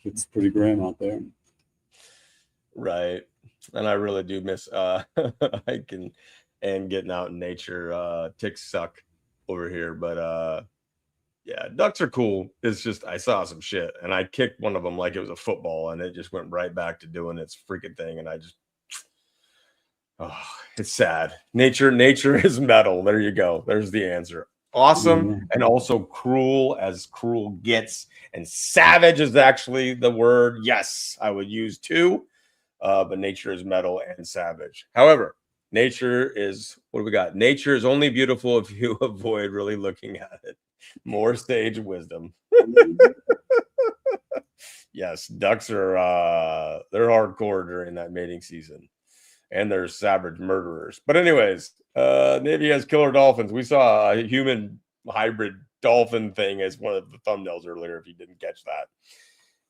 it's pretty grim out there. Right. And I really do miss hiking and getting out in nature. Ticks suck over here, but yeah, ducks are cool. It's just I saw some shit and I kicked one of them like it was a football and it just went right back to doing its freaking thing. And I just, it's sad. Nature is metal. There you go. There's the answer. Awesome and also cruel as cruel gets. And savage is actually the word. Yes, I would use too. But nature is metal and savage. However, nature is, what do we got? Nature is only beautiful if you avoid really looking at it. More sage wisdom. Yes, ducks are they're hardcore during that mating season, and they're savage murderers. But anyways, Navy has killer dolphins. We saw a human hybrid dolphin thing as one of the thumbnails earlier. If you didn't catch that.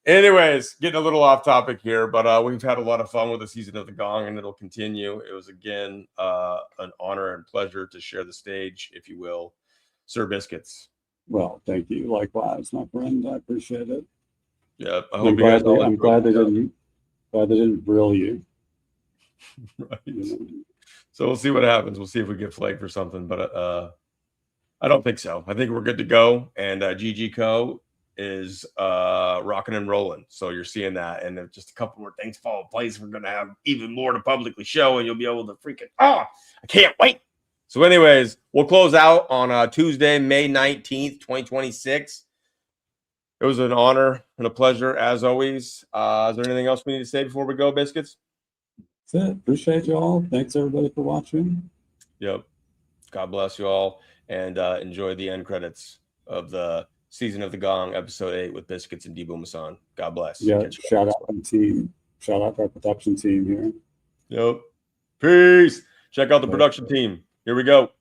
Anyways, getting a little off topic here, but we've had a lot of fun with the season of the Gong, and it'll continue. It was again an honor and pleasure to share the stage, if you will, Sir Biscuits. Well, thank you. Likewise, my friend. I appreciate it. Yeah, I hope you guys all I'm glad they didn't grill you. Right. So we'll see what happens. We'll see if we get flagged for something, but I don't think so. I think we're good to go. And GG Co is rocking and rolling. So you're seeing that, and if just a couple more things fall in place, we're gonna have even more to publicly show, and you'll be able to freaking I can't wait. So anyways, we'll close out on Tuesday, May 19th, 2026. It was an honor and a pleasure as always. Is there anything else we need to say before we go, Biscuits? That's it. Appreciate you all. Thanks everybody for watching. Yep. God bless you all, and enjoy the end credits of the season of the Gong, episode 8 with Biscuits and Booma. God bless. Yeah, shout out to the team. Shout out to our production team here. Yep. Peace. Check out the production team. Here we go.